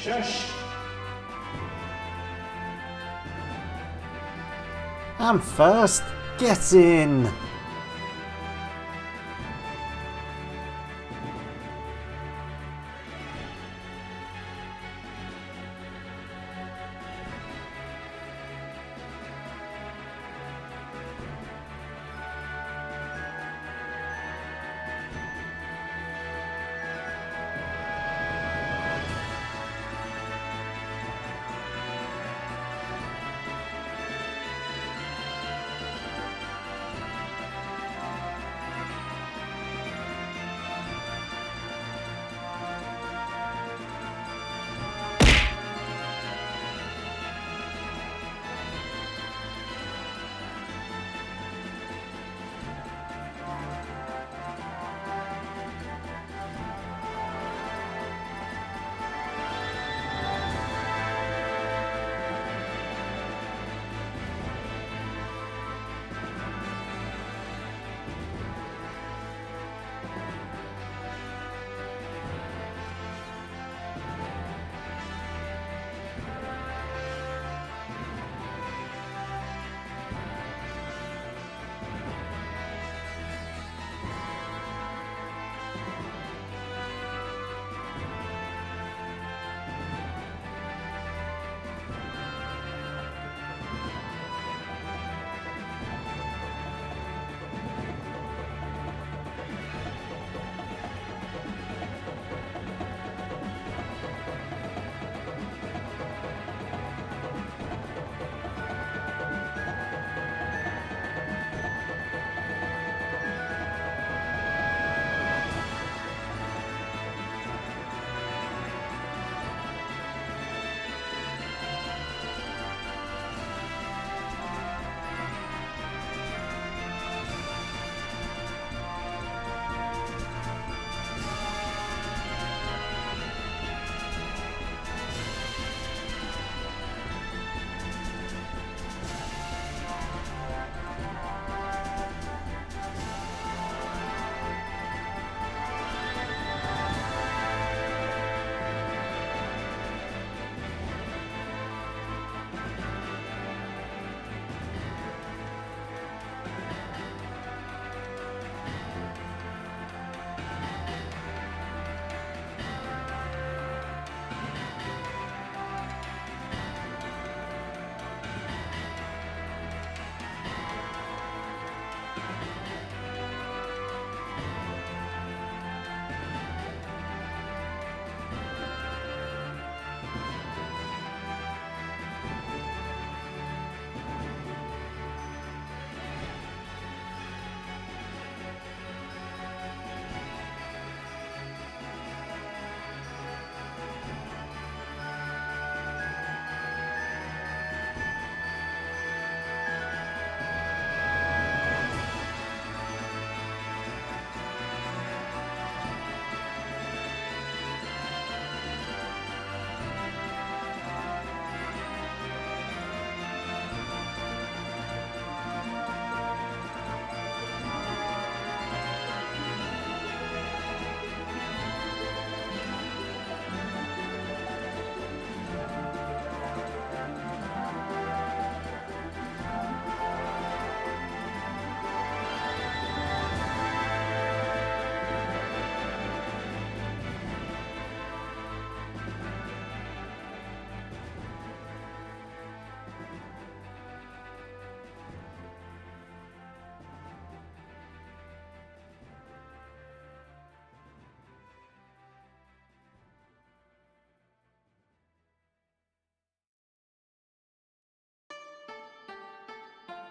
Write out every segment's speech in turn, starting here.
Shush! I'm first. Get in.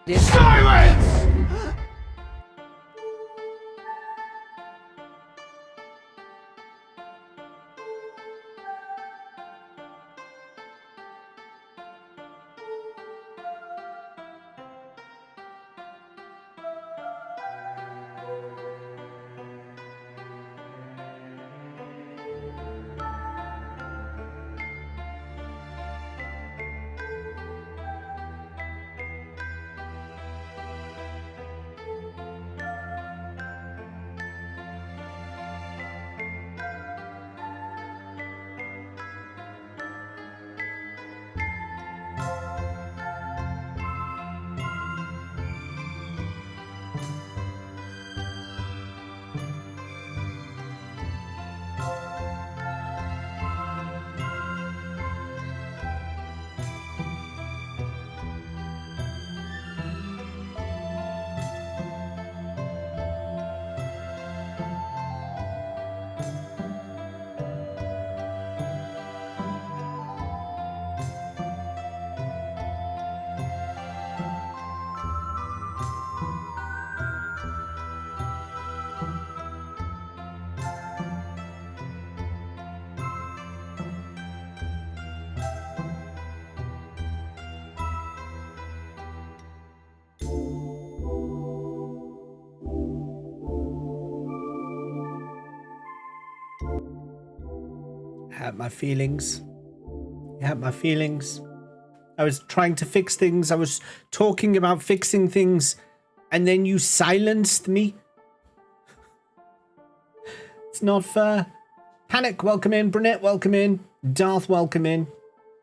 Silence! hurt my feelings. You hurt my feelings. I was trying to fix things. I was talking about fixing things, and then you silenced me. It's not fair. Panic, welcome in. Brunette, welcome in. Darth, welcome in.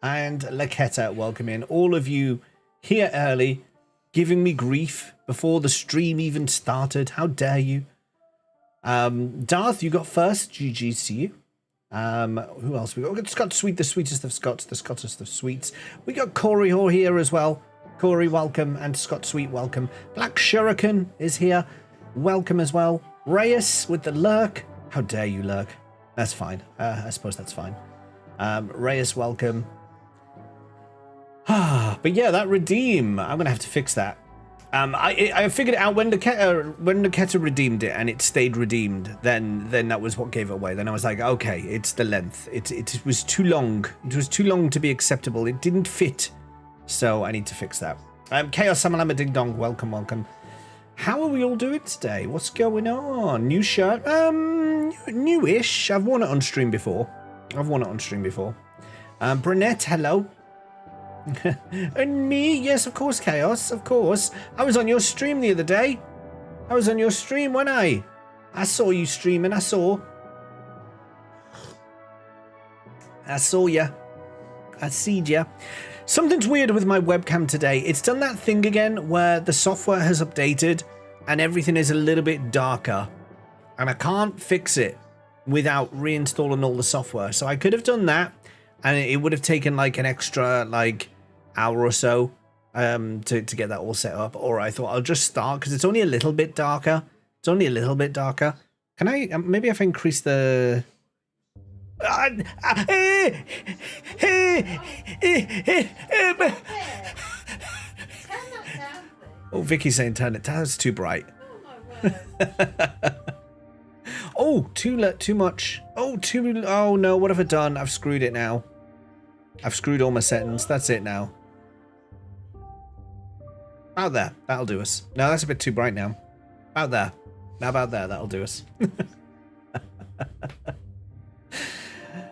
And Laketta, welcome in. All of you here early, giving me grief before the stream even started. How dare you? Darth, you got first. GG's to you. Who else we got? We got Scott Sweet, the sweetest of Scots, the Scottest of Sweets. We got Corey Hoare here as well. Corey, welcome. And Scott Sweet, welcome. Black Shuriken is here. Welcome as well. Reyes with the lurk. How dare you lurk? That's fine. I suppose that's fine. Reyes, welcome. But yeah, that redeem, I'm gonna have to fix that. I figured it out when Naketa redeemed it and it stayed redeemed. Then that was what gave it away. Then I was like, okay, it's the length. It was too long. It was too long to be acceptable. It didn't fit. So I need to fix that. Chaos Samalama Ding Dong, welcome, welcome. How are we all doing today? What's going on? New shirt? Newish. I've worn it on stream before. Brunette, hello. And me? Yes, of course, Chaos, of course. I was on your stream the other day. I was on your stream, wasn't I? I saw you streaming, I saw ya. I seed ya. Something's weird with my webcam today. It's done that thing again where the software has updated and everything is a little bit darker. And I can't fix it without reinstalling all the software. So I could have done that. And it would have taken like an extra hour or so to get that all set up. Or I thought I'll just start because it's only a little bit darker. It's only a little bit darker. Can I maybe if I increase the... Oh, Vicky's saying turn it down. That's too bright. Oh, too much. Oh no, what have I done? I've screwed it now. I've screwed all my settings. That's it now. About there. That'll do us. No, that's a bit too bright now. About there. Now about there. That'll do us.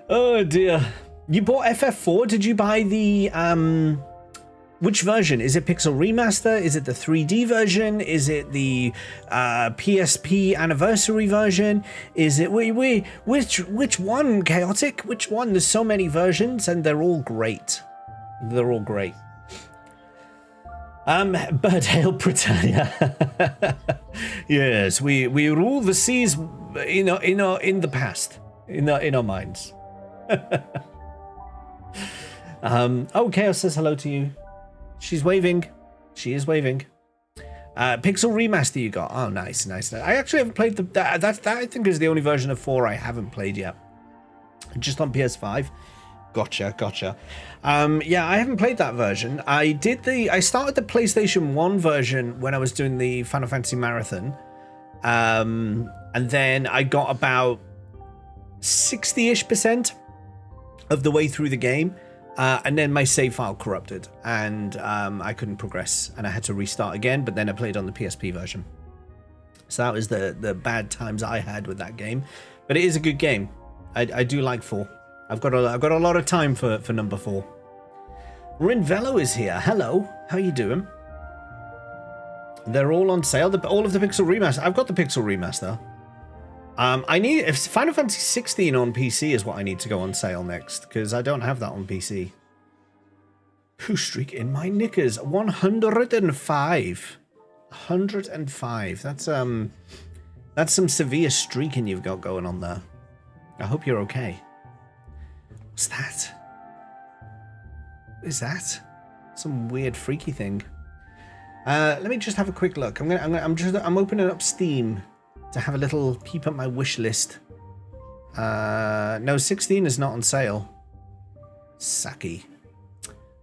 Oh dear. You bought FF4? Did you buy the which version? Is it Pixel Remaster? Is it the 3D version? Is it the PSP Anniversary version? Is it which one, Chaotic? Which one? There's so many versions and they're all great. They're all great. Bird Hail Britannia. Yes, we rule the seas in the past. In our minds. Oh, Chaos says hello to you. She's waving. She is waving. Pixel Remaster you got. Oh, nice. I actually haven't played that I think is the only version of 4 I haven't played yet. Just on PS5. Gotcha. Yeah, I haven't played that version. I started the PlayStation 1 version when I was doing the Final Fantasy Marathon. And then I got about 60-ish% of the way through the game. And then my save file corrupted and I couldn't progress and I had to restart again, but then I played on the PSP version. So that was the bad times I had with that game, but it is a good game. I do like 4. I've got a lot of time for number 4. Rinvello is here. Hello, how you doing? They're all on sale. All of the Pixel Remaster. I've got the Pixel Remaster. I need if Final Fantasy 16 on PC is what I need to go on sale next because I don't have that on PC. Poo streak in my knickers. 105. 105. That's some severe streaking you've got going on there. I hope you're okay. What's that? What is that? Some weird freaky thing. Let me just have a quick look. I'm opening up Steam to have a little peep at my wish list. No, 16 is not on sale. Sucky.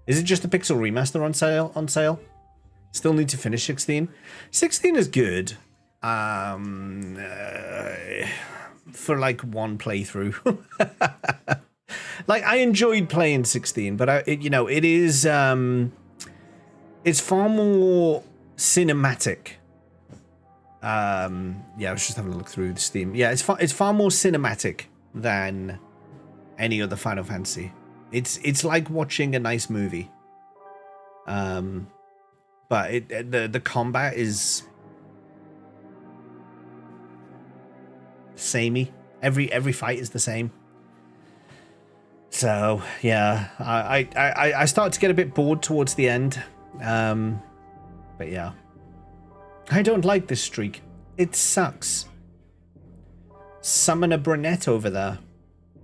Is it just the Pixel Remaster on sale? Still need to finish 16. 16 is good. For like one playthrough. Like I enjoyed playing 16, but it is it's far more cinematic. Yeah, I was just having a look through the Steam. Yeah, it's far more cinematic than any other Final Fantasy. It's like watching a nice movie. But the combat is samey. Every fight is the same. So yeah, I started to get a bit bored towards the end. But yeah, I don't like this streak. It sucks. Summon a brunette over there.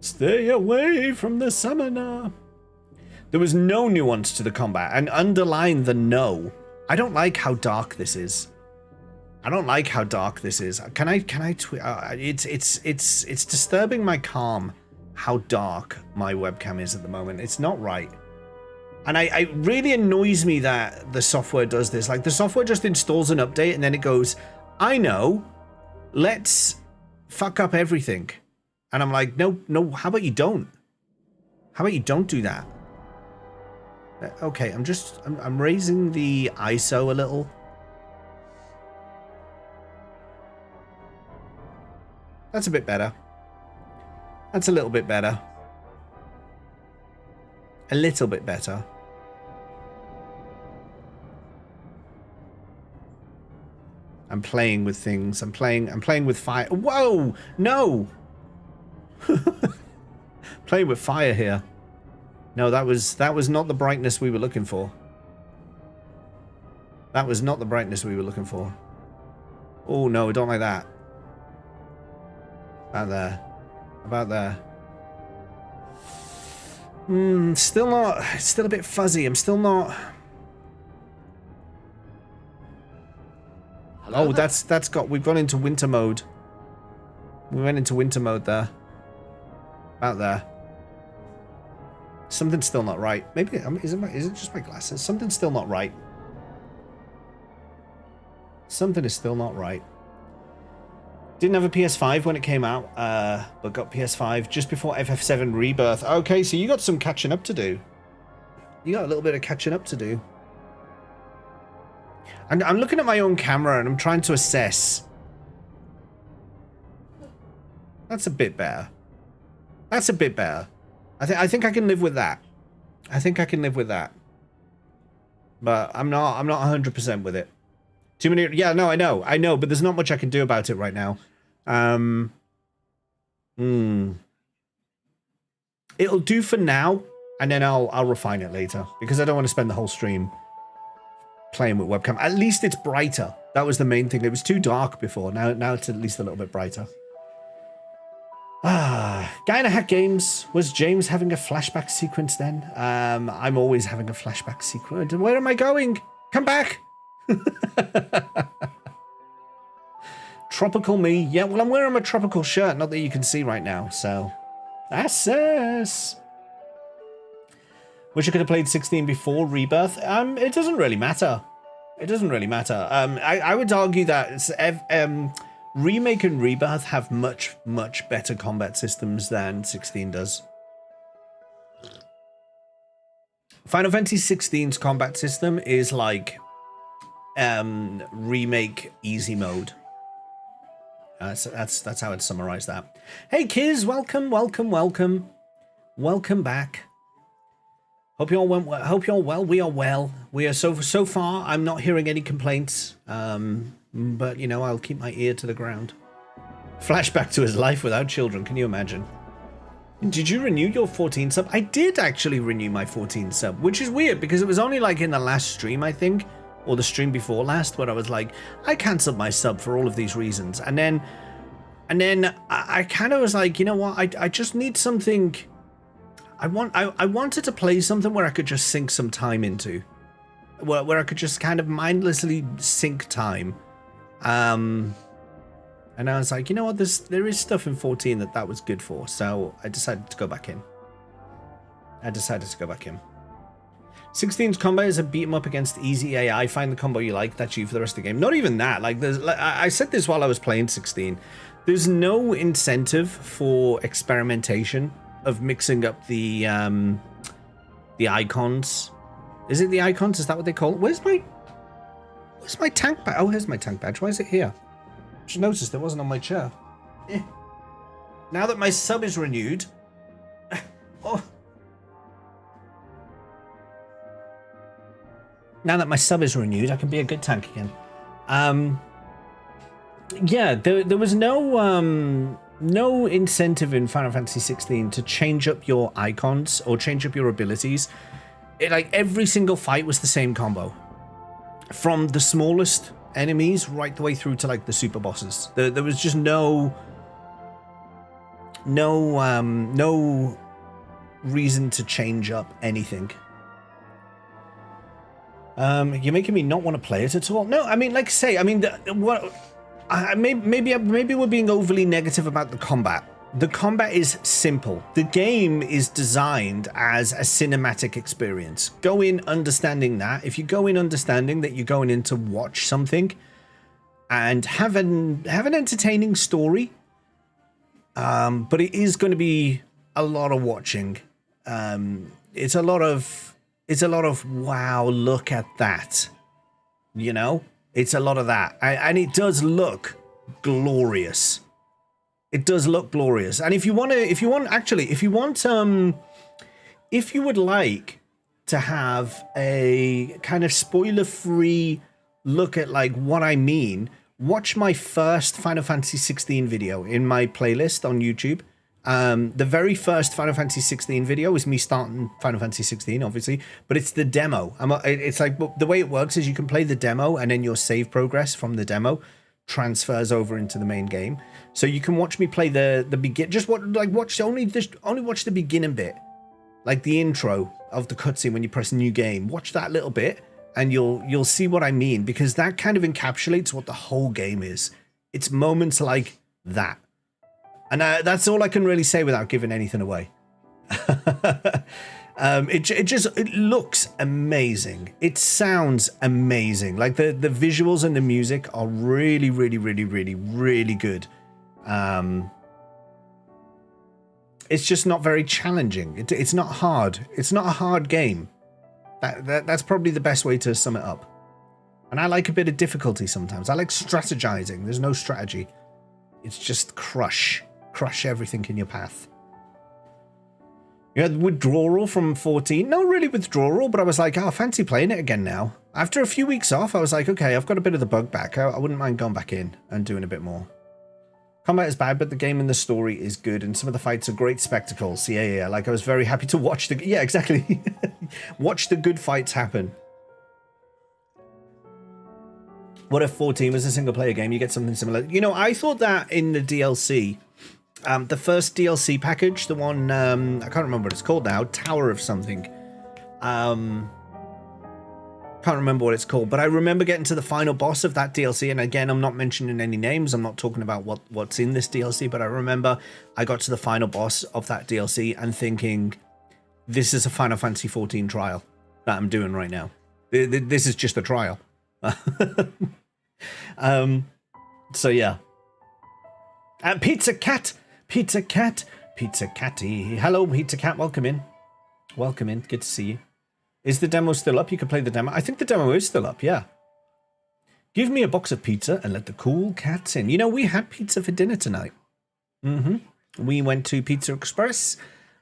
Stay away from the summoner. There was no nuance to the combat, and underline the no. I don't like how dark this is. I don't like how dark this is. Can I tweet? It's disturbing my calm how dark my webcam is at the moment. It's not right. And it really annoys me that the software does this. Like, the software just installs an update and then it goes, I know, let's fuck up everything. And I'm like, no, how about you don't? How about you don't do that? Okay, I'm raising the ISO a little. That's a bit better. That's a little bit better. A little bit better. I'm playing with things. I'm playing with fire. Whoa! No! Playing with fire here. No, that was not the brightness we were looking for. That was not the brightness we were looking for. Oh no, I don't like that. About there. About there. Still not. It's still a bit fuzzy. I'm still not. Hello? Oh, that's got. We've gone into winter mode. We went into winter mode there. About there. Something's still not right. Maybe is it just my glasses? Something's still not right. Something is still not right. Didn't have a PS5 when it came out, but got PS5 just before FF7 Rebirth. Okay, so you got some catching up to do. You got a little bit of catching up to do. I'm looking at my own camera and I'm trying to assess. That's a bit better. That's a bit better. I think I can live with that. I think I can live with that. But I'm not 100% with it. Too many. Yeah, no, I know, but there's not much I can do about it right now. It'll do for now, and then I'll refine it later because I don't want to spend the whole stream playing with webcam. At least it's brighter. That was the main thing. It was too dark before. Now it's at least a little bit brighter. Guy in a Hat Games. Was James having a flashback sequence then? I'm always having a flashback sequence. Where am I going? Come back. Tropical me. Yeah, well, I'm wearing my tropical shirt. Not that you can see right now, so. Assess. Wish I could have played 16 before Rebirth. It doesn't really matter. It doesn't really matter. I would argue that Remake and Rebirth have much better combat systems than 16 does. Final Fantasy 16's combat system is like Remake easy mode. So that's how I'd summarize that. Hey Kiz, welcome back. Hope you all went well. Hope you all well. We are well. We are so far. I'm not hearing any complaints. But you know, I'll keep my ear to the ground. Flashback to his life without children. Can you imagine? Did you renew your 14 sub? I did actually renew my 14 sub, which is weird because it was only like in the last stream, I think, or the stream before last, where I was like, I cancelled my sub for all of these reasons, and then I kind of was like, you know what? I just need something. I wanted to play something where I could just sink some time into, where I could just kind of mindlessly sink time. And I was like, you know what, there is stuff in 14 that was good for, so I decided to go back in. 16's combat is a beat 'em up against easy AI. Find the combo you like, that's you for the rest of the game. Not even that. Like, I said this while I was playing 16. There's no incentive for experimentation of mixing up the icons. Is it the icons? Is that what they call it? Where's my tank badge? Oh, here's my tank badge. Why is it here? Just noticed it wasn't on my chair. Now that my sub is renewed, Oh. Now that my sub is renewed, I can be a good tank again. Yeah, there was no incentive in Final Fantasy 16 to change up your icons or change up your abilities. Like every single fight was the same combo, from the smallest enemies right the way through to like the super bosses. There was just no reason to change up anything. You're making me not want to play it at all. No, I mean, like I say, I mean, maybe we're being overly negative about the combat. The combat is simple. The game is designed as a cinematic experience. Go in understanding that. If you go in understanding that you're going in to watch something and have an entertaining story, but it is going to be a lot of watching. It's a lot of wow, look at that. You know, it's a lot of that, and it does look glorious. It does look glorious. And if you would like to have a kind of spoiler-free look at like what I mean, watch my first Final Fantasy 16 video in my playlist on YouTube. The very first Final Fantasy 16 video is me starting Final Fantasy 16, obviously, but it's the demo. It's like the way it works is you can play the demo and then your save progress from the demo transfers over into the main game. So you can watch me play the begin. Just only watch the beginning bit, like the intro of the cutscene when you press new game. Watch that little bit, and you'll see what I mean, because that kind of encapsulates what the whole game is. It's moments like that. And that's all I can really say without giving anything away. It looks amazing. It sounds amazing. Like the visuals and the music are really, really, really, really, really good. It's just not very challenging. It's not hard. It's not a hard game. That's probably the best way to sum it up. And I like a bit of difficulty sometimes. I like strategizing. There's no strategy. It's just crush everything in your path. You had withdrawal from 14. No really withdrawal, but I was like, I fancy playing it again now. After a few weeks off, I was like, okay, I've got a bit of the bug back. I wouldn't mind going back in and doing a bit more. Combat is bad, but the game and the story is good, and some of the fights are great spectacles. Yeah. Like, I was very happy to watch the... Yeah, exactly. Watch the good fights happen. What if 14 was a single-player game? You get something similar. You know, I thought that in the DLC... the first DLC package, the one, I can't remember what it's called now, Tower of something. Can't remember what it's called, but I remember getting to the final boss of that DLC, and again, I'm not mentioning any names, I'm not talking about what's in this DLC, but I remember I got to the final boss of that DLC and thinking, this is a Final Fantasy 14 trial that I'm doing right now. This is just a trial. So yeah. Pizza Cat! Pizza Catty. Hello, Pizza Cat. Welcome in. Good to see you. Is the demo still up? You can play the demo. I think the demo is still up, yeah. Give me a box of pizza and let the cool cats in. You know, we had pizza for dinner tonight. We went to Pizza Express.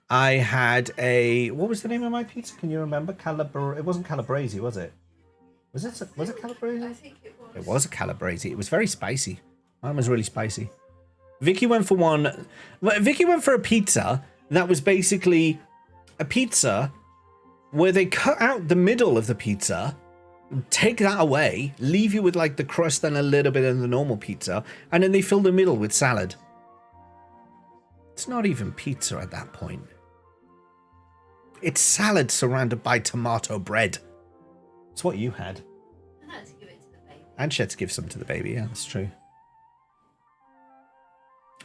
I had a... What was the name of my pizza? Can you remember? It wasn't Calabrese, was it? Was it Calabrese? I think it was. It was a Calabrese. It was very spicy. Mine was really spicy. Vicky went for one. Vicky went for a pizza that was basically a pizza where they cut out the middle of the pizza, take that away, leave you with like the crust and a little bit of the normal pizza, and then they fill the middle with salad. It's not even pizza at that point. It's salad surrounded by tomato bread. It's what you had. I had to give it to the baby. And she had to give some to the baby, yeah, that's true.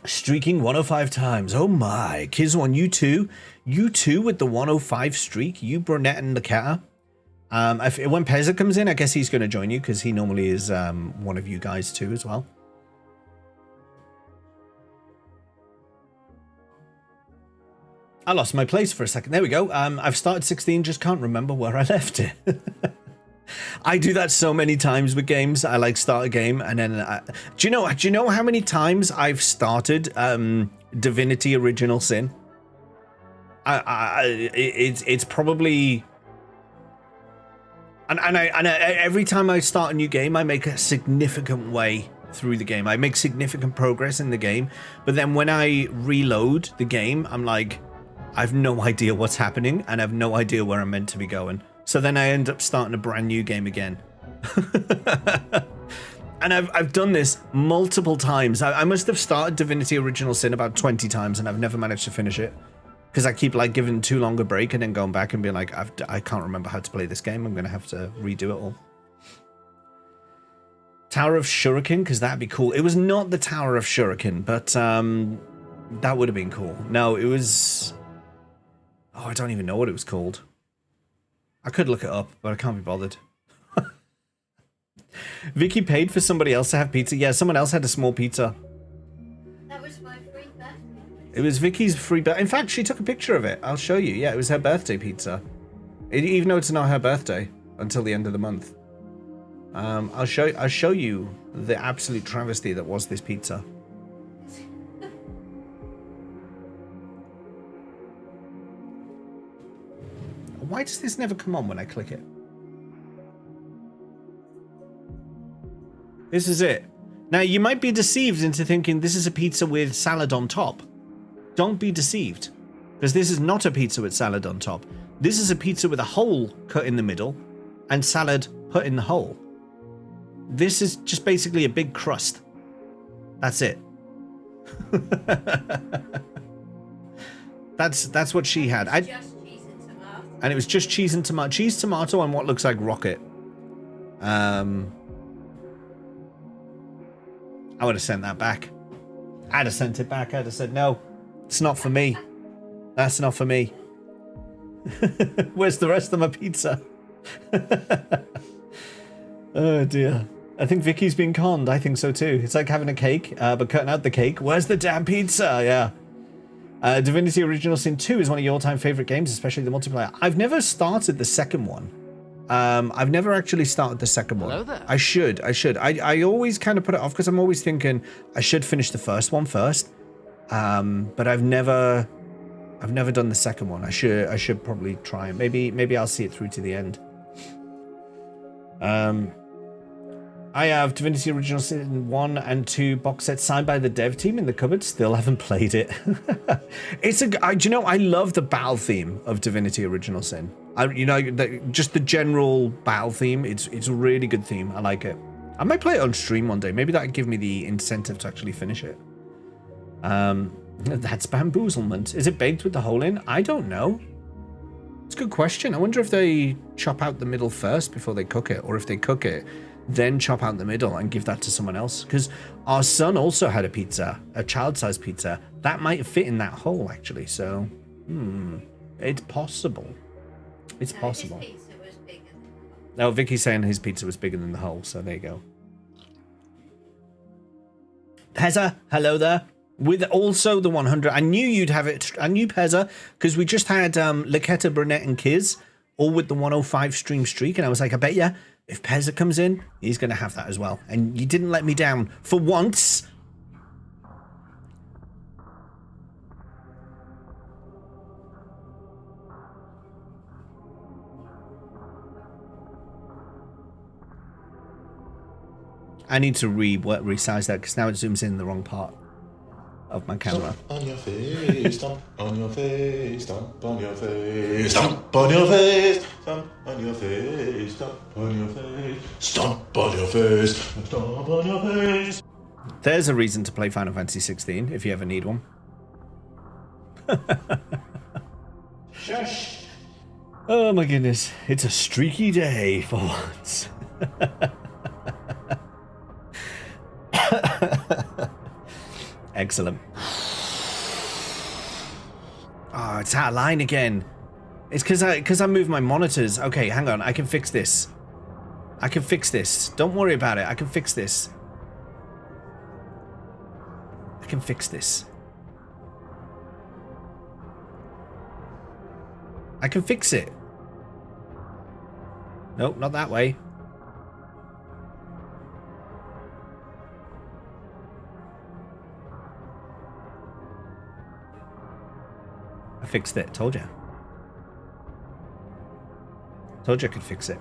Streaking 105 times. Oh my. Kizwan, you too. You too with the 105 streak. You, Brunette, and Nakata. When Pezza comes in, I guess he's going to join you because he normally is one of you guys too as well. I lost my place for a second. There we go. I've started 16, just can't remember where I left it. I do that so many times with games. I like start a game and then do you know how many times I've started Divinity Original Sin? It's probably, and every time I start a new game, I make a significant way through the game. I make significant progress in the game, but then when I reload the game, I'm like, I've no idea what's happening, and I have no idea where I'm meant to be going. So then I end up starting a brand new game again. And I've done this multiple times. I must have started Divinity Original Sin about 20 times, and I've never managed to finish it. Because I keep like giving too long a break and then going back and being like, I can't remember how to play this game. I'm going to have to redo it all. Tower of Shuriken, because that'd be cool. It was not the Tower of Shuriken, but that would have been cool. No, it was... Oh, I don't even know what it was called. I could look it up, but I can't be bothered. Vicky paid for somebody else to have pizza. Yeah, someone else had a small pizza. That was my free birthday. It was Vicky's free birthday. In fact, she took a picture of it. I'll show you. Yeah, it was her birthday pizza. Even though it's not her birthday until the end of the month. I'll show you the absolute travesty that was this pizza. Why does this never come on when I click it? This is it. Now, you might be deceived into thinking this is a pizza with salad on top. Don't be deceived, because this is not a pizza with salad on top. This is a pizza with a hole cut in the middle and salad put in the hole. This is just basically a big crust. That's it. That's what she had. Just cheese and tomato. And it was just cheese and tomato. Cheese, tomato, and what looks like rocket. I would have sent that back. I'd have sent it back. I'd have said, no, it's not for me. That's not for me. Where's the rest of my pizza? Oh, dear. I think Vicky's been conned. I think so, too. It's like having a cake, but cutting out the cake. Where's the damn pizza? Yeah. Divinity Original Sin 2 is one of your all-time favorite games, especially the multiplayer. I've never started the second one. I've never actually started the second one. Hello there. I should. I always kind of put it off because I'm always thinking I should finish the first one first. But I've never done the second one. I should probably try it. Maybe I'll see it through to the end. I have Divinity Original Sin 1 and 2 box sets signed by the dev team in the cupboard. Still haven't played it. Do you know, I love the battle theme of Divinity Original Sin. Just the general battle theme. It's a really good theme. I like it. I might play it on stream one day. Maybe that would give me the incentive to actually finish it. That's bamboozlement. Is it baked with the hole in? I don't know. It's a good question. I wonder if they chop out the middle first before they cook it, or if they cook it, then chop out the middle and give that to someone else. Because our son also had a pizza, a child-sized pizza. That might fit in that hole, actually. So, it's possible. It's possible. His pizza was bigger than the No, Vicky's saying his pizza was bigger than the hole, so there you go. Pezza, hello there. With also the 100. I knew you'd have it. I knew Pezza, because we just had Laketta, Burnett, and Kiz all with the 105 stream streak, and I was like, I bet you if Pezza comes in, he's going to have that as well. And you didn't let me down for once. I need to resize that because now it zooms in the wrong part of my camera. Stomp on your face, stomp on your face, stomp on your face, stomp on your face, stomp on your face, stomp on your face, stomp on your face, stomp on your face. There's a reason to play Final Fantasy 16 if you ever need one. Shush. Oh my goodness, it's a streaky day for once. Excellent. Oh, it's out of line again. It's because I moved my monitors. Okay, hang on. I can fix this. I can fix this. Don't worry about it. I can fix this. I can fix this. I can fix it. Nope, not that way. I Fixed it. Told you. Told you I could fix it.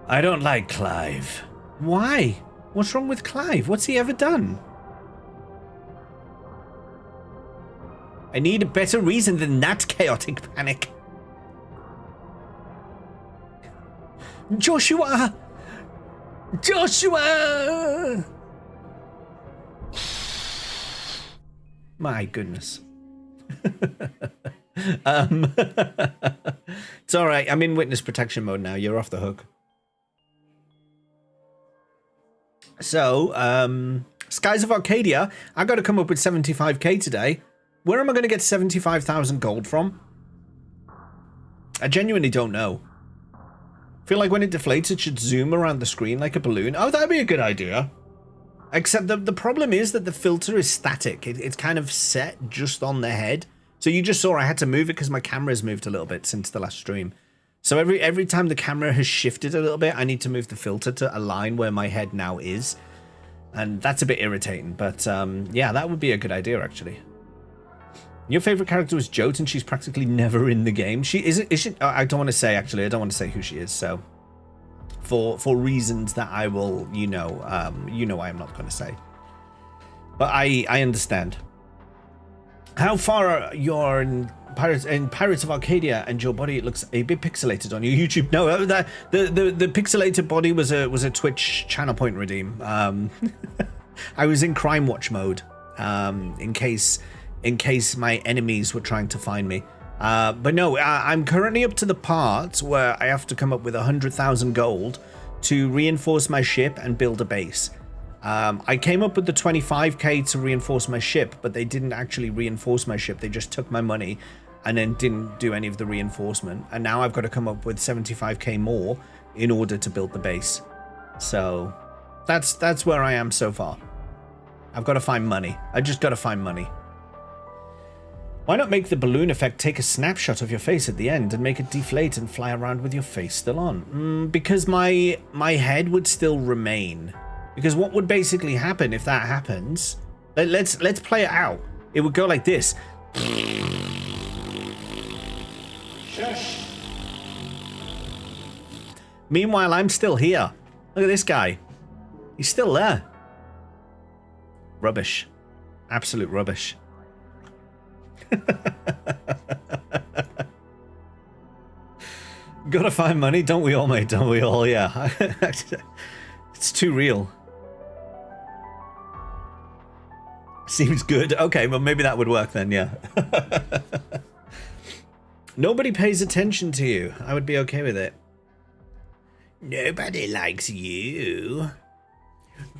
I don't like Clive. Why? What's wrong with Clive? What's he ever done? I need a better reason than that, chaotic panic. Joshua! Joshua! My goodness. It's all right. I'm in witness protection mode now. You're off the hook. So, Skies of Arcadia. I got to come up with 75k today. Where am I going to get 75,000 gold from? I genuinely don't know. I feel like when it deflates, it should zoom around the screen like a balloon. Oh, that'd be a good idea. Except the problem is that the filter is static. It's kind of set just on the head. So you just saw I had to move it because my camera's moved a little bit since the last stream. So every time the camera has shifted a little bit, I need to move the filter to align where my head now is. And that's a bit irritating. But yeah, that would be a good idea, actually. Your favorite character was Jote, and she's practically never in the game. She isn't. Is she? I don't want to say, actually. I don't want to say who she is. So for reasons that I will, I am not going to say. But I understand. How far are you in Pirates of Arcadia, and your body, it looks a bit pixelated on your YouTube? No, the pixelated body was a Twitch channel point redeem. I was in Crime Watch mode, in case my enemies were trying to find me. But no, I'm currently up to the part where I have to come up with 100,000 gold to reinforce my ship and build a base. I came up with the 25k to reinforce my ship, but they didn't actually reinforce my ship. They just took my money and then didn't do any of the reinforcement. And now I've got to come up with 75k more in order to build the base. So that's where I am so far. I've got to find money. I just got to find money. Why not make the balloon effect take a snapshot of your face at the end and make it deflate and fly around with your face still on? Because my head would still remain. Because what would basically happen if that happens? Let's play it out. It would go like this. Shush. Meanwhile, I'm still here. Look at this guy. He's still there. Rubbish. Absolute rubbish. Gotta find money, don't we all, mate? Don't we all? Yeah. It's too real. Seems good. Okay, well, maybe that would work then, yeah. Nobody pays attention to you. I would be okay with it. Nobody likes you.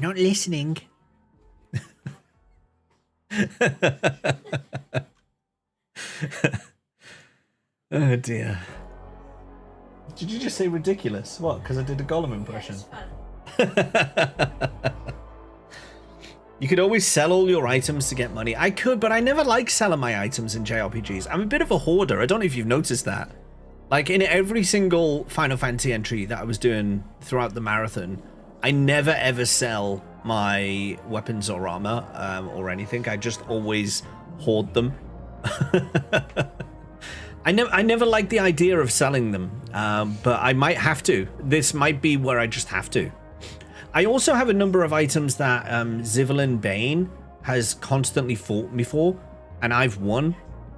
Not listening. Oh dear. Did you just say ridiculous? What? Because I did a Gollum impression. You could always sell all your items to get money. I could, but I never like selling my items in JRPGs. I'm a bit of a hoarder. I don't know if you've noticed that. Like in every single Final Fantasy entry that I was doing throughout the marathon, I never ever sell my weapons or armor or anything. I just always hoard them. I never liked the idea of selling them, but I might have to. This might be where I just have to. I also have a number of items that Zivelin Bane has constantly fought me for, and I've won.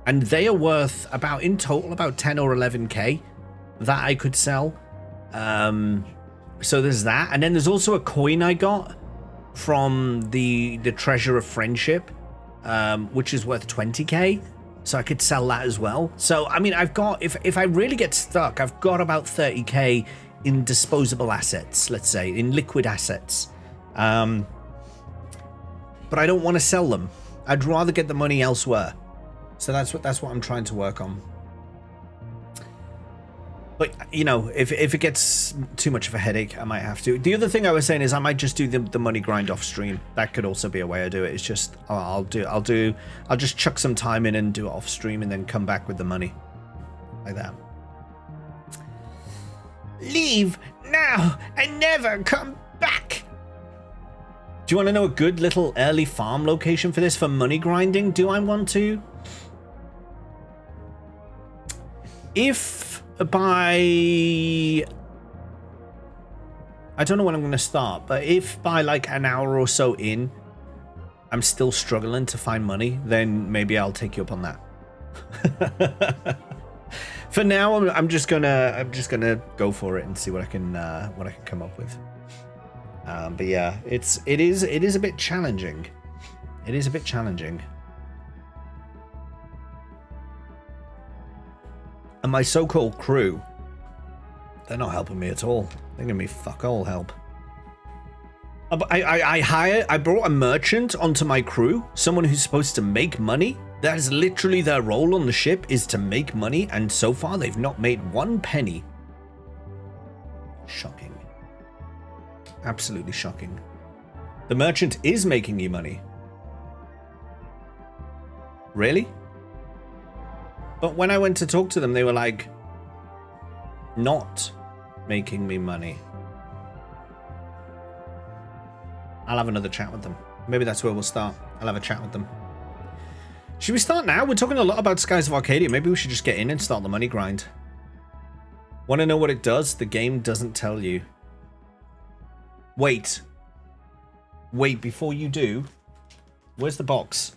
And they are worth about, in total, about 10 or 11k that I could sell. So there's that. And then there's also a coin I got from the Treasure of Friendship, which is worth 20k. So I could sell that as well. So, I mean, I've got, if I really get stuck, I've got about 30k in disposable assets, let's say, in liquid assets. But I don't want to sell them. I'd rather get the money elsewhere. So that's what I'm trying to work on. But, you know, if it gets too much of a headache, I might have to. The other thing I was saying is I might just do the money grind off stream. That could also be a way I do it. It's just I'll just chuck some time in and do it off stream and then come back with the money. Like that. Leave now and never come back. Do you want to know a good little early farm location for this for money grinding? Do I want to? If by... I don't know when I'm going to start, but if by like an hour or so in, I'm still struggling to find money, then maybe I'll take you up on that. For now, I'm just gonna go for it and see what I can come up with. But yeah, it is a bit challenging. It is a bit challenging. And my so-called crew, they're not helping me at all. They're giving me fuck all help. I brought a merchant onto my crew, someone who's supposed to make money. That is literally their role on the ship, is to make money, and so far they've not made 1 penny. Shocking. Absolutely shocking. The merchant is making you money. Really? But when I went to talk to them, they were like, not making me money. I'll have another chat with them. Maybe that's where we'll start. I'll have a chat with them. Should we start now? We're talking a lot about Skies of Arcadia. Maybe we should just get in and start the money grind. Want to know what it does? The game doesn't tell you. Wait. Wait, before you do, where's the box?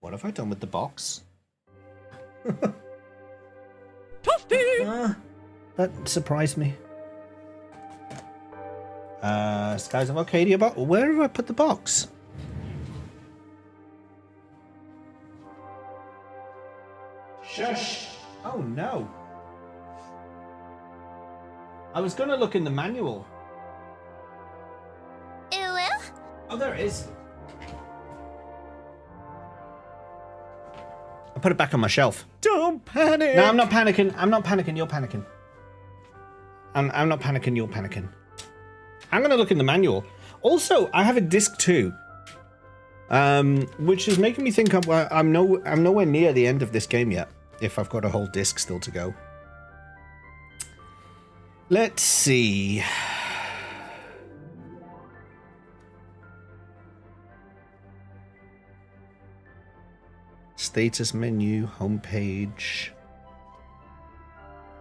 What have I done with the box? That surprised me. Skies of Arcadia box. Where have I put the box? Shush! Oh no! I was gonna look in the manual. Oh, there it is. I put it back on my shelf. Don't panic. No, I'm not panicking. I'm not panicking. You're panicking. I'm not panicking. You're panicking. I'm going to look in the manual. Also, I have a disc too, which is making me think I'm nowhere near the end of this game yet. If I've got a whole disc still to go. Let's see. Status menu, homepage,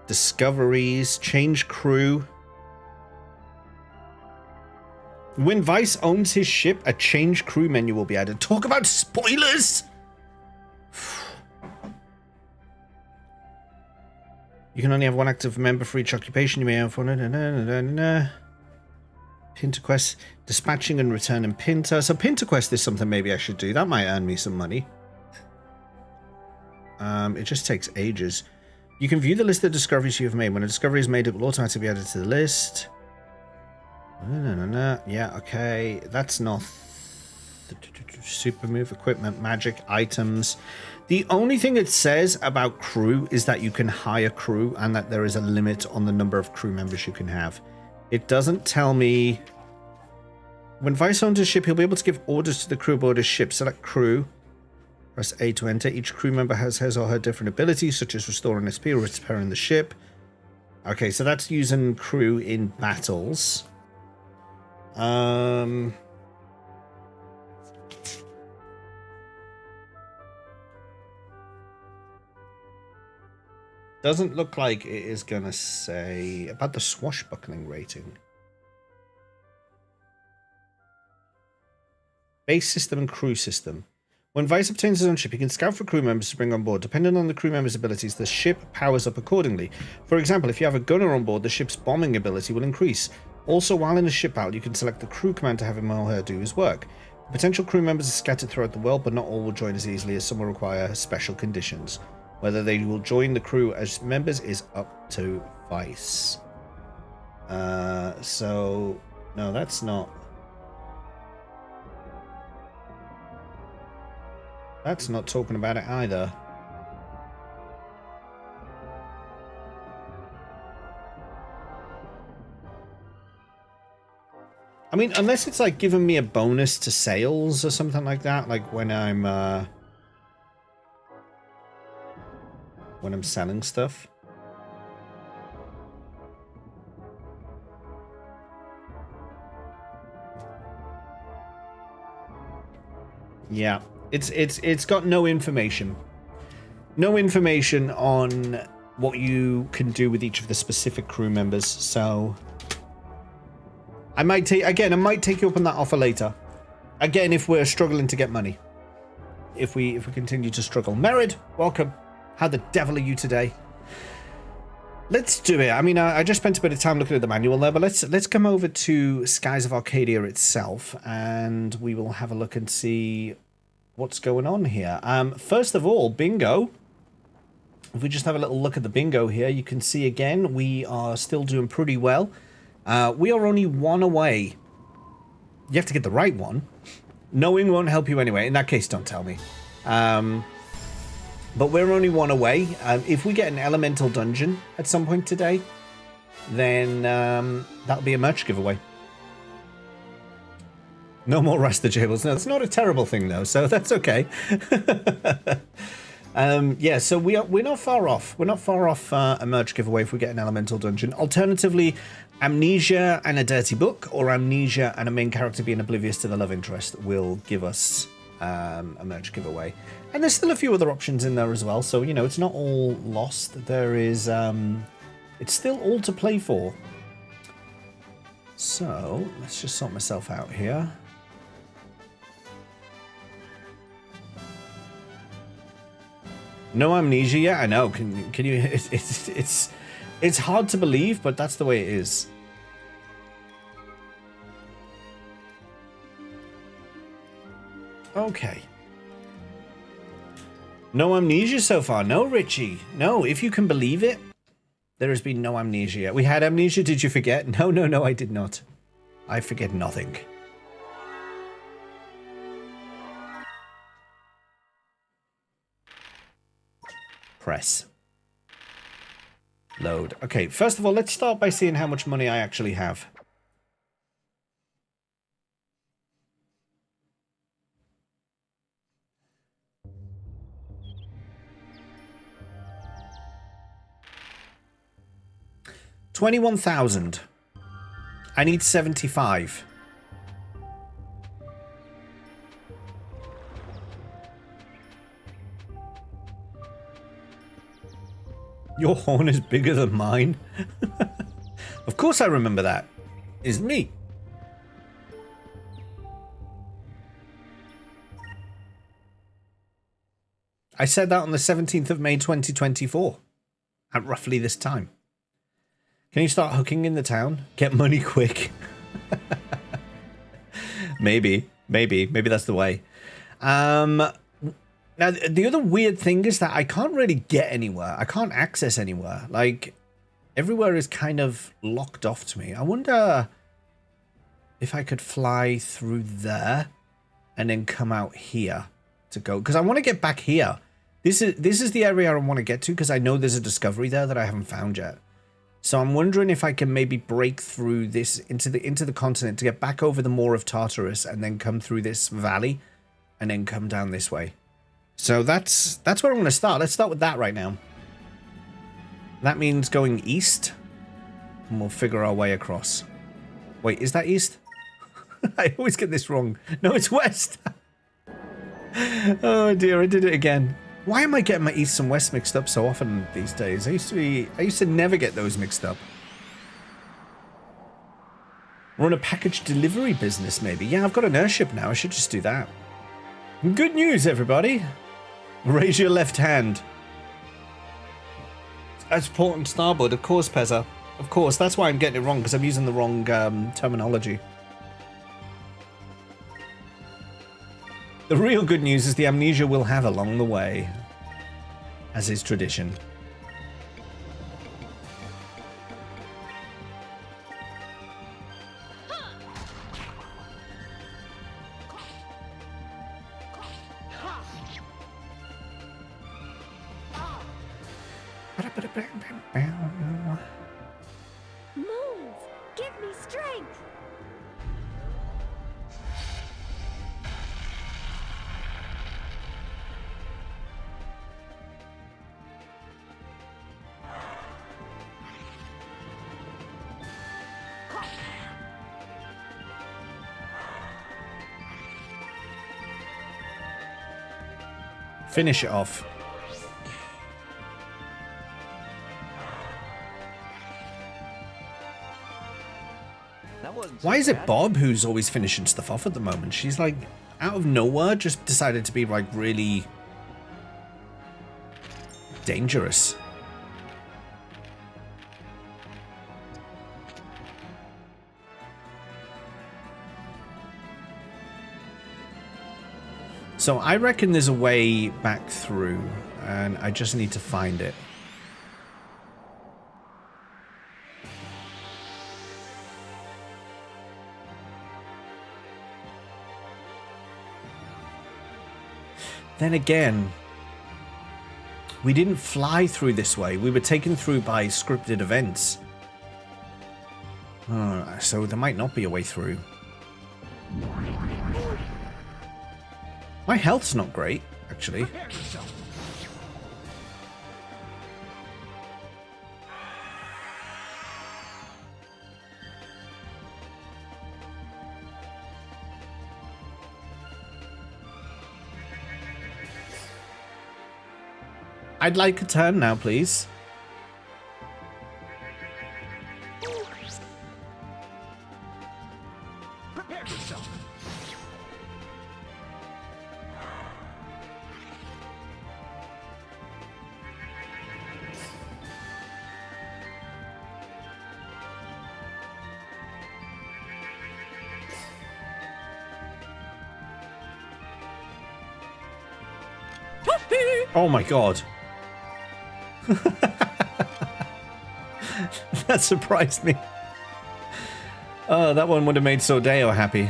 discoveries, change crew. When Vice owns his ship, a change crew menu will be added. Talk about spoilers! You can only have 1 active member for each occupation. You may have one. Pinter quest, dispatching and returning Pinter. So Pinter quest is something maybe I should do. That might earn me some money. It just takes ages. You can view the list of discoveries you have made. When a discovery is made, it will automatically be added to the list. Yeah, okay. That's not... Super move, equipment, magic, items. The only thing it says about crew is that you can hire crew and that there is a limit on the number of crew members you can have. It doesn't tell me... When Vice owns a ship, he'll be able to give orders to the crew aboard his ship. Select crew. Press A to enter. Each crew member has his or her different abilities, such as restoring SP or repairing the ship. Okay, so that's using crew in battles. Doesn't look like it is going to say about the swashbuckling rating. Base system and crew system. When Vice obtains his own ship, he can scout for crew members to bring on board. Depending on the crew members' abilities, the ship powers up accordingly. For example, if you have a gunner on board, the ship's bombing ability will increase. Also, while in a ship battle, you can select the crew command to have him or her do his work. Potential crew members are scattered throughout the world, but not all will join as easily, as some will require special conditions. Whether they will join the crew as members is up to Vice. So... No, that's not... That's not talking about it either. I mean, unless it's like giving me a bonus to sales or something like that, like when I'm selling stuff. Yeah, it's got no information. No information on what you can do with each of the specific crew members, so I might take you up on that offer later. Again, if we're struggling to get money. If we continue to struggle. Merid, welcome. How the devil are you today? Let's do it. I mean, I just spent a bit of time looking at the manual there, but let's come over to Skies of Arcadia itself, and we will have a look and see what's going on here. First of all, bingo. If we just have a little look at the bingo here, you can see again we are still doing pretty well. We are only one away. You have to get the right one. Knowing won't help you anyway. In that case, don't tell me. But we're only one away. If we get an elemental dungeon at some point today, then that'll be a merch giveaway. No more Rasta Jables. No, it's not a terrible thing though, so that's okay. Yeah, so we're not far off. We're not far off a merch giveaway if we get an elemental dungeon. Alternatively, amnesia and a dirty book, or amnesia and a main character being oblivious to the love interest will give us a merch giveaway. And there's still a few other options in there as well, so you know it's not all lost. There is it's still all to play for. So let's just sort myself out here. No amnesia yet? I know. Can you? It's hard to believe, but that's the way it is. Okay. No amnesia so far. No, Richie. No, if you can believe it, there has been no amnesia yet. We had amnesia. Did you forget? No, I did not. I forget nothing. Press. Load. Okay, first of all, let's start by seeing how much money I actually have. $21,000. I need 75. Your horn is bigger than mine. Of course I remember that. It's me. I said that on the 17th of May 2024. At roughly this time. Can you start hooking in the town? Get money quick. Maybe that's the way. Now, the other weird thing is that I can't really get anywhere. I can't access anywhere. Like, everywhere is kind of locked off to me. I wonder if I could fly through there and then come out here to go. Because I want to get back here. This is the area I want to get to because I know there's a discovery there that I haven't found yet. So I'm wondering if I can maybe break through this into the continent to get back over the Moor of Tartarus and then come through this valley and then come down this way. So that's where I'm going to start. Let's start with that right now. That means going east, and we'll figure our way across. Wait, is that east? I always get this wrong. No, it's west. Oh dear, I did it again. Why am I getting my east and west mixed up so often these days? I used to never get those mixed up. Run a package delivery business, maybe. Yeah, I've got an airship now. I should just do that. Good news, everybody. Raise your left hand. That's port and starboard, of course, Pezza. Of course, that's why I'm getting it wrong, because I'm using the wrong terminology. The real good news is the amnesia we'll have along the way, as is tradition. Move! Give me strength! Finish it off. Why is it Bob who's always finishing stuff off at the moment? She's like, out of nowhere, just decided to be like really dangerous. So I reckon there's a way back through, and I just need to find it. Then again, we didn't fly through this way. We were taken through by scripted events. So there might not be a way through. My health's not great, actually. I'd like a turn now, please. Prepare yourself. Oh my god. That surprised me. Oh, that one would have made Sordeo happy.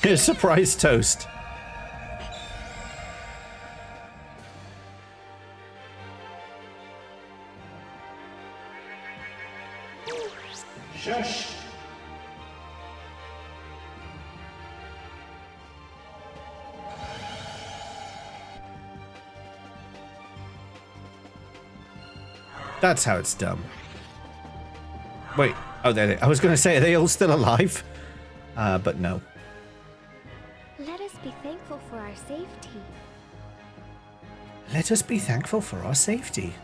Here's surprise toast. Shush. That's how it's done. Wait. Oh, there. I was going to say, are they all still alive? But no. Let us be thankful for our safety. Let us be thankful for our safety.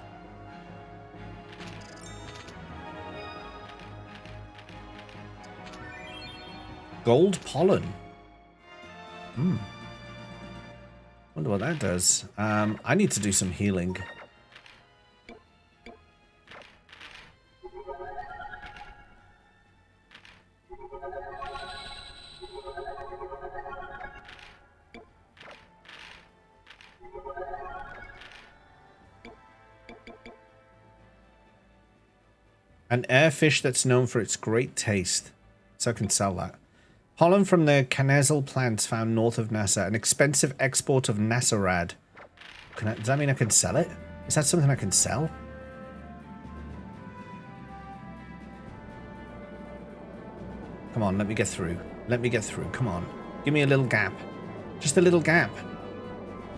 Gold pollen. Wonder what that does. I need to do some healing. An airfish that's known for its great taste. So I can sell that. Pollen from the Canezel plants found north of NASA. An expensive export of NASA-rad. Does that mean I can sell it? Is that something I can sell? Come on, let me get through. Let me get through. Come on. Give me a little gap. Just a little gap.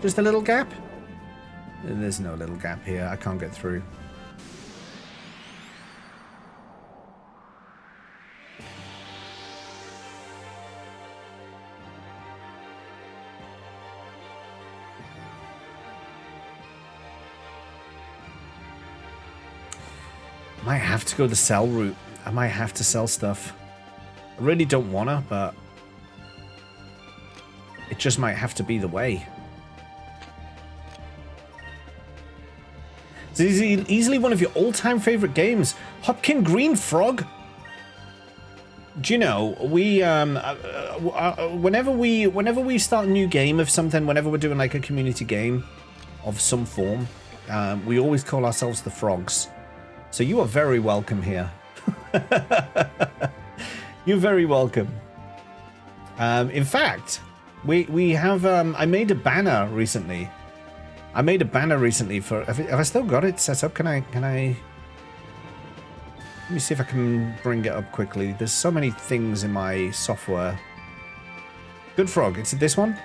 Just a little gap? There's no little gap here. I can't get through. I might have to go the sell route. I might have to sell stuff. I really don't wanna, but it just might have to be the way. It's easily one of your all-time favorite games. Hopkin Green Frog. Do you know, we whenever we start a new game of something, whenever we're doing like a community game of some form, we always call ourselves the Frogs. So you are very welcome here. You're very welcome. In fact, we have I made a banner recently. For have I still got it set up? Can I let me see if I can bring it up quickly. There's so many things in my software. Good Frog, it's this one?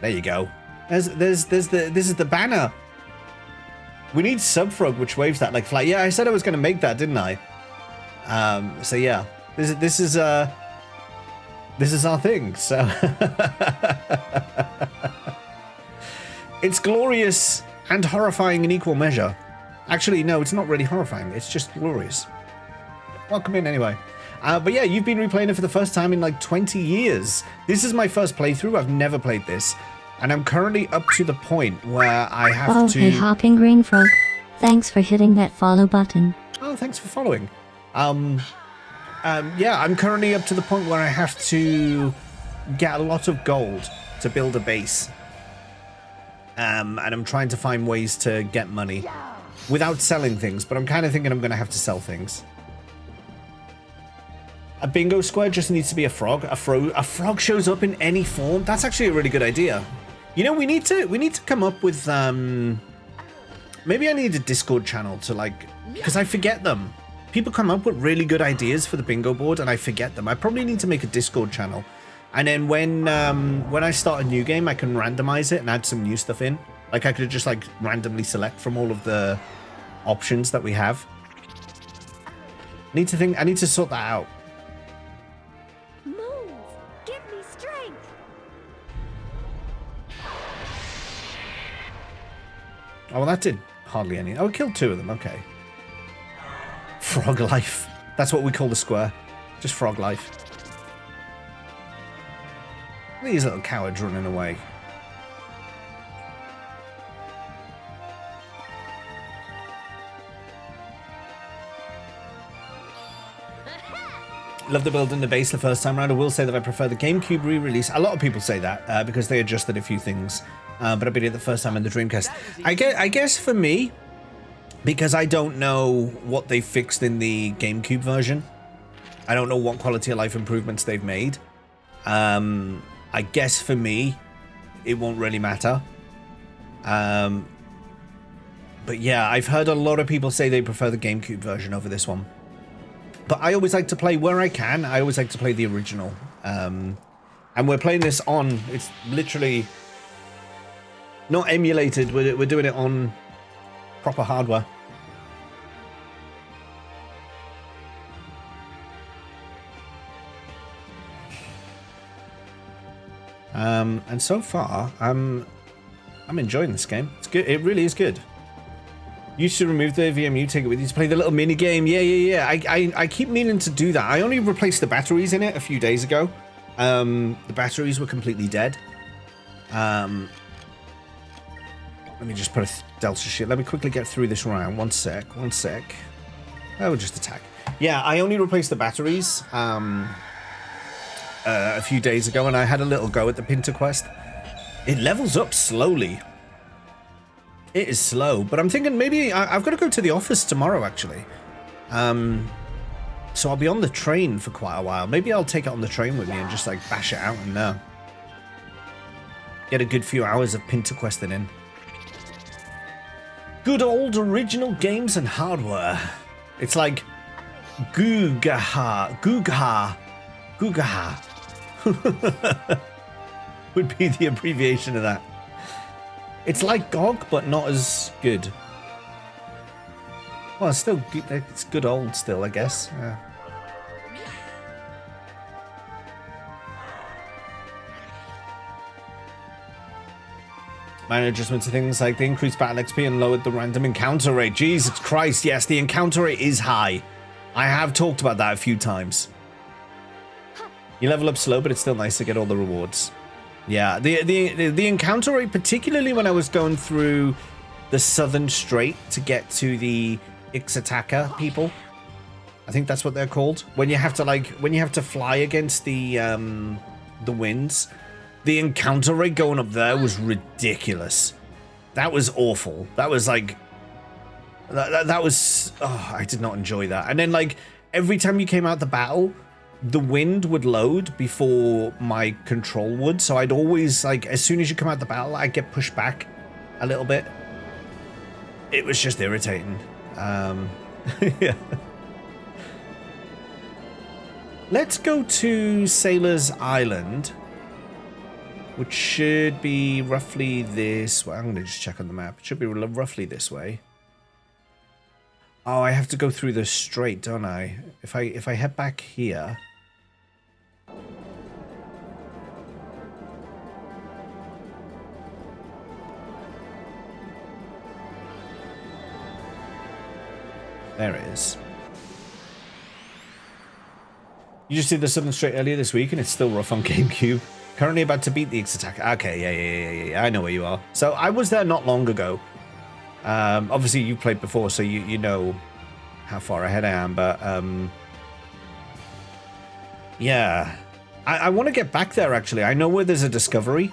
There you go. This is the banner. We need Subfrog, which waves that like fly. Yeah, I said I was going to make that, didn't I? So yeah, this is our thing. So it's glorious and horrifying in equal measure. Actually, no, it's not really horrifying. It's just glorious. Welcome in anyway. But yeah, you've been replaying it for the first time in like 20 years. This is my first playthrough. I've never played this. And I'm currently up to the point where I have to... Hey, Hopping Green Frog. Thanks for hitting that follow button. Oh, thanks for following. Yeah, I'm currently up to the point where I have to get a lot of gold to build a base. And I'm trying to find ways to get money without selling things, but I'm kind of thinking I'm going to have to sell things. A bingo square just needs to be a frog. A frog shows up in any form. That's actually a really good idea. You know, we need to come up with maybe I need a Discord channel to like, because I forget them. People come up with really good ideas for the bingo board and I forget them. I probably need to make a Discord channel. And then when I start a new game, I can randomize it and add some new stuff in. Like I could just like randomly select from all of the options that we have. I need to sort that out. Move! Give me strength! Oh, well, that did hardly any. Oh, it killed 2 of them. Okay. Frog life. That's what we call the square. Just frog life. These little cowards running away. Love the build in the base the first time around. I will say that I prefer the GameCube re-release. A lot of people say that because they adjusted a few things. But I beat it the first time in the Dreamcast. I guess for me, because I don't know what they fixed in the GameCube version. I don't know what quality of life improvements they've made. I guess for me, it won't really matter. But yeah, I've heard a lot of people say they prefer the GameCube version over this one. But I always like to play where I can. I always like to play the original. And we're playing this on, it's literally not emulated. We're doing it on proper hardware. And so far, I'm enjoying this game. It's good. It really is good. You should remove the VMU, take it with you to play the little mini game. Yeah. I keep meaning to do that. I only replaced the batteries in it a few days ago. The batteries were completely dead. Let me just put a Delta shit. Let me quickly get through this round. One sec. I will just attack. Yeah, I only replaced the batteries a few days ago, and I had a little go at the Pinter Quest. It levels up slowly. It is slow, but I'm thinking maybe I've got to go to the office tomorrow, actually. So I'll be on the train for quite a while. Maybe I'll take it on the train with me and just like bash it out and get a good few hours of Pinter Questing in. Good old original games and hardware. It's like Googaha would be the abbreviation of that. It's like GOG, but not as good. Well, it's still good. It's good old still, I guess. Yeah. Minor adjustments to things like the increased battle XP and lowered the random encounter rate. Jesus Christ, yes, the encounter rate is high. I have talked about that a few times. You level up slow, but it's still nice to get all the rewards. Yeah, the encounter rate, particularly when I was going through the Southern Strait to get to the Ixataka people. I think that's what they're called. When you have to fly against the winds. The encounter rate going up there was ridiculous. That was awful. That was like that was I did not enjoy that. And then like every time you came out the battle, the wind would load before my control would, so I'd always, like, as soon as you come out the battle, I'd get pushed back a little bit. It was just irritating. Yeah. Let's go to Sailor's Island, which should be roughly this way. I'm going to just check on the map. It should be roughly this way. Oh, I have to go through this straight, don't I? If I head back here. There it is. You just did the Southern Strait earlier this week and it's still rough on GameCube. Currently about to beat the X attack. Okay, yeah. I know where you are. So I was there not long ago. Obviously you played before, so you know how far ahead I am, but yeah. I want to get back there actually. I know where there's a discovery.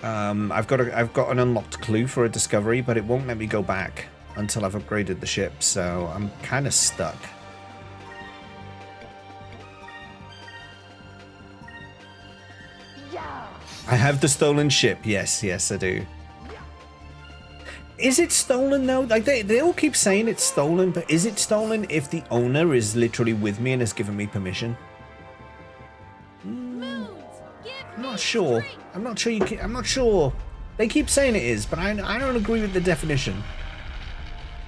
I've got an unlocked clue for a discovery, but it won't let me go back until I've upgraded the ship, so I'm kind of stuck. I have the stolen ship. Yes, I do. Is it stolen though? Like they all keep saying it's stolen, but is it stolen if the owner is literally with me and has given me permission? I'm not sure. I'm not sure. I'm not sure. They keep saying it is, but I don't agree with the definition.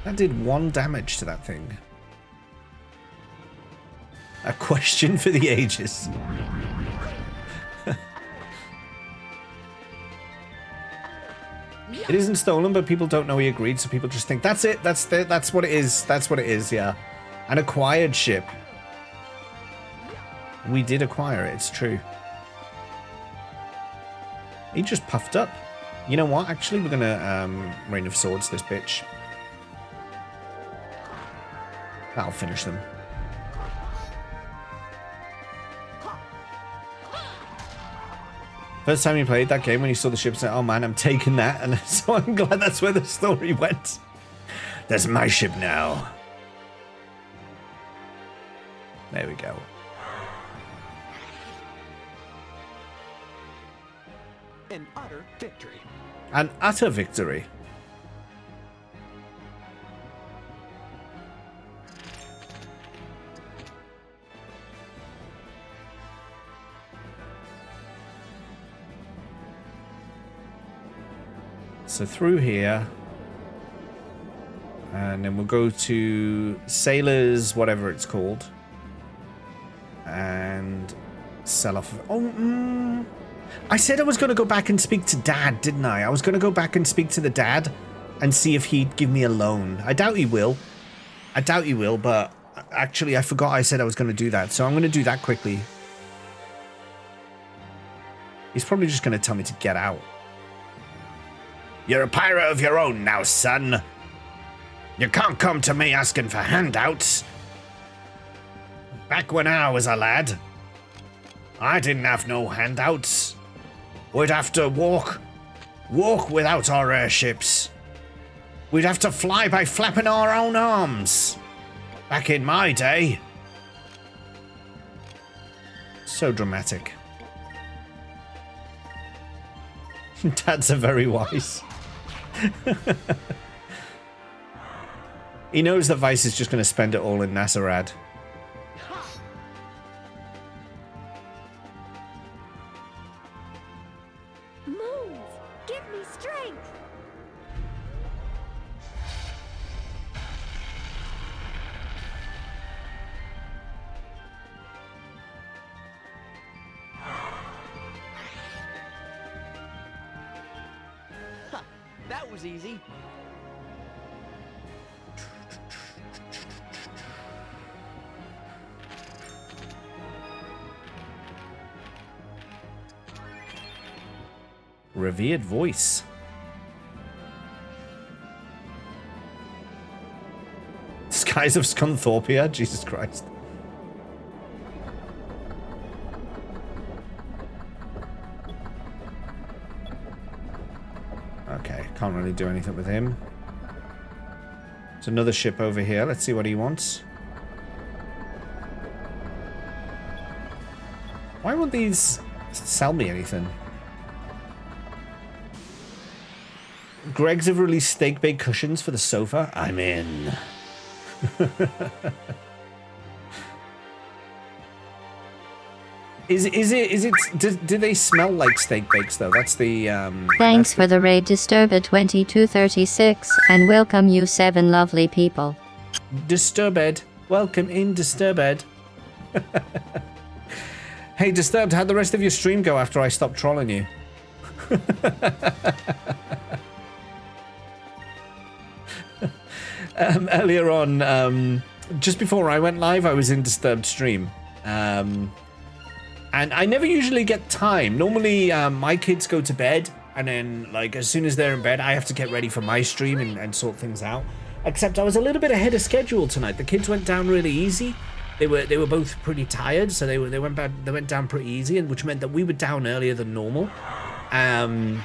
That did 1 damage to that thing. A question for the ages. It isn't stolen, but people don't know he agreed, so people just think that's it. That's what it is. That's what it is. Yeah, an acquired ship. We did acquire it. It's true. He just puffed up. You know what? Actually, we're gonna Rain of Swords this bitch. That'll finish them. First time you played that game when you saw the ship, said, "Oh man, I'm taking that," and so I'm glad that's where the story went. That's my ship now. There we go. An utter victory. An utter victory. So through here, and then we'll go to Sailors, whatever it's called, and sell off. Oh, I said I was going to go back and speak to Dad, didn't I? I was going to go back and speak to the dad and see if he'd give me a loan. I doubt he will. But actually I forgot I said I was going to do that, so I'm going to do that quickly. He's probably just going to tell me to get out. You're a pirate of your own now, son. You can't come to me asking for handouts. Back when I was a lad, I didn't have no handouts. We'd have to walk without our airships. We'd have to fly by flapping our own arms. Back in my day. So dramatic. Dads are very wise. He knows that Vice is just going to spend it all in Nasserad. Move! Give me strength! That was easy. Revered voice. Skies of Scunthorpia? Jesus Christ. Okay, can't really do anything with him. There's another ship over here. Let's see what he wants. Why won't these sell me anything? Greg's have released steak bake cushions for the sofa. I'm in. Is it do they smell like steak bakes though? That's the Thanks that's for the raid, Disturber 2236, and welcome you 7 lovely people. Disturbed. Welcome in, Disturbed. Hey, Disturbed, how'd the rest of your stream go after I stopped trolling you? Earlier on, just before I went live, I was in Disturbed stream. And I never usually get time. Normally, my kids go to bed, and then, like, as soon as they're in bed, I have to get ready for my stream and sort things out. Except I was a little bit ahead of schedule tonight. The kids went down really easy. They were both pretty tired, so they went down pretty easy, and which meant that we were down earlier than normal. And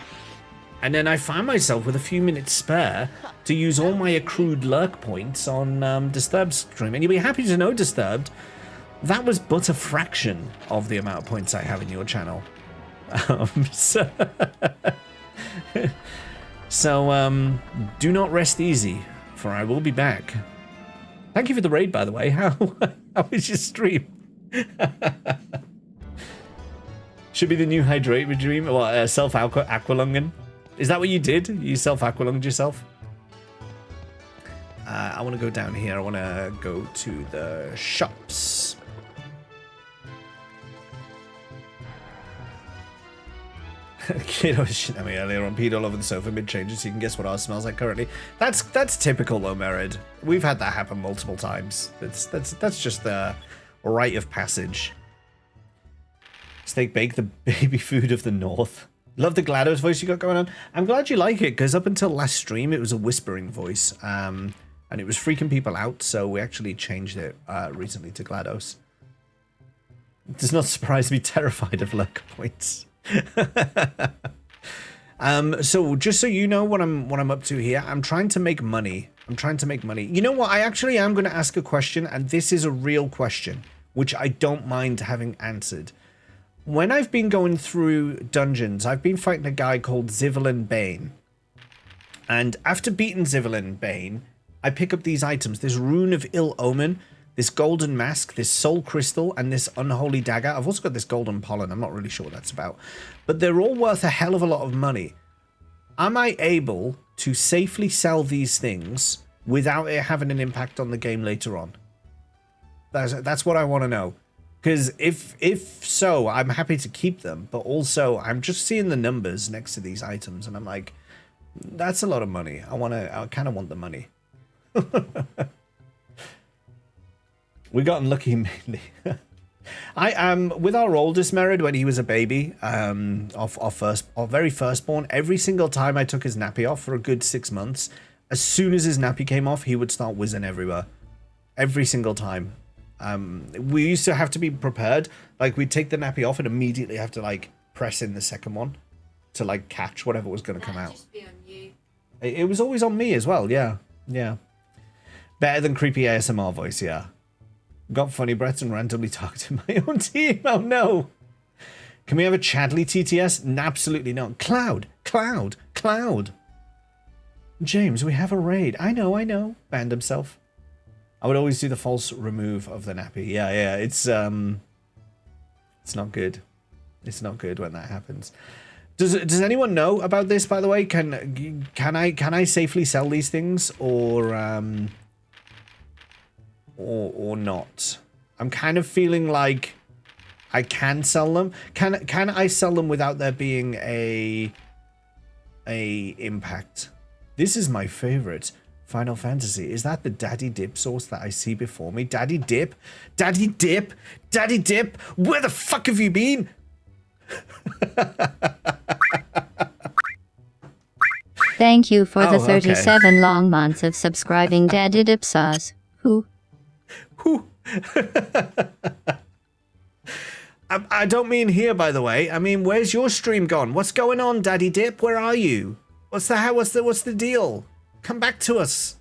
then I found myself with a few minutes spare to use all my accrued lurk points on Disturbed stream. And you'll be happy to know, Disturbed, that was but a fraction of the amount of points I have in your channel. So do not rest easy, for I will be back. Thank you for the raid, by the way. How was your stream? Should be the new hydrate dream, or self-aqualunging. Is that what you did? You self-aqualunged yourself? I want to go down here. I want to go to the shops. Kid was shit at me earlier on, peed all over the sofa mid-changes, so you can guess what ours smells like currently. That's typical though, Merid. We've had that happen multiple times. That's just the rite of passage. Steak bake, the baby food of the north. Love the GLaDOS voice you got going on. I'm glad you like it, because up until last stream, it was a whispering voice. And it was freaking people out, so we actually changed it recently to GLaDOS. It does not surprise me, terrified of lurk points. So just so you know what I'm up to here, I'm trying to make money. You know what? I actually am going to ask a question, and this is a real question, which I don't mind having answered. When I've been going through dungeons, I've been fighting a guy called Zivelin Bane. And after beating Zivelin Bane, I pick up these items. This Rune of Ill Omen, this Golden Mask, this Soul Crystal, and this Unholy Dagger. I've also got this Golden Pollen. I'm not really sure what that's about. But they're all worth a hell of a lot of money. Am I able to safely sell these things without it having an impact on the game later on? That's what I want to know. Because if so, I'm happy to keep them, but also I'm just seeing the numbers next to these items, and I'm like, that's a lot of money. I kind of want the money. We got unlucky mainly. I am with our oldest Merid when he was a baby, our very firstborn. Every single time I took his nappy off for a good 6 months, as soon as his nappy came off, he would start whizzing everywhere. Every single time. We used to have to be prepared. Like, we'd take the nappy off and immediately have to, like, press in the second one to, like, catch whatever was going to come out. Just be on you. It was always on me as well, yeah. Better than creepy ASMR voice, yeah. Got funny breaths and randomly targeted my own team. Oh, no. Can we have a Chadley TTS? Absolutely not. Cloud. James, we have a raid. I know. Banned himself. I would always do the false remove of the nappy. Yeah. It's not good. It's not good when that happens. Does anyone know about this, by the way? Can I safely sell these things or not? I'm kind of feeling like I can sell them. Can I sell them without there being a impact? This is my favorite. Final Fantasy. Is that the Daddy Dip sauce that I see before me? Daddy Dip? Daddy Dip? Daddy Dip? Where the fuck have you been? Thank you for the okay. 37 long months of subscribing, Daddy Dip sauce. Who? I don't mean here, by the way. I mean, where's your stream gone? What's going on, Daddy Dip? Where are you? What's the deal? Come back to us.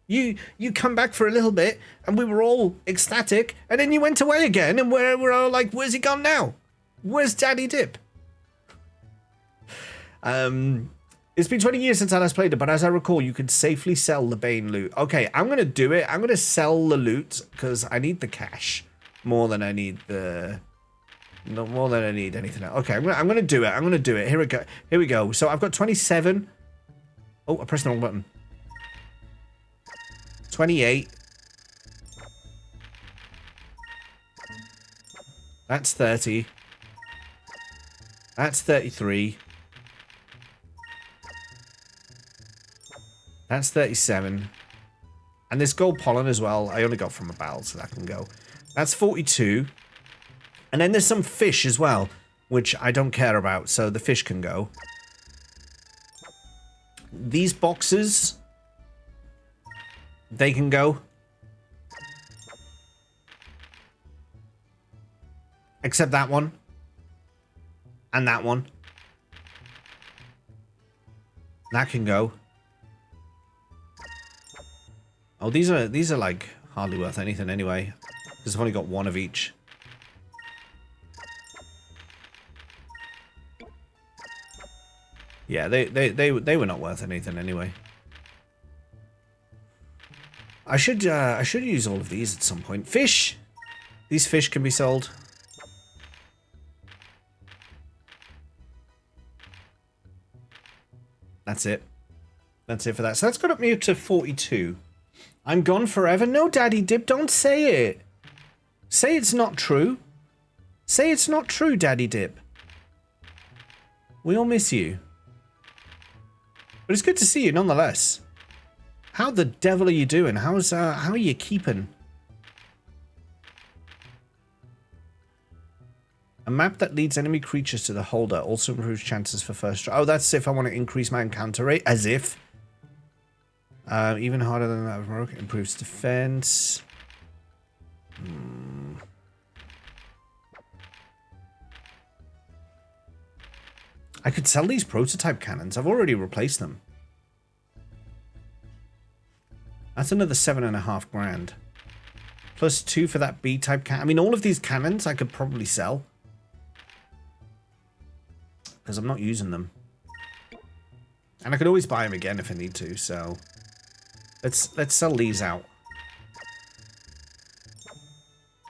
You come back for a little bit, and we were all ecstatic, and then you went away again, and we're all like, where's he gone now? Where's Daddy Dip? It's been 20 years since I last played it, but as I recall, you could safely sell the Bane loot. Okay, I'm gonna do it. I'm gonna sell the loot because I need the cash more than I need anything else. Okay, I'm gonna do it. Here we go. So I've got 27. Oh, I pressed the wrong button. 28, That's 30. That's 33. That's 37. And this gold pollen as well, I only got from a battle, so that can go. That's 42. And then there's some fish as well, which I don't care about, so the fish can go. These boxes, they can go. Except that one. And that one. That can go. Oh, these are like hardly worth anything anyway, because I've only got one of each. Yeah, they were not worth anything anyway. I should use all of these at some point. Fish. These fish can be sold. That's it. That's it for that. So that's got me up to 42. I'm gone forever. No, Daddy Dip, don't say it. Say it's not true. Say it's not true, Daddy Dip. We all miss you. But it's good to see you nonetheless. How the devil are you doing? How are you keeping? A map that leads enemy creatures to the holder also improves chances for first strike. Oh, that's if I want to increase my encounter rate. As if. Even harder than that of Morocco. Improves defense. I could sell these prototype cannons. I've already replaced them. That's another 7.5 grand. Plus 2 for that B-type cannon. I mean, all of these cannons I could probably sell. Because I'm not using them. And I could always buy them again if I need to, so... Let's sell these out.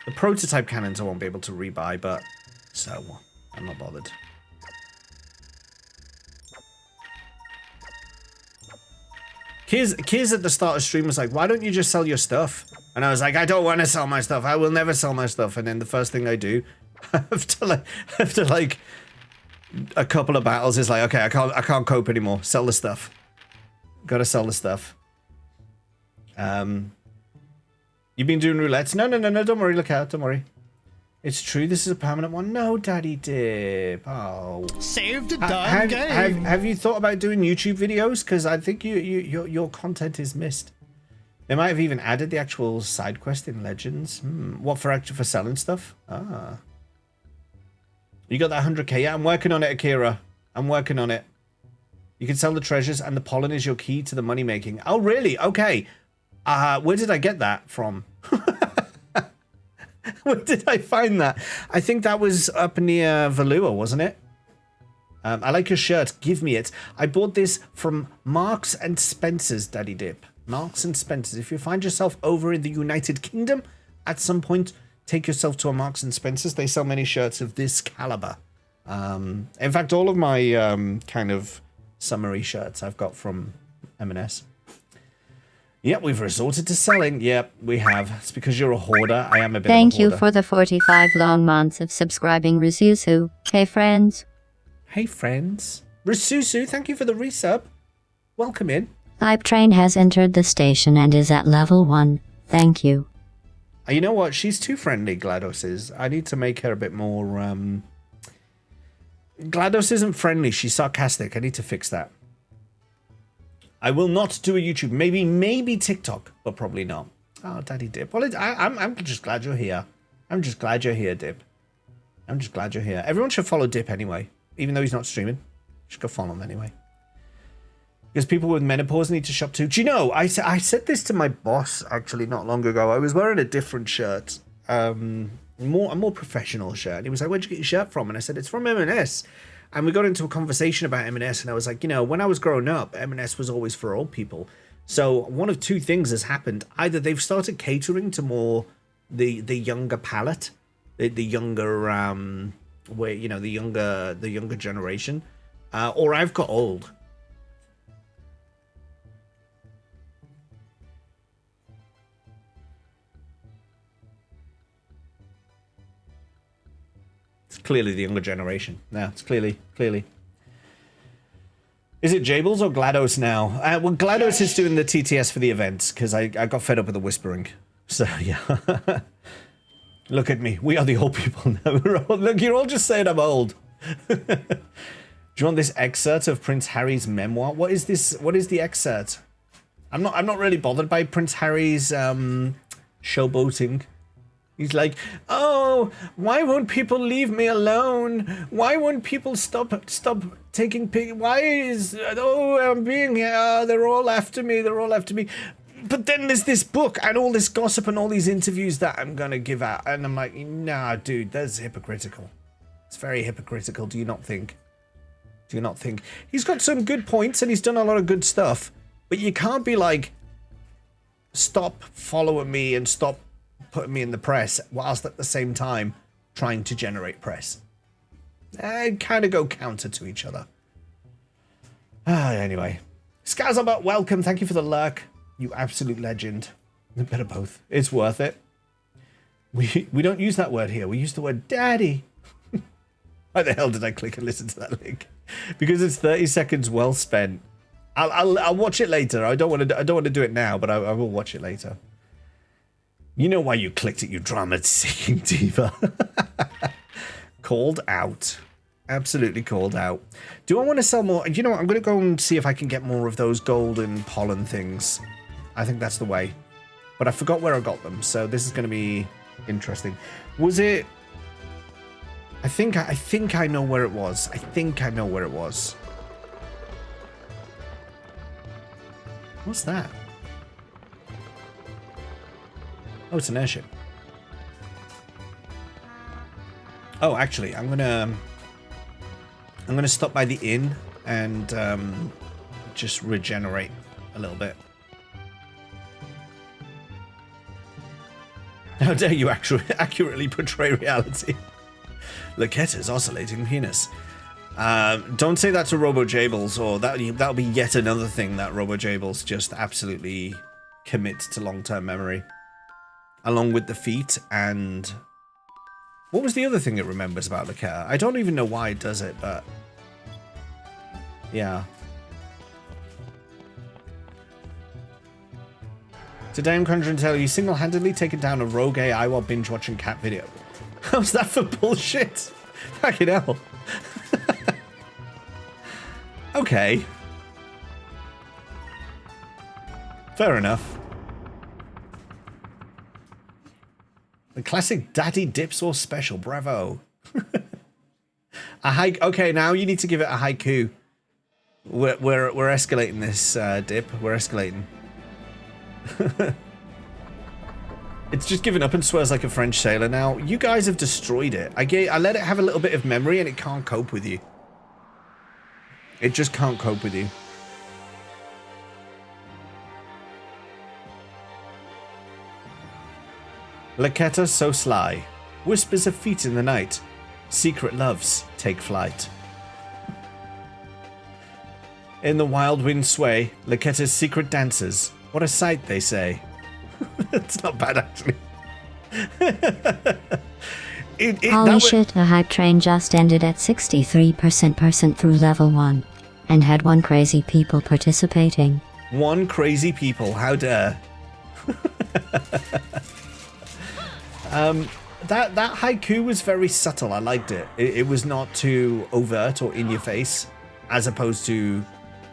The prototype cannons I won't be able to rebuy, but... So, I'm not bothered. Kiz at the start of stream was like, why don't you just sell your stuff? And I was like, I don't want to sell my stuff. I will never sell my stuff. And then the first thing I do after like a couple of battles is like, okay, I can't cope anymore. Sell the stuff. Gotta sell the stuff. You've been doing roulettes? No, don't worry, look out, don't worry. It's true, this is a permanent one. No, Daddy Dip. Oh. Saved a damn game. Have you thought about doing YouTube videos? Because I think your content is missed. They might have even added the actual side quest in Legends. What, for selling stuff? Ah. You got that 100k? Yeah, I'm working on it, Akira. I'm working on it. You can sell the treasures and the pollen is your key to the money making. Oh, really? Okay. Where did I get that from? Where did I find that? I think that was up near Valua, wasn't it? I like your shirt. Give me it. I bought this from Marks and Spencer's, Daddy Dip. Marks and Spencer's. If you find yourself over in the United Kingdom, at some point, take yourself to a Marks and Spencer's. They sell many shirts of this caliber. In fact, all of my kind of summery shirts I've got from M&S. Yep, we've resorted to selling. Yep, we have. It's because you're a hoarder. I am a bit Thank of a hoarder. you for the 45 long months of subscribing, Risusu. Hey, friends. Hey, friends. Risusu, thank you for the resub. Welcome in. Hype Train has entered the station and is at level 1. Thank you. You know what? She's too friendly, GLaDOS is. I need to make her a bit more... GLaDOS isn't friendly. She's sarcastic. I need to fix that. I will not do a YouTube. Maybe TikTok, but probably not. Oh, Daddy Dip. Well, I'm just glad you're here. I'm just glad you're here, Dip. I'm just glad you're here. Everyone should follow Dip anyway, even though he's not streaming. Just go follow him anyway. Because people with menopause need to shop too. Do you know, I said this to my boss actually not long ago. I was wearing a different shirt, a more professional shirt. And he was like, where'd you get your shirt from? And I said, it's from M&S. And we got into a conversation about M&S, and I was like, you know, when I was growing up, M&S was always for old people. So one of two things has happened. Either they've started catering to more the younger palate, the younger where you know the younger generation, or I've got old. clearly the younger generation. No, it's clearly. Is it Jables or GLaDOS now? Well, GLaDOS is doing the TTS for the events, because I got fed up with the whispering. So, yeah. Look at me. We are the old people now. Look, you're all just saying I'm old. Do you want this excerpt of Prince Harry's memoir? What is this? What is the excerpt? I'm not really bothered by Prince Harry's showboating. He's like, oh, why won't people leave me alone? Why won't people stop taking why is, I'm being here, they're all after me. But then there's this book and all this gossip and all these interviews that I'm gonna give out. And I'm like, nah, dude, that's hypocritical. It's very hypocritical, do you not think? He's got some good points and he's done a lot of good stuff. But you can't be like, stop following me and stop putting me in the press whilst at the same time trying to generate press. Kind of go counter to each other. Anyway. Skies of Arcadia, welcome. Thank you for the lurk. You absolute legend. A bit of both. It's worth it. We don't use that word here. We use the word daddy. Why the hell did I click and listen to that link? Because it's 30 seconds well spent. I'll watch it later. I don't want to do it now, but I will watch it later. You know why you clicked it, you drama-seeking diva. Called out. Absolutely called out. Do I want to sell more? You know what? I'm going to go and see if I can get more of those golden pollen things. I think that's the way. But I forgot where I got them, so this is going to be interesting. Was it... I think I know where it was. What's that? Oh, it's an airship. Oh, actually, I'm gonna stop by the inn and just regenerate a little bit. How dare you accurately portray reality? Laketta's oscillating penis. Don't say that to Robo Jables, or that'll be yet another thing that Robo Jables just absolutely commits to long-term memory. Along with the feet and... What was the other thing it remembers about Laketta? I don't even know why it does it, but... Yeah. Today I'm conjuring tale you single-handedly taken down a rogue AI while binge-watching cat video. How's that for bullshit? Fucking hell. Okay. Fair enough. The classic daddy dip sauce special. Bravo. A haiku. Okay, now you need to give it a haiku. We're escalating this dip. We're escalating. It's just given up and swears like a French sailor now. You guys have destroyed it. I let it have a little bit of memory and it can't cope with you. It just can't cope with you. Laketta so sly. Whispers of feet in the night. Secret loves take flight. In the wild wind sway, Laketta's secret dances. What a sight, they say. It's not bad, actually. Holy shit, a hype train just ended at 63% through level 1. And had one crazy people participating. One crazy people, how dare. That haiku was very subtle. I liked it. It was not too overt or in your face, as opposed to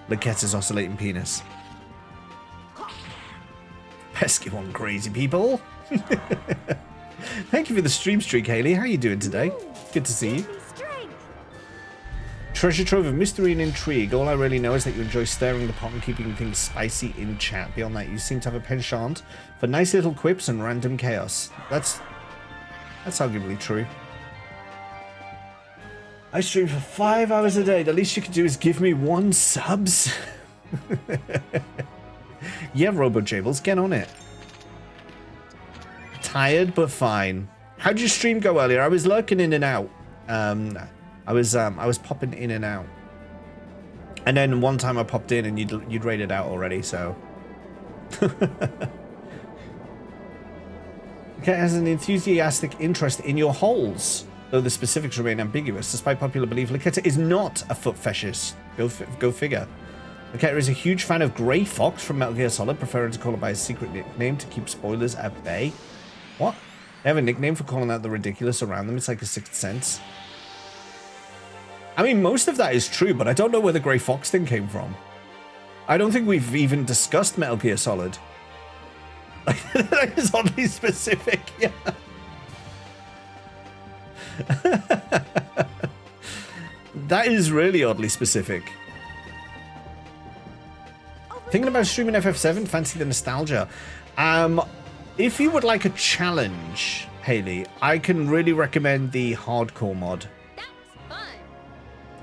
Laketta's oscillating penis. Pesky one, crazy people. Thank you for the stream streak, Haley. How are you doing today? Good to see you. Treasure trove of mystery and intrigue. All I really know is that you enjoy stirring the pot and keeping things spicy in chat. Beyond that, you seem to have a penchant for nice little quips and random chaos. That's arguably true. I stream for 5 hours a day. The least you could do is give me 1 subs. Yeah, Robo Jables, get on it. Tired but fine. How'd your stream go earlier? I was lurking in and out. I was popping in and out. And then one time I popped in and you'd raided out already, so. Okay, has an enthusiastic interest in your holes. though the specifics remain ambiguous. Despite popular belief, Laketa is not a foot fetishist. Go figure. Laketa is a huge fan of Grey Fox from Metal Gear Solid, preferring to call it by his secret nickname to keep spoilers at bay. What? They have a nickname for calling out the ridiculous around them. It's like a sixth sense. I mean, most of that is true, but I don't know where the Grey Fox thing came from. I don't think we've even discussed Metal Gear Solid. That is oddly specific, yeah. That is really oddly specific. Thinking about streaming FF7, fancy the nostalgia. If you would like a challenge, Haley, I can really recommend the hardcore mod. That was fun.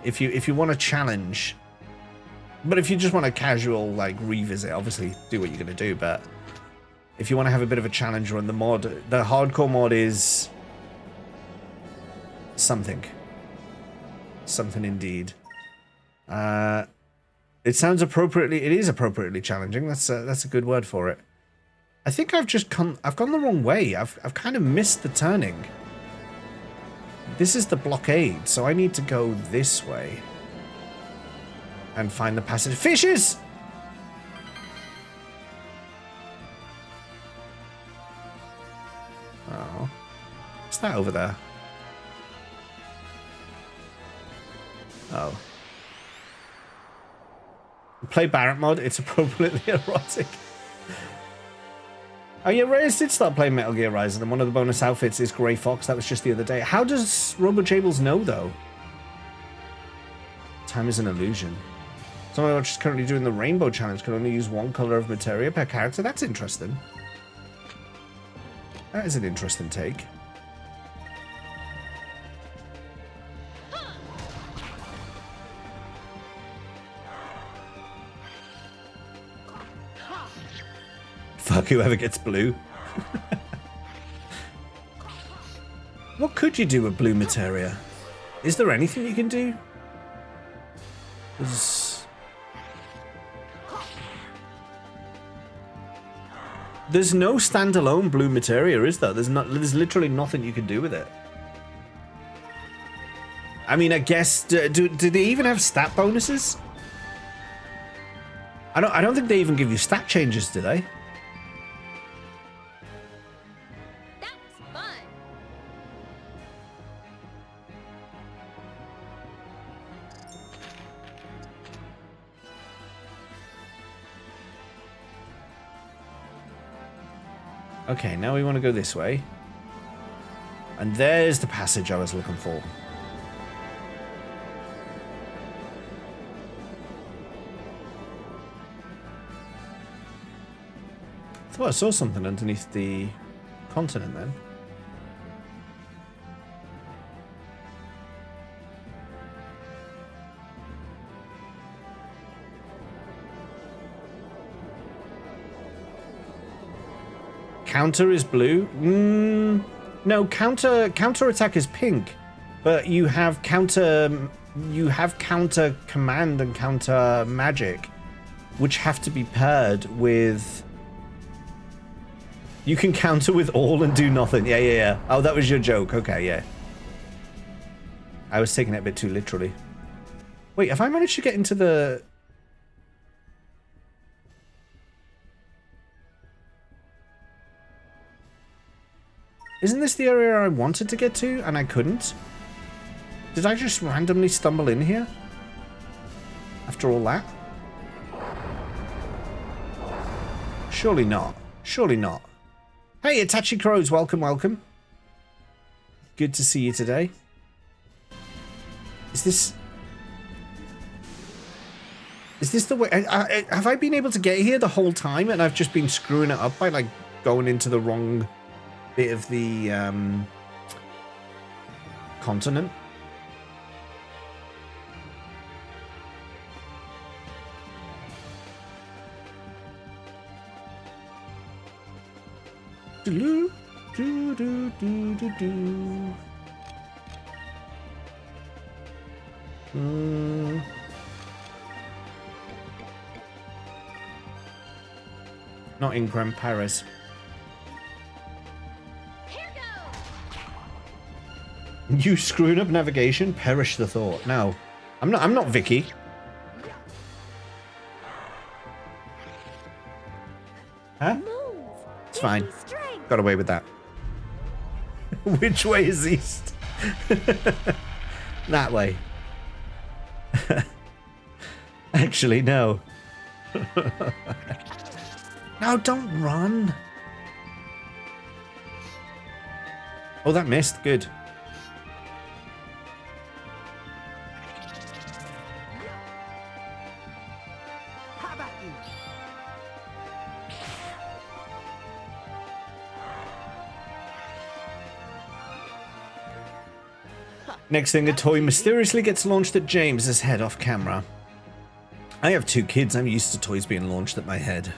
If you want a challenge, but if you just want a casual like revisit, obviously do what you're gonna do. But if you want to have a bit of a challenge run, the hardcore mod is something indeed. It sounds appropriately. It is appropriately challenging. That's a good word for it. I think I've gone the wrong way. I've kind of missed the turning. This is the blockade, so I need to go this way and find the passage. Fishes! Oh, what's that over there? Oh. Play Barrett mod, it's appropriately erotic. Oh yeah, Reyes did start playing Metal Gear Rising, and one of the bonus outfits is Grey Fox. That was just the other day. How does RoboJables know, though? Time is an illusion. Someone which is currently doing the Rainbow Challenge can only use one color of materia per character. That's interesting. That is an interesting take. Fuck whoever gets blue. What could you do with blue materia? Is there anything you can do? There's no standalone blue materia, is there? There's literally nothing you can do with it. I mean, I guess do they even have stat bonuses? I don't think they even give you stat changes, do they? Okay, now we want to go this way. And there's the passage I was looking for. I thought I saw something underneath the continent then. Counter is blue? No, counter attack is pink. But you have counter command and counter magic, which have to be paired with. You can counter with all and do nothing. Yeah. Oh, that was your joke. Okay, yeah. I was taking it a bit too literally. Wait, have I managed to get into the... Isn't this the area I wanted to get to and I couldn't? Did I just randomly stumble in here? After all that? Surely not. Surely not. Hey, Itachi Crows, welcome, welcome. Good to see you today. Is this the way... have I been able to get here the whole time and I've just been screwing it up by, like, going into the wrong bit of the continent? Do do do do do do. Not in Grand Paris. You screwing up navigation? Perish the thought. No. I'm not Vicky. Huh? It's fine. Got away with that. Which way is east? That way. Actually, no. No, don't run. Oh, that missed. Good. How about you? Next thing, a toy mysteriously gets launched at James's head off camera. I have 2 kids. I'm used to toys being launched at my head.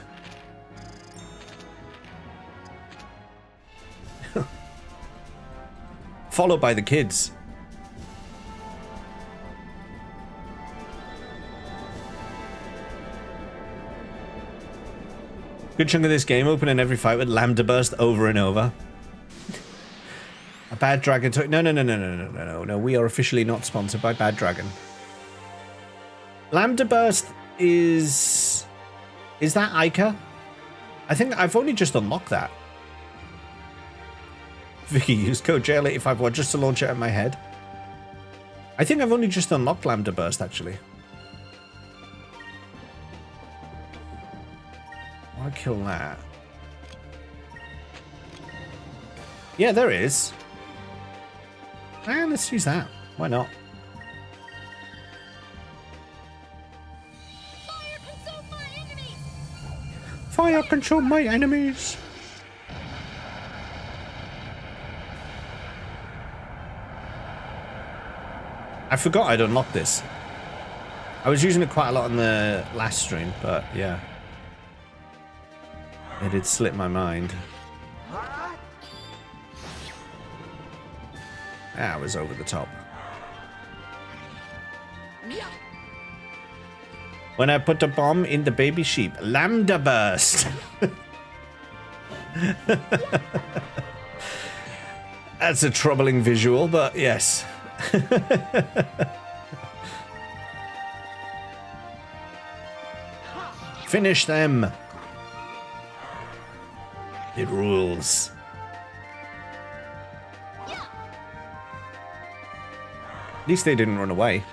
Followed by the kids. Good chunk of this game opening every fight with Lambda Burst over and over. A Bad Dragon toy. No. We are officially not sponsored by Bad Dragon. Lambda Burst is that Ica? I think I've only just unlocked that. Vicky, use code JL851 just to launch it at my head. I think I've only just unlocked Lambda Burst, actually. I want to kill that. Yeah, there is. And let's use that. Why not? Fire consume my enemies. I forgot I'd unlocked this. I was using it quite a lot in the last stream, but yeah. It did slip my mind. That was over the top. When I put a bomb in the baby sheep, Lambda Burst. That's a troubling visual, but yes. Finish them. It rules. At least they didn't run away.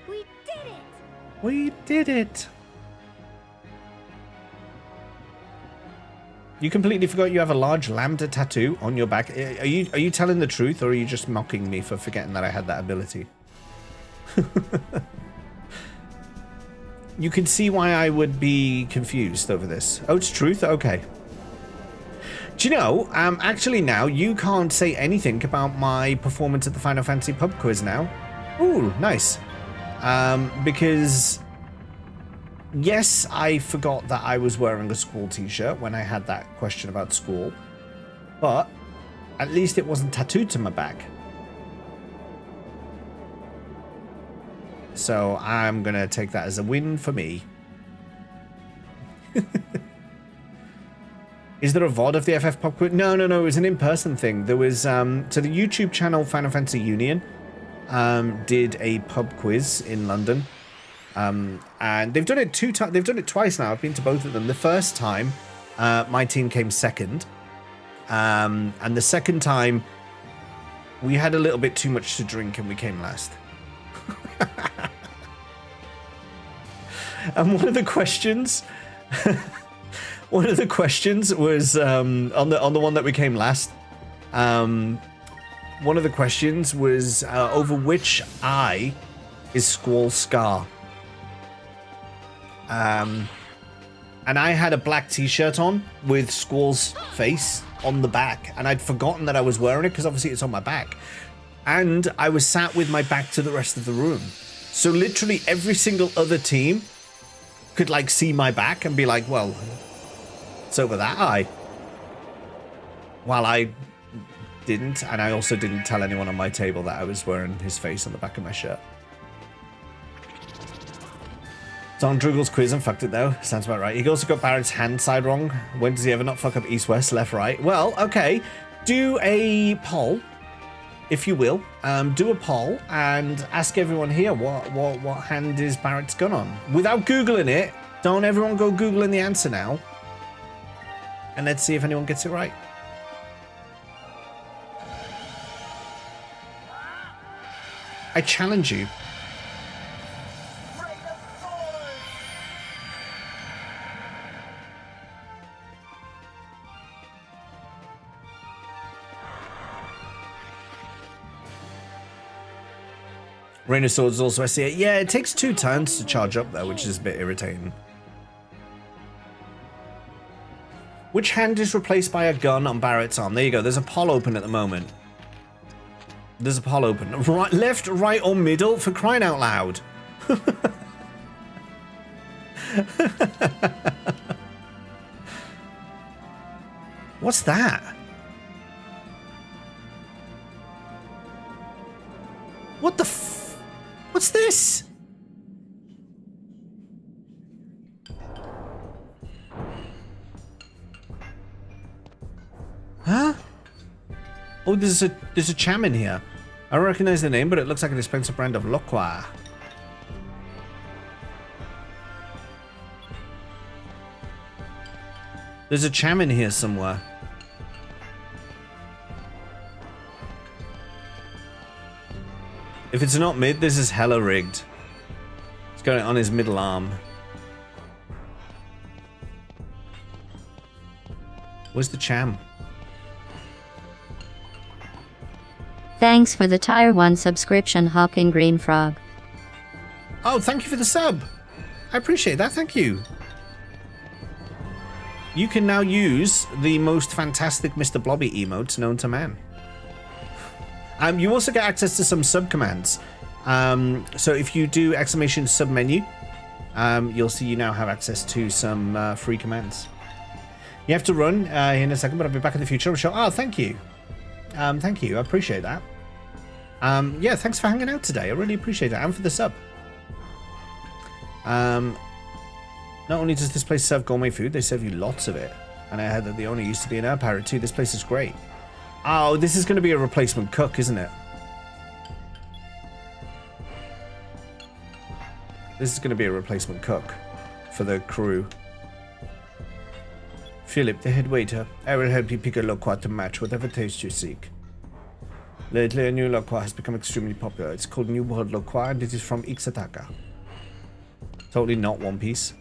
We did it! We did it. You completely forgot you have a large lambda tattoo on your back. Are you telling the truth, or are you just mocking me for forgetting that I had that ability? You can see why I would be confused over this. Oh, it's truth? Okay. Do you know, actually now, you can't say anything about my performance at the Final Fantasy pub quiz now. Ooh, nice. Because, yes, I forgot that I was wearing a school t-shirt when I had that question about school. But, at least it wasn't tattooed to my back. So I'm going to take that as a win for me. Is there a VOD of the FF Pop Quiz? No. It was an in-person thing. There was, so the YouTube channel Final Fantasy Union did a pub quiz in London. And they've done it they've done it twice now. I've been to both of them. The first time, my team came second. And the second time, we had a little bit too much to drink and we came last. And one of the questions was on the one that we came last. One of the questions was over which eye is Squall's scar. And I had a black t-shirt on with Squall's face on the back, and I'd forgotten that I was wearing it because obviously it's on my back. And I was sat with my back to the rest of the room. So literally every single other team could like see my back and be like, well, it's over that eye. While I didn't, and I also didn't tell anyone on my table that I was wearing his face on the back of my shirt. It's on Drugel's quiz and fucked it though. Sounds about right. He also got Barrett's hand side wrong. When does he ever not fuck up east, west, left, right? Well, okay. do a poll, if you will. Do a poll and ask everyone here what hand is Barrett's gun on. Without Googling it. Don't everyone go Googling the answer now. And let's see if anyone gets it right. I challenge you. Rain of Swords also, I see it. Yeah, it takes 2 turns to charge up though, which is a bit irritating. Which hand is replaced by a gun on Barrett's arm? There you go. There's a poll open at the moment. There's a poll open. Right, left, right, or middle? For crying out loud. What's that? What the f... What's this? Huh? Oh, there's a cham in here. I don't recognize the name, but it looks like an expensive brand of Loqua. There's a cham in here somewhere. If it's not mid, this is hella rigged. He's got it on his middle arm. Where's the cham? Thanks for the Tier 1 subscription, Hawking Green Frog. Oh, thank you for the sub. I appreciate that, thank you. You can now use the most fantastic Mr. Blobby emotes known to man. You also get access to some sub commands. So if you do exclamation sub menu, you'll see you now have access to some free commands. You have to run in a second, but I'll be back in the future. I'm sure. Oh, thank you. Thank you. I appreciate that. Yeah, thanks for hanging out today. I really appreciate it. And for the sub. Not only does this place serve gourmet food, they serve you lots of it. And I heard that the owner used to be an air pirate too. This place is great. Oh, this is going to be a replacement cook, isn't it? This is going to be a replacement cook for the crew. Philip, the head waiter. I will help you pick a Loqua to match whatever taste you seek. Lately, a new Loqua has become extremely popular. It's called New World Loqua, and it is from Ixataka. Totally not One Piece.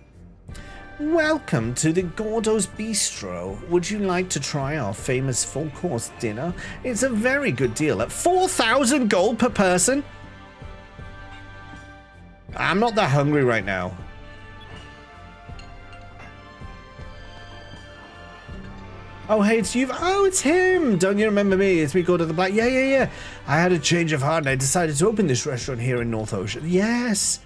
Welcome to the Gordo's Bistro. Would you like to try our famous full-course dinner? It's a very good deal at 4,000 gold per person. I'm not that hungry right now. Oh, hey, it's you. Oh, it's him. Don't you remember me? It's me, Gordo the Black. Yeah. I had a change of heart and I decided to open this restaurant here in North Ocean. Yes.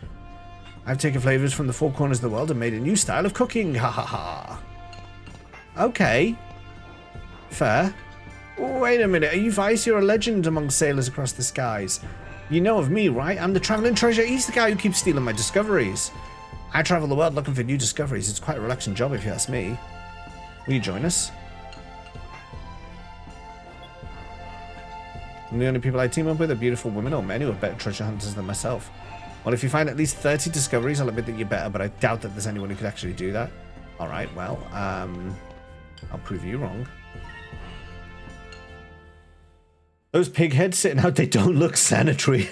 I've taken flavors from the four corners of the world and made a new style of cooking. Ha ha ha. Okay. Fair. Wait a minute. Are you Vice? You're a legend among sailors across the skies. You know of me, right? I'm the traveling treasure. He's the guy who keeps stealing my discoveries. I travel the world looking for new discoveries. It's quite a relaxing job if you ask me. Will you join us? And the only people I team up with are beautiful women or men who are better treasure hunters than myself. Well, if you find at least 30 discoveries, I'll admit that you're better, but I doubt that there's anyone who could actually do that. Alright, well, I'll prove you wrong. Those pig heads sitting out, they don't look sanitary.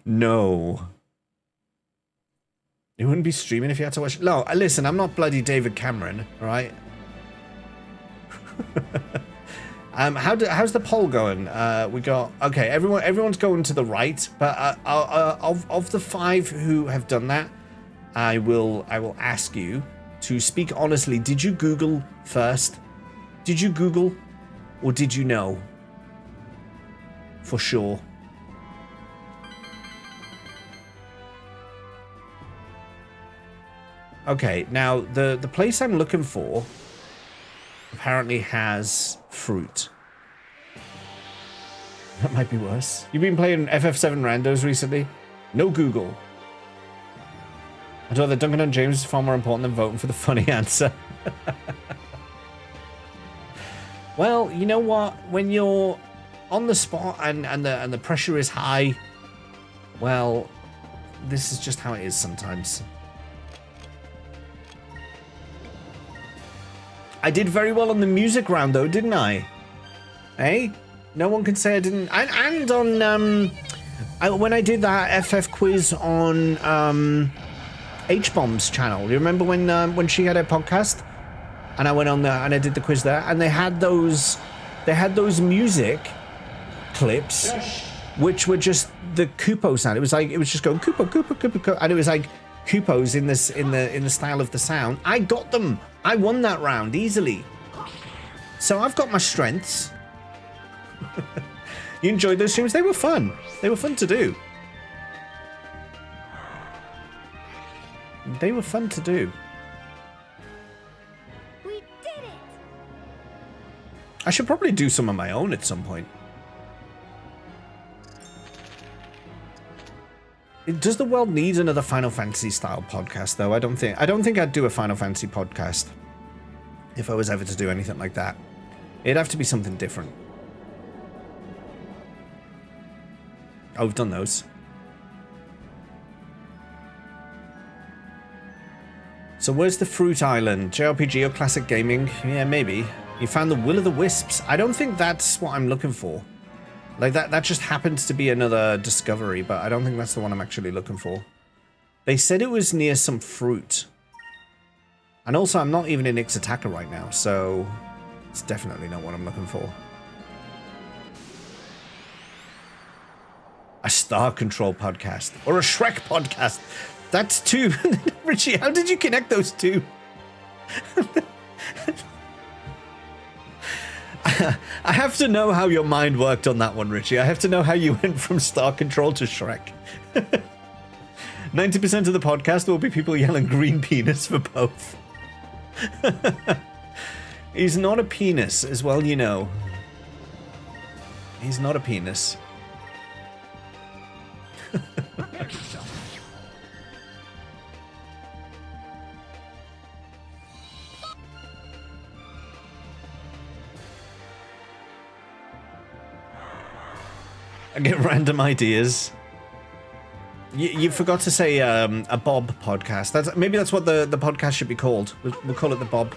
No. You wouldn't be streaming if you had to watch... No, listen, I'm not bloody David Cameron, alright? How's the poll going? We got... Okay, everyone's going to the right, but of the 5 who have done that, I will ask you to speak honestly. Did you Google first? Did you Google or did you know? For sure. Okay, now the place I'm looking for apparently has fruit. That might be worse. You've been playing FF7 randos recently? No Google. I thought that Duncan and James is far more important than voting for the funny answer. Well, you know what? When you're on the spot and the pressure is high, well, this is just how it is sometimes. I did very well on the music round though, didn't I? Hey? No one can say I didn't. And on when I did that FF quiz on H-Bomb's channel. You remember when she had her podcast? And I went on there and I did the quiz there, and they had those music clips, which were just the Koopo sound. It was just going Koopo, Koopo, Koopo, Koopo, and it was like Koopos in the style of the sound. I got them. I won that round easily. So I've got my strengths. You enjoyed those streams? They were fun. They were fun to do. They were fun to do. I should probably do some of my own at some point. Does the world need another Final Fantasy style podcast though? I don't think I'd do a Final Fantasy podcast if I was ever to do anything like that. It'd have to be something different. Oh, we've done those. So where's the Fruit Island? JRPG or classic gaming? Yeah, maybe. You found the Will-o'-the-Wisps. I don't think that's what I'm looking for. Like, that just happens to be another discovery, but I don't think that's the one I'm actually looking for. They said it was near some fruit. And also, I'm not even in Ixataka right now, so it's definitely not what I'm looking for. A Star Control podcast. Or a Shrek podcast. That's two. Richie, how did you connect those two? I have to know how your mind worked on that one, Richie. I have to know how you went from Star Control to Shrek. 90% of the podcast will be people yelling green penis for both. He's not a penis, as well you know. He's not a penis. I get random ideas. You forgot to say a Bob podcast. Maybe that's what the podcast should be called. We'll call it the Bob.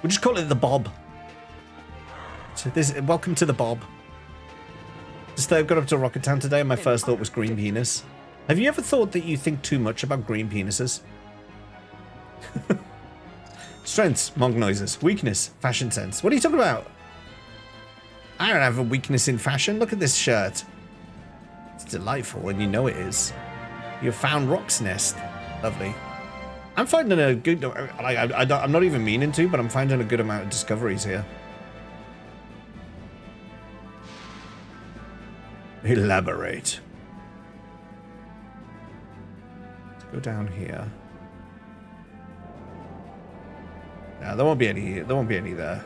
We'll just call it the Bob. So welcome to the Bob. Just got up to Rocket Town today and my first thought was green penis. Have you ever thought that you think too much about green penises? Strengths, monk noises. Weakness, fashion sense. What are you talking about? I don't have a weakness in fashion. Look at this shirt. It's delightful, and you know it is. You found Rock's Nest. Lovely. I'm finding a good... I'm not even meaning to, but I'm finding a good amount of discoveries here. Elaborate. Let's go down here. No, there won't be any. There won't be any there.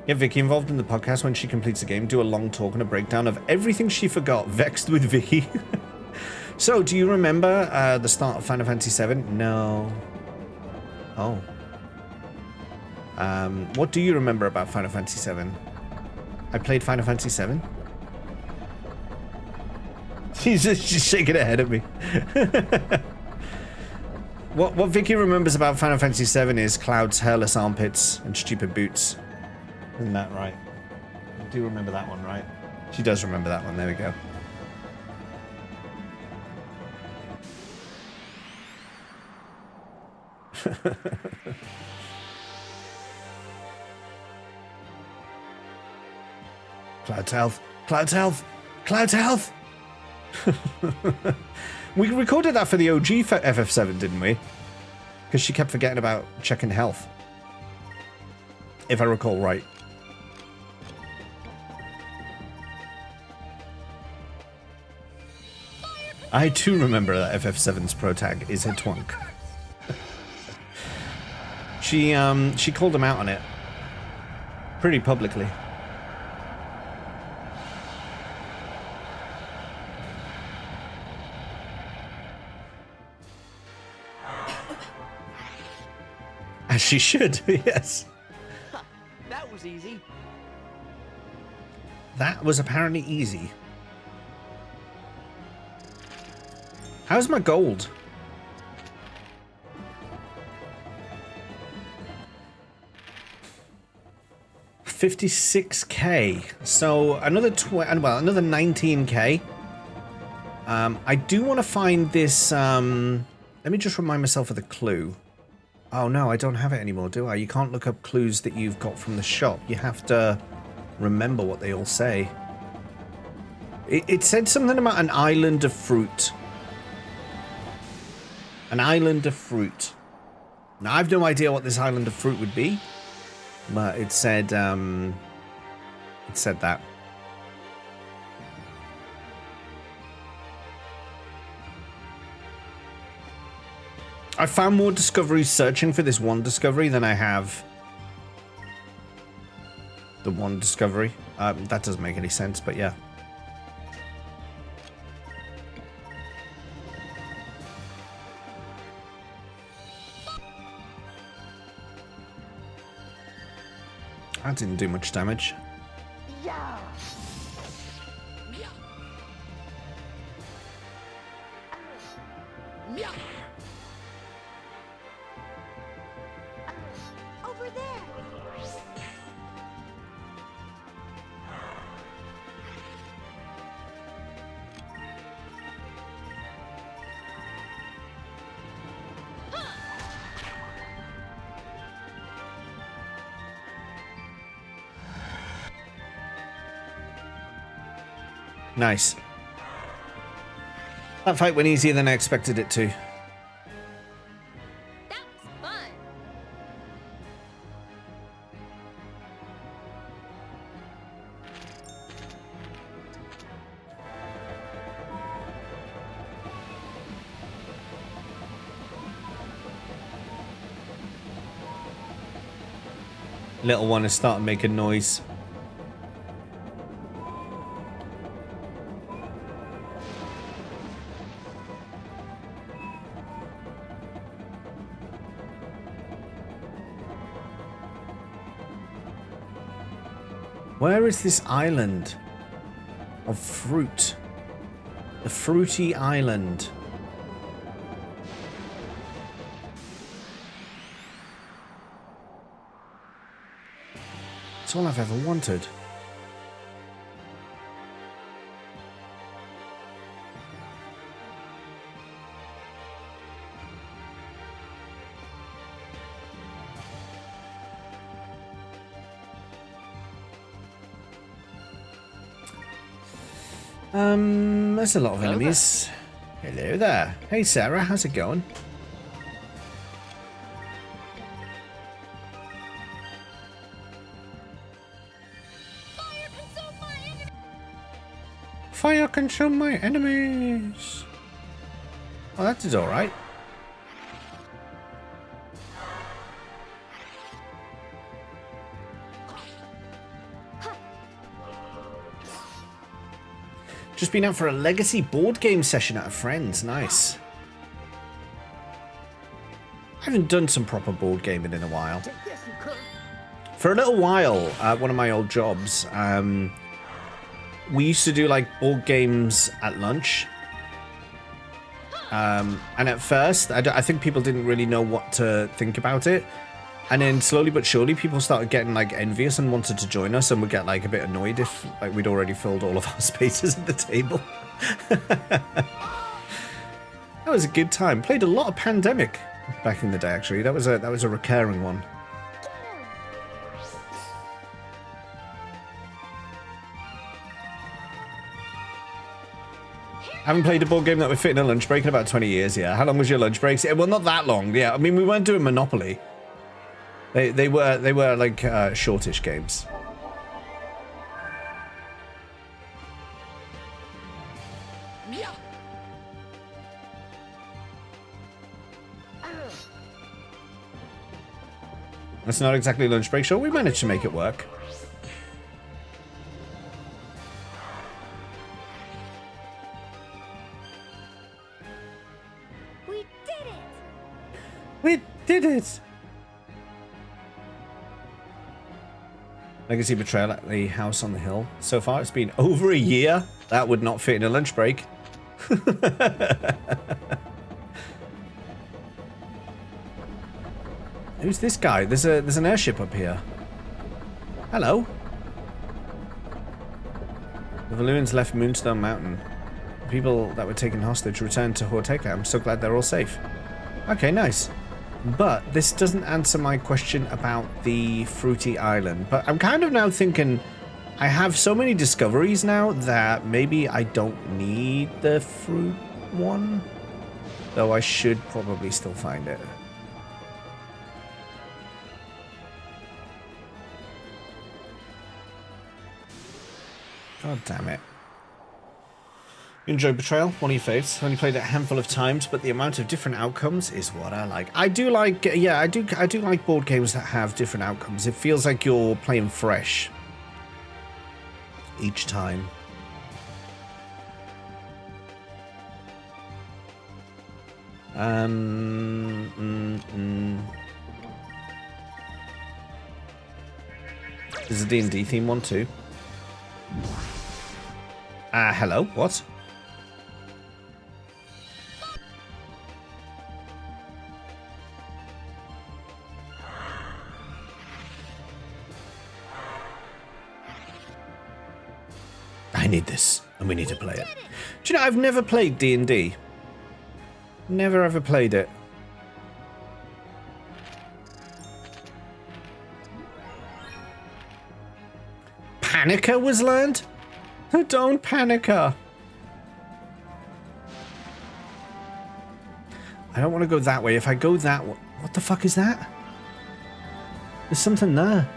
Get Vicky involved in the podcast when she completes a game. Do a long talk and a breakdown of everything she forgot. Vexed with Vicky. So, do you remember the start of Final Fantasy VII? No. Oh. What do you remember about Final Fantasy VII? I played Final Fantasy VII. She's shaking her head at me. What Vicky remembers about Final Fantasy VII is Cloud's hairless armpits and stupid boots. Isn't that right? I do remember that one, right? She does remember that one. There we go. Cloud's health. Cloud's health. Cloud's health. We recorded that for the OG FF7, didn't we? Because she kept forgetting about checking health. If I recall right. I do remember that FF7's pro tag is a twunk. She called him out on it. Pretty publicly. As she should, yes. That was easy. That was apparently easy. How's my gold? $56K. So another another 19K. I do want to find this. Let me just remind myself of the clue. Oh no, I don't have it anymore, do I? You can't look up clues that you've got from the shop. You have to remember what they all say. It said something about an island of fruit. An island of fruit. Now I've no idea what this island of fruit would be. But it said that. I found more discoveries searching for this one discovery than I have the one discovery. That doesn't make any sense, but yeah. That didn't do much damage. Yeah. Over there. Nice. That fight went easier than I expected it to. That was fun. Little one is starting making noise. Where is this island of fruit? The fruity island. It's all I've ever wanted. There's a lot of enemies. Hello there. Hey Sarah, how's it going? Fire consume my enemies. Oh, that is alright. Just been out for a legacy board game session at a friend's. Nice. I haven't done some proper board gaming in a while. For a little while, at one of my old jobs, we used to do like board games at lunch. And at first, I think people didn't really know what to think about it. And then slowly but surely, people started getting like envious and wanted to join us, and would get like a bit annoyed if like we'd already filled all of our spaces at the table. That was a good time. Played a lot of Pandemic back in the day. Actually, that was a recurring one. Haven't played a board game that would fit in a lunch break in about 20 years. Yeah. How long was your lunch breaks? Well, not that long. Yeah. I mean, we weren't doing Monopoly. They were like shortish games. That's not exactly lunch break. Sure, we managed to make it work. We did it. We did it. Legacy Betrayal at the house on the hill. So far, it's been over a year. That would not fit in a lunch break. Who's this guy? There's an airship up here. Hello. The Valuans left Moonstone Mountain. The people that were taken hostage returned to Horteka. I'm so glad they're all safe. Okay, nice. But this doesn't answer my question about the Fruity Island. But I'm kind of now thinking I have so many discoveries now that maybe I don't need the fruit one. Though I should probably still find it. God damn it. You enjoy Betrayal? One of your faves. Only played it a handful of times, but the amount of different outcomes is what I like. I do like, yeah, I do like board games that have different outcomes. It feels like you're playing fresh each time. There's a D&D theme one too. Hello, what? I need this, and we need to play it. Do you know, I've never played D&D. Never ever played it. Panica was learned? Don't Panica. I don't want to go that way. If I go that way... What the fuck is that? There's something there.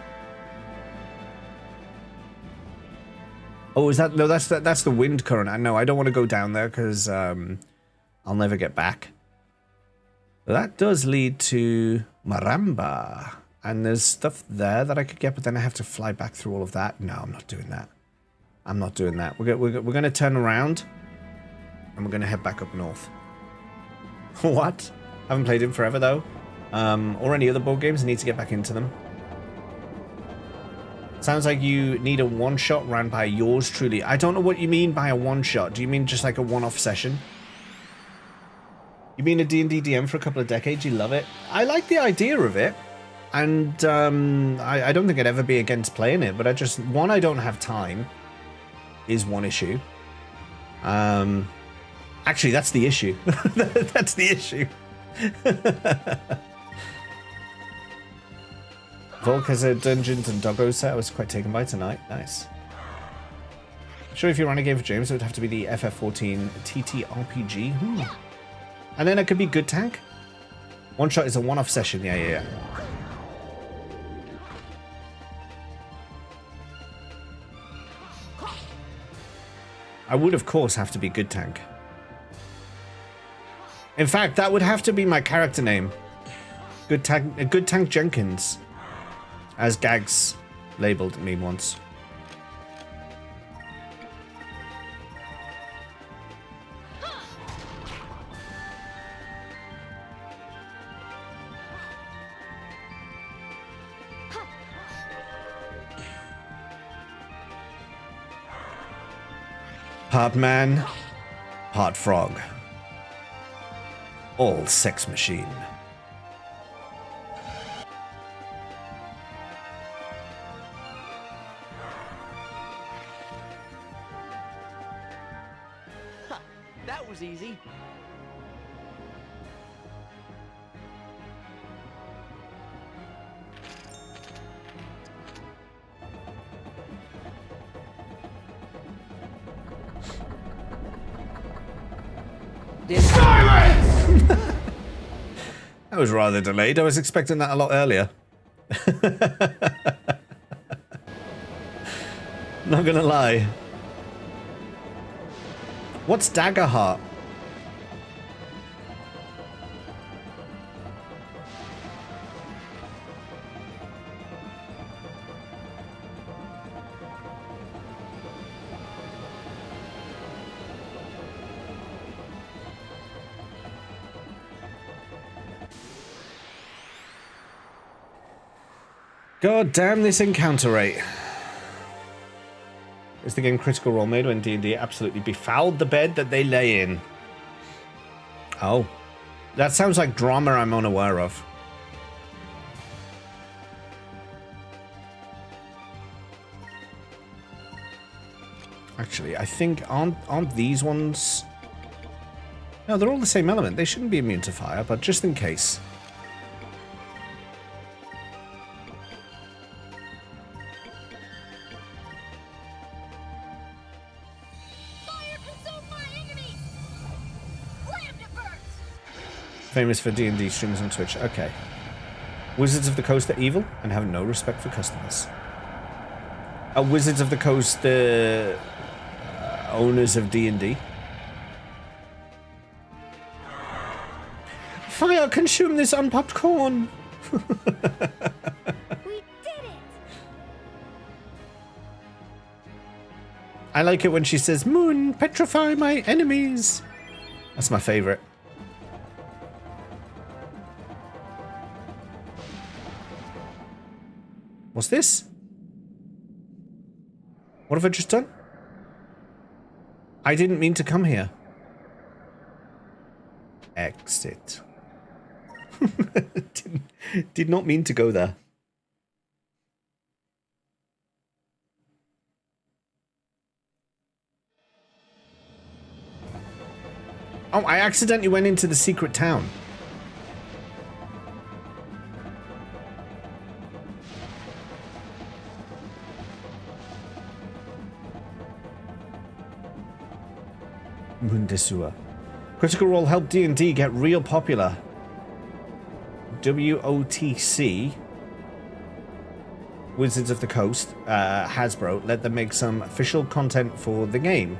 Oh, is that... No, that's the wind current. I know. I don't want to go down there because I'll never get back. But that does lead to Maramba. And there's stuff there that I could get, but then I have to fly back through all of that. No, I'm not doing that. I'm not doing that. We're going to turn around and we're going to head back up north. What? Haven't played it forever though. Or any other board games. I need to get back into them. Sounds like you need a one-shot ran by yours truly. I don't know what you mean by a one-shot. Do you mean just like a one-off session? You mean a D&D DM for a couple of decades? You love it? I like the idea of it. And I don't think I'd ever be against playing it. But I just... One, I don't have time. Is one issue. Actually, that's the issue. That's the issue. Volk has a Dungeons and Doggo set I was quite taken by tonight. Nice. I'm sure if you ran a game for James, it would have to be the FF14 TTRPG. And then it could be Good Tank. One shot is a one-off session. Yeah. I would, of course, have to be Good Tank. In fact, that would have to be my character name. Good Tank Jenkins. As Gags labeled me once. Part man, part frog. All sex machine. That was easy. That was rather delayed. I was expecting that a lot earlier. Not gonna lie. What's Daggerheart? God damn this encounter rate. is the game Critical Role made when D&D absolutely befouled the bed that they lay in. Oh. That sounds like drama I'm unaware of. Actually, I think aren't these ones... No, they're all the same element. They shouldn't be immune to fire, but just in case. Famous for D&D streamers on Twitch. Okay. Wizards of the Coast are evil and have no respect for customers. Are Wizards of the Coast the owners of D&D? Fire, consume this unpopped corn! We did it! I like it when she says, Moon, petrify my enemies! That's my favorite. What's this? What have I just done? I didn't mean to come here. Exit. Did not mean to go there. Oh, I accidentally went into the secret town. Bundeswehr. Critical Role helped D&D get real popular. WOTC, Wizards of the Coast, Hasbro, let them make some official content for the game.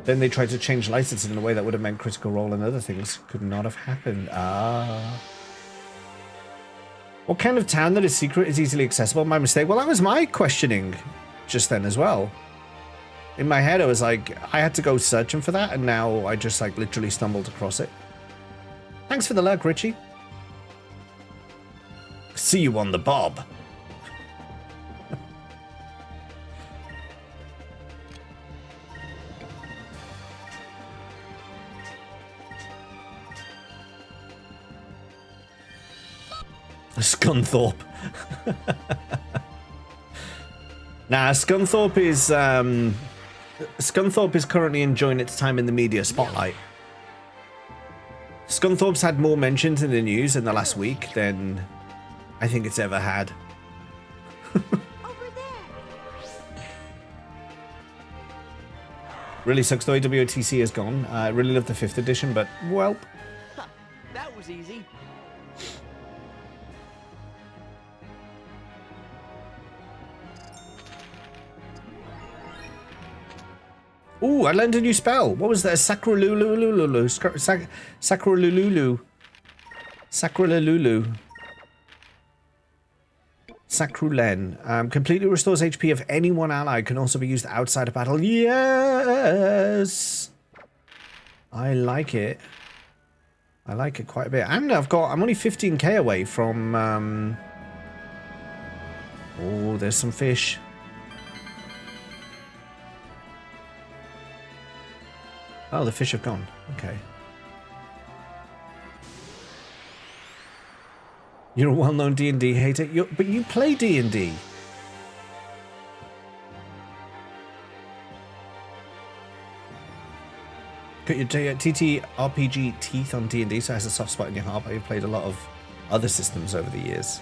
Then they tried to change licensing in a way that would have meant Critical Role and other things could not have happened. Ah. What kind of town that is secret is easily accessible? My mistake. Well, that was my questioning just then as well. In my head, I was like, I had to go searching for that, and now I just, like, literally stumbled across it. Thanks for the lurk, Richie. See you on the bob. Scunthorpe. Nah, Scunthorpe is currently enjoying its time in the media spotlight. Scunthorpe's had more mentions in the news in the last week than I think it's ever had. Really sucks the way WOTC is gone. I really love the 5th edition, but, well... That was easy. Ooh, I learned a new spell. What was that? Sacralululu. Sacralululu. Sacralululu. Sacrulen. Completely restores HP of any one ally. Can also be used outside of battle. Yes! I like it. I like it quite a bit. And I'm only 15k away from... Oh, there's some fish. Oh, the fish have gone. Okay. You're a well-known D&D hater, but you play D&D. Got your TTRPG teeth on D&D, so it has a soft spot in your heart, but you've played a lot of other systems over the years.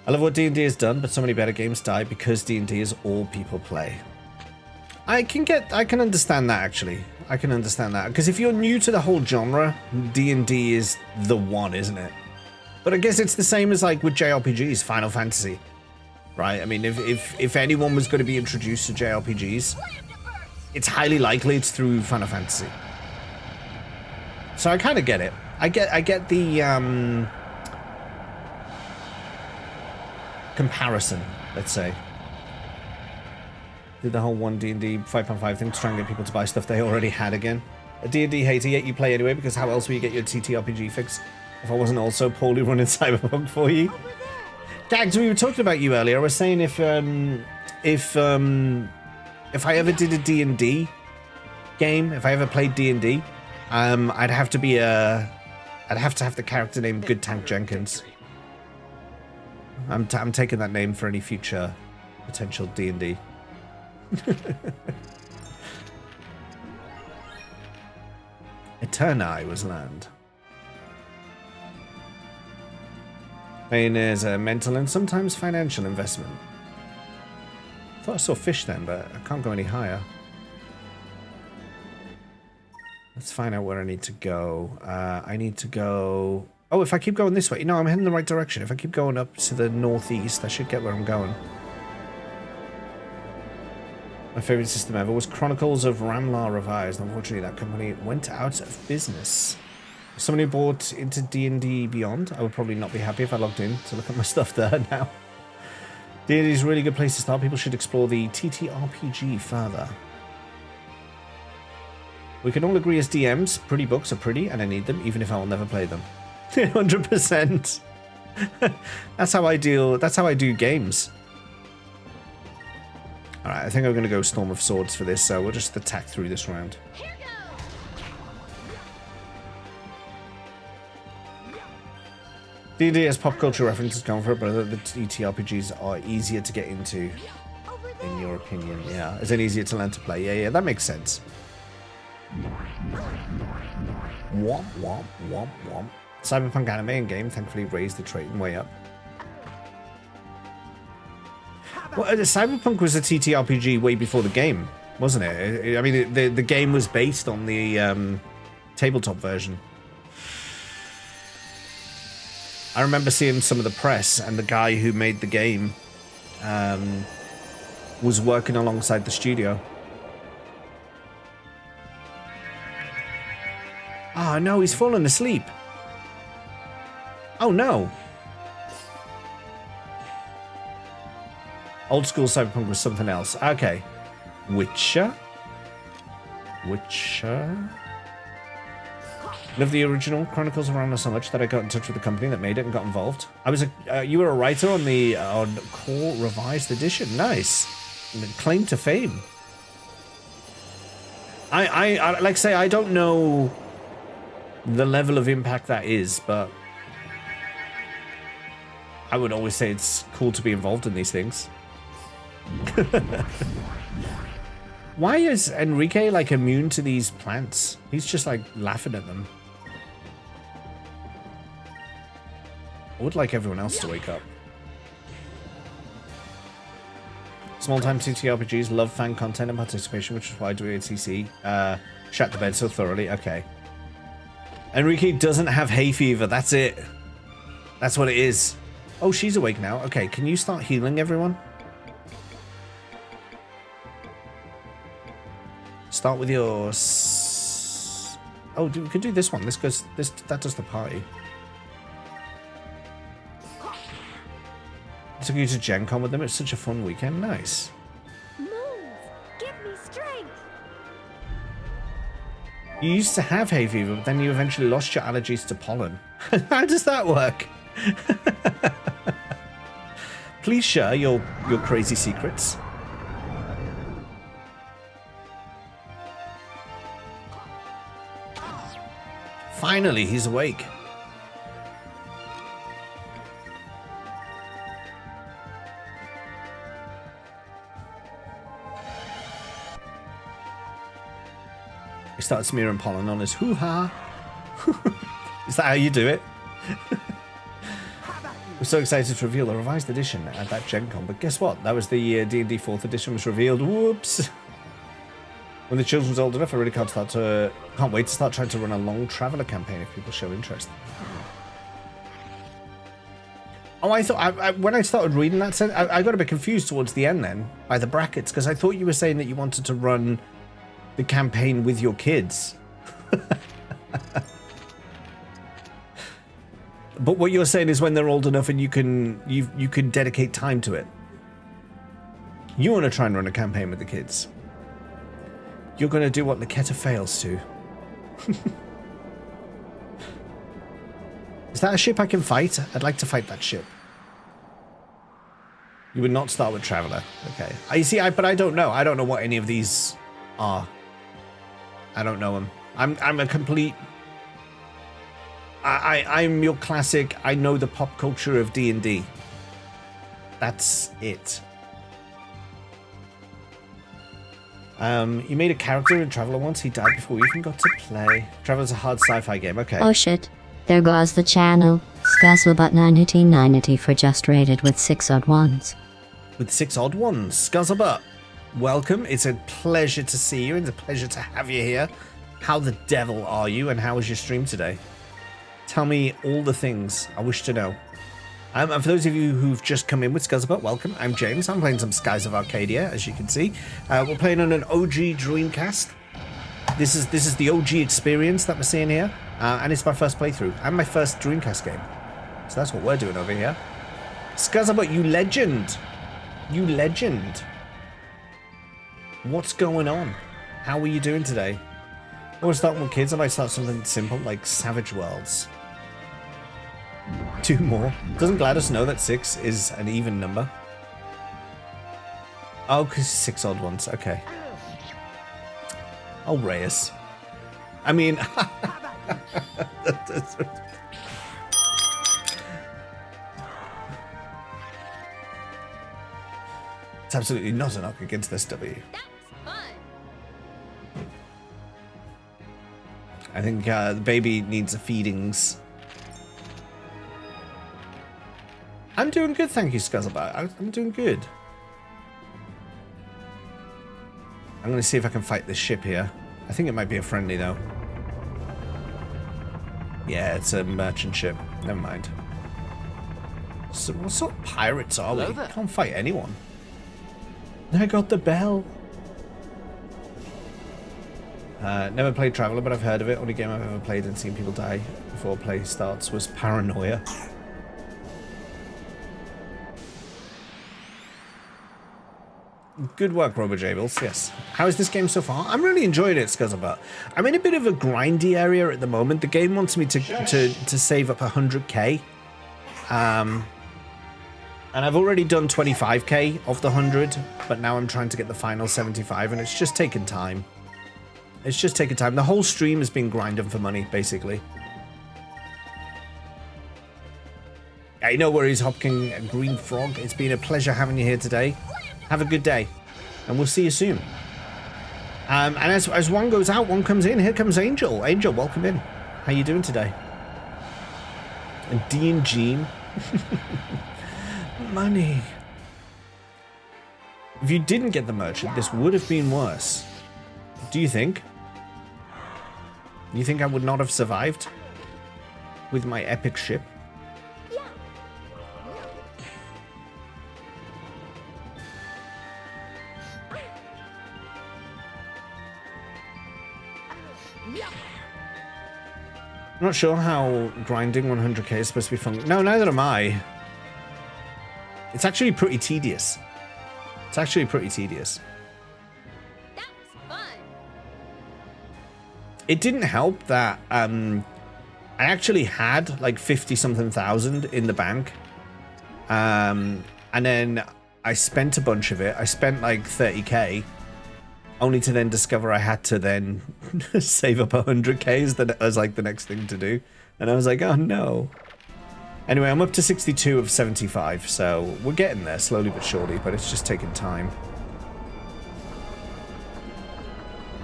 I love what D&D has done, but so many better games die because D&D is all people play. I can understand that, actually. I can understand that. Because if you're new to the whole genre, D&D is the one, isn't it? But I guess it's the same as, like, with JRPGs, Final Fantasy. Right? I mean, if anyone was going to be introduced to JRPGs, it's highly likely it's through Final Fantasy. So I kind of get it. I get the, comparison, let's say. Did the whole 1D&D 5.5 thing to try and get people to buy stuff they already had again. A D&D hater, yet you play anyway, because how else will you get your TTRPG fix if I wasn't also poorly running Cyberpunk for you? Gags, we were talking about you earlier. I was saying if I ever did a D&D game, if I ever played D&D, I'd have to have the character named Good Tank Jenkins. I'm taking that name for any future potential D&D. Eterni was land. Pain is a mental and sometimes financial investment. I thought I saw fish then, but I can't go any higher. Let's find out where I need to go. I need to go... Oh, if I keep going this way... No, I'm heading the right direction. If I keep going up to the northeast, I should get where I'm going. My favorite system ever was Chronicles of Ramlar Revised. Unfortunately, that company went out of business. If somebody bought into D&D Beyond, I would probably not be happy if I logged in to look at my stuff there now. D&D is a really good place to start. People should explore the TTRPG further. We can all agree as DMs, pretty books are pretty, and I need them, even if I will never play them. 100%. That's how I do games. Alright, I think I'm going to go Storm of Swords for this, so we'll just attack through this round. D&D has pop culture references going for it, but the TTRPGs are easier to get into, in your opinion. Yeah, is it easier to learn to play? Yeah, that makes sense. Womp, womp, womp, womp. Cyberpunk anime and game thankfully raised the trading way up. Well, Cyberpunk was a TTRPG way before the game, wasn't it? I mean, the game was based on the tabletop version. I remember seeing some of the press, and the guy who made the game was working alongside the studio. Oh no, he's fallen asleep. Oh no. Old school Cyberpunk was something else. Okay. Witcher? Love the original Chronicles of Ramlar so much that I got in touch with the company that made it and got involved. I was you were a writer on the Core Revised Edition. Nice. Claim to fame. I like I say, I don't know the level of impact that is, but I would always say it's cool to be involved in these things. Why is Enrique like immune to these plants? He's just like laughing at them. I would like everyone else to wake up. Small-time TTRPGs love fan content and participation, which is why I do ATC. Shat the bed so thoroughly. Okay. Enrique doesn't have hay fever. That's it. That's what it is. Oh, she's awake now. Okay, can you start healing everyone? Start with your... Oh, we could do this one. That does the party. I took you to Gen Con with them. It's such a fun weekend. Nice. Move! Give me strength! You used to have hay fever, but then you eventually lost your allergies to pollen. How does that work? Please share your crazy secrets. Finally, he's awake. He started smearing pollen on his hoo-ha. Is that how you do it? We're so excited to reveal the revised edition at that Gen Con, but guess what? That was the D&D 4th edition was revealed. Whoops! When the children's old enough, I really can't wait to start trying to run a long traveler campaign if people show interest. Oh, I thought when I started reading that, I got a bit confused towards the end then by the brackets, because I thought you were saying that you wanted to run the campaign with your kids. But what you're saying is when they're old enough and you can dedicate time to it. You want to try and run a campaign with the kids. You're going to do what Niketa fails to. Is that a ship I can fight? I'd like to fight that ship. You would not start with Traveler. Okay. I see. But I don't know. I don't know what any of these are. I don't know them. I'm a complete. I'm your classic. I know the pop culture of D&D. That's it. You made a character in Traveler once. He died before we even got to play. Traveler's a hard sci-fi game. Okay. Oh shit. There goes the channel. Scuzzlebot 1990 for just rated with 6 odd ones. With 6 odd ones. Scuzzlebot, welcome. It's a pleasure to see you. It's a pleasure to have you here. How the devil are you, and how was your stream today? Tell me all the things I wish to know. And for those of you who've just come in with Scuzzlebot, welcome. I'm James. I'm playing some Skies of Arcadia, as you can see. We're playing on an OG Dreamcast. This is the OG experience that we're seeing here, and it's my first playthrough and my first Dreamcast game. So that's what we're doing over here. Scuzzlebot, you legend! You legend! What's going on? How are you doing today? I want to start with kids. I might start something simple like Savage Worlds. 2 more. Doesn't Gladys know that 6 is an even number? Oh, because 6 odd ones. Okay. Oh, Reyes. I mean... It's absolutely not a knock against this W. I think the baby needs a feedings. I'm doing good, thank you, Scuzzlebot. I'm doing good. I'm going to see if I can fight this ship here. I think it might be a friendly, though. Yeah, it's a merchant ship. Never mind. So what sort of pirates are we? Can't fight anyone. I got the bell. Never played Traveler, but I've heard of it. Only game I've ever played and seen people die before play starts was Paranoia. Good work, Robert Jables. Yes. How is this game so far? I'm really enjoying it, Scuzzlebot. I'm in a bit of a grindy area at the moment. The game wants me to save up 100k. And I've already done 25k of the 100, but now I'm trying to get the final 75, and it's just taking time. It's just taking time. The whole stream has been grinding for money, basically. Hey, no worries, Hopkin Green Frog. It's been a pleasure having you here today. Have a good day, and we'll see you soon. And as one goes out, one comes in. Here comes Angel. Angel, welcome in. How you doing today? And Dean Jean. Money. If you didn't get the merchant, this would have been worse. Do you think? You think I would not have survived with my epic ship? I'm not sure how grinding 100k is supposed to be fun. No, neither am I. It's actually pretty tedious. It's actually pretty tedious. That was fun. It didn't help that I actually had like 50-something thousand in the bank. And then I spent a bunch of it. I spent like 30k. Only to then discover I had to then save up 100k as like the next thing to do. And I was like, oh no. Anyway, I'm up to 62 of 75, so we're getting there slowly but surely, but it's just taking time.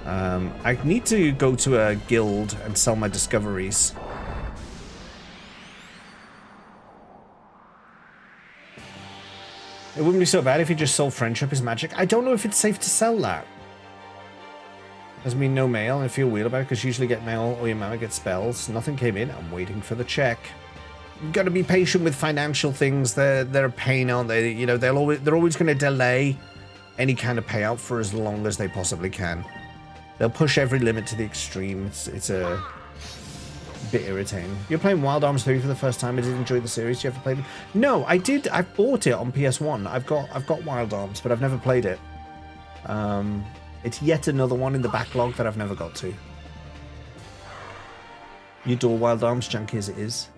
I need to go to a guild and sell my discoveries. It wouldn't be so bad if you just sold Friendship is Magic. I don't know if it's safe to sell that. Doesn't mean no mail, and I feel weird about it because you usually get mail or your mama gets spells. Nothing came in. I'm waiting for the check. You've got to be patient with financial things. They're a pain, aren't they? You know, they're always going to delay any kind of payout for as long as they possibly can. They'll push every limit to the extreme. It's a bit irritating. You're playing Wild Arms 3 for the first time. I did enjoy the series. You ever played it? No, I did. I bought it on PS1. I've got Wild Arms, but I've never played it. It's yet another one in the backlog that I've never got to. You adore Wild Arms, junky as it is.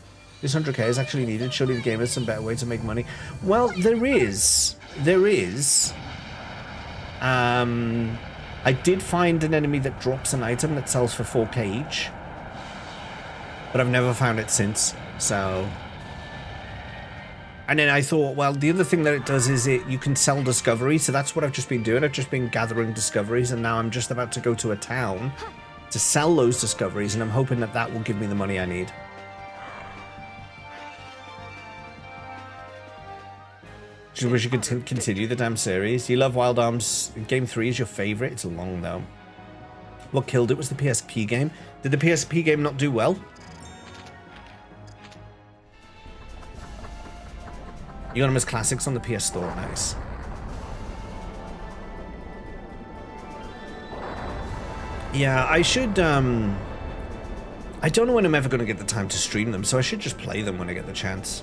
This 100k is actually needed. Surely the game has some better way to make money. Well, there is. There is. I did find an enemy that drops an item that sells for 4k each. But I've never found it since, so... And then I thought, well, the other thing that it does is you can sell discoveries, so that's what I've just been doing. I've just been gathering discoveries, and now I'm just about to go to a town to sell those discoveries, and I'm hoping that that will give me the money I need. Just wish you could continue the damn series. You love Wild Arms. Game 3 is your favorite. It's long, though. What killed it was the PSP game. Did the PSP game not do well? You got them as classics on the PS Store. Nice. Yeah, I should, I don't know when I'm ever going to get the time to stream them, so I should just play them when I get the chance.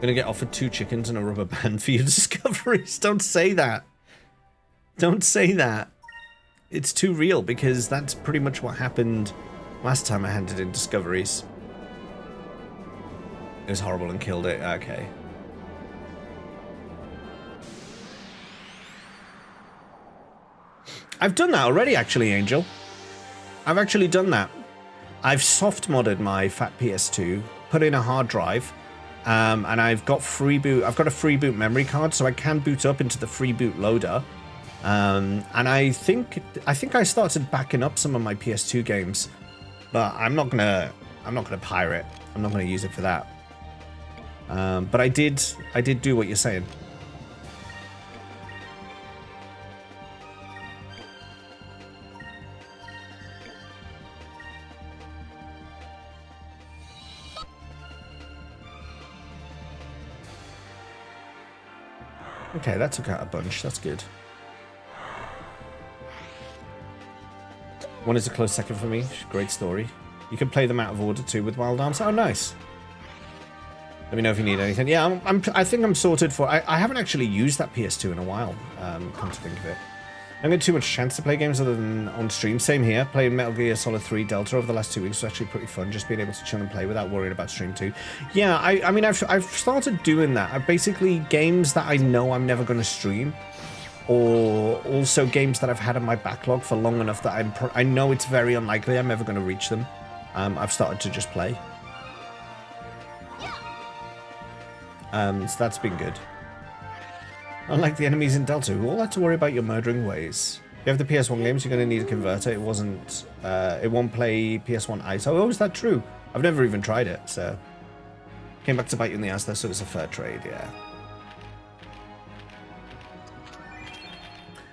Gonna get offered 2 chickens and a rubber band for your discoveries. Don't say that. Don't say that. It's too real, because that's pretty much what happened last time I handed in discoveries. It was horrible and killed it. Okay. I've done that already, actually, Angel. I've actually done that. I've soft modded my fat PS2, put in a hard drive, and I've got free boot. I've got a free boot memory card, so I can boot up into the free boot loader. And I think I started backing up some of my PS2 games, but I'm not gonna pirate. I'm not gonna use it for that. But I did do what you're saying. Okay, that took out a bunch. That's good. One is a close second for me. Great story. You can play them out of order too with Wild Arms. Oh, nice. Let me know if you need anything. Yeah, I think I'm sorted for... I haven't actually used that PS2 in a while, come to think of it. I haven't had too much chance to play games other than on stream. Same here. Playing Metal Gear Solid 3 Delta over the last 2 weeks was actually pretty fun, just being able to chill and play without worrying about stream too. Yeah, I mean, I've started doing that. I've basically games that I know I'm never going to stream, or also games that I've had in my backlog for long enough that I know it's very unlikely I'm ever going to reach them. I've started to just play. So that's been good. Unlike the enemies in Delta, who all had to worry about your murdering ways. If you have the PS1 games, you're going to need a converter. It won't play PS1 ISO. Oh, is that true? I've never even tried it, so... Came back to bite you in the ass there, so it's a fair trade, yeah.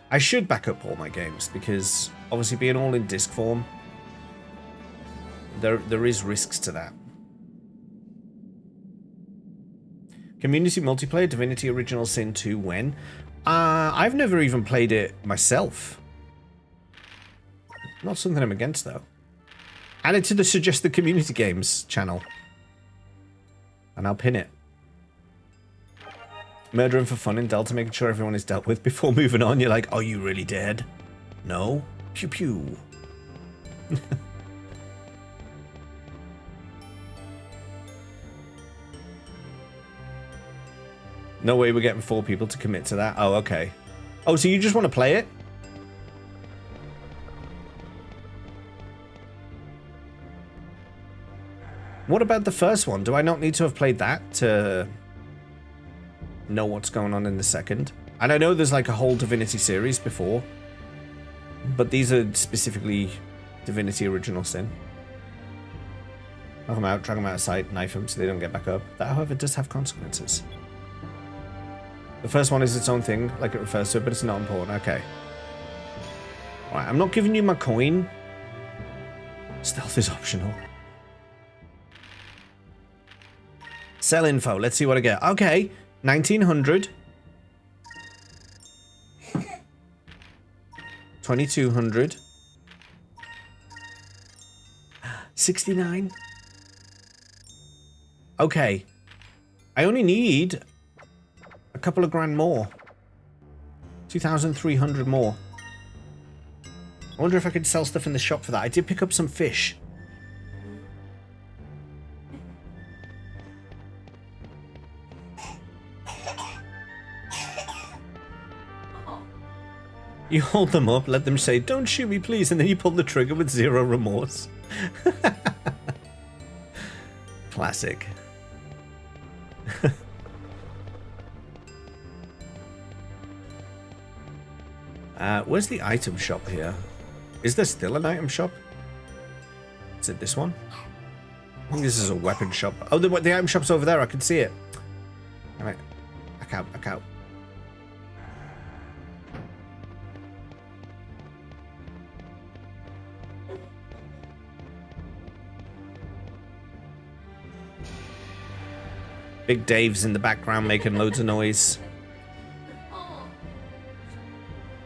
I should back up all my games, because obviously being all in disc form, there is risks to that. Community multiplayer, Divinity Original Sin 2, when? I've never even played it myself. Not something I'm against, though. Add it to the Suggested Community Games channel. And I'll pin it. Murdering for fun in Delta, making sure everyone is dealt with before moving on. You're like, are you really dead? No? Pew pew. No way we're getting 4 people to commit to that. Oh, okay. Oh, so you just want to play it? What about the first one? Do I not need to have played that to know what's going on in the second? And I know there's like a whole Divinity series before, but these are specifically Divinity Original Sin. Knock them out, drag them out of sight, knife them so they don't get back up. That, however, does have consequences. The first one is its own thing, like it refers to it, but it's not important. Okay. Alright, I'm not giving you my coin. Stealth is optional. Sell info. Let's see what I get. Okay. 1900. 2200. 69. Okay. I only need a couple of grand more. 2,300 more. I wonder if I could sell stuff in the shop for that. I did pick up some fish. You hold them up, let them say, "Don't shoot me, please," and then you pull the trigger with zero remorse. Classic. Where's the item shop here? Is there still an item shop? Is it this one? I think this is a weapon shop. Oh, the item shop's over there. I can see it. All right. Back out, back out. Big Dave's in the background making loads of noise.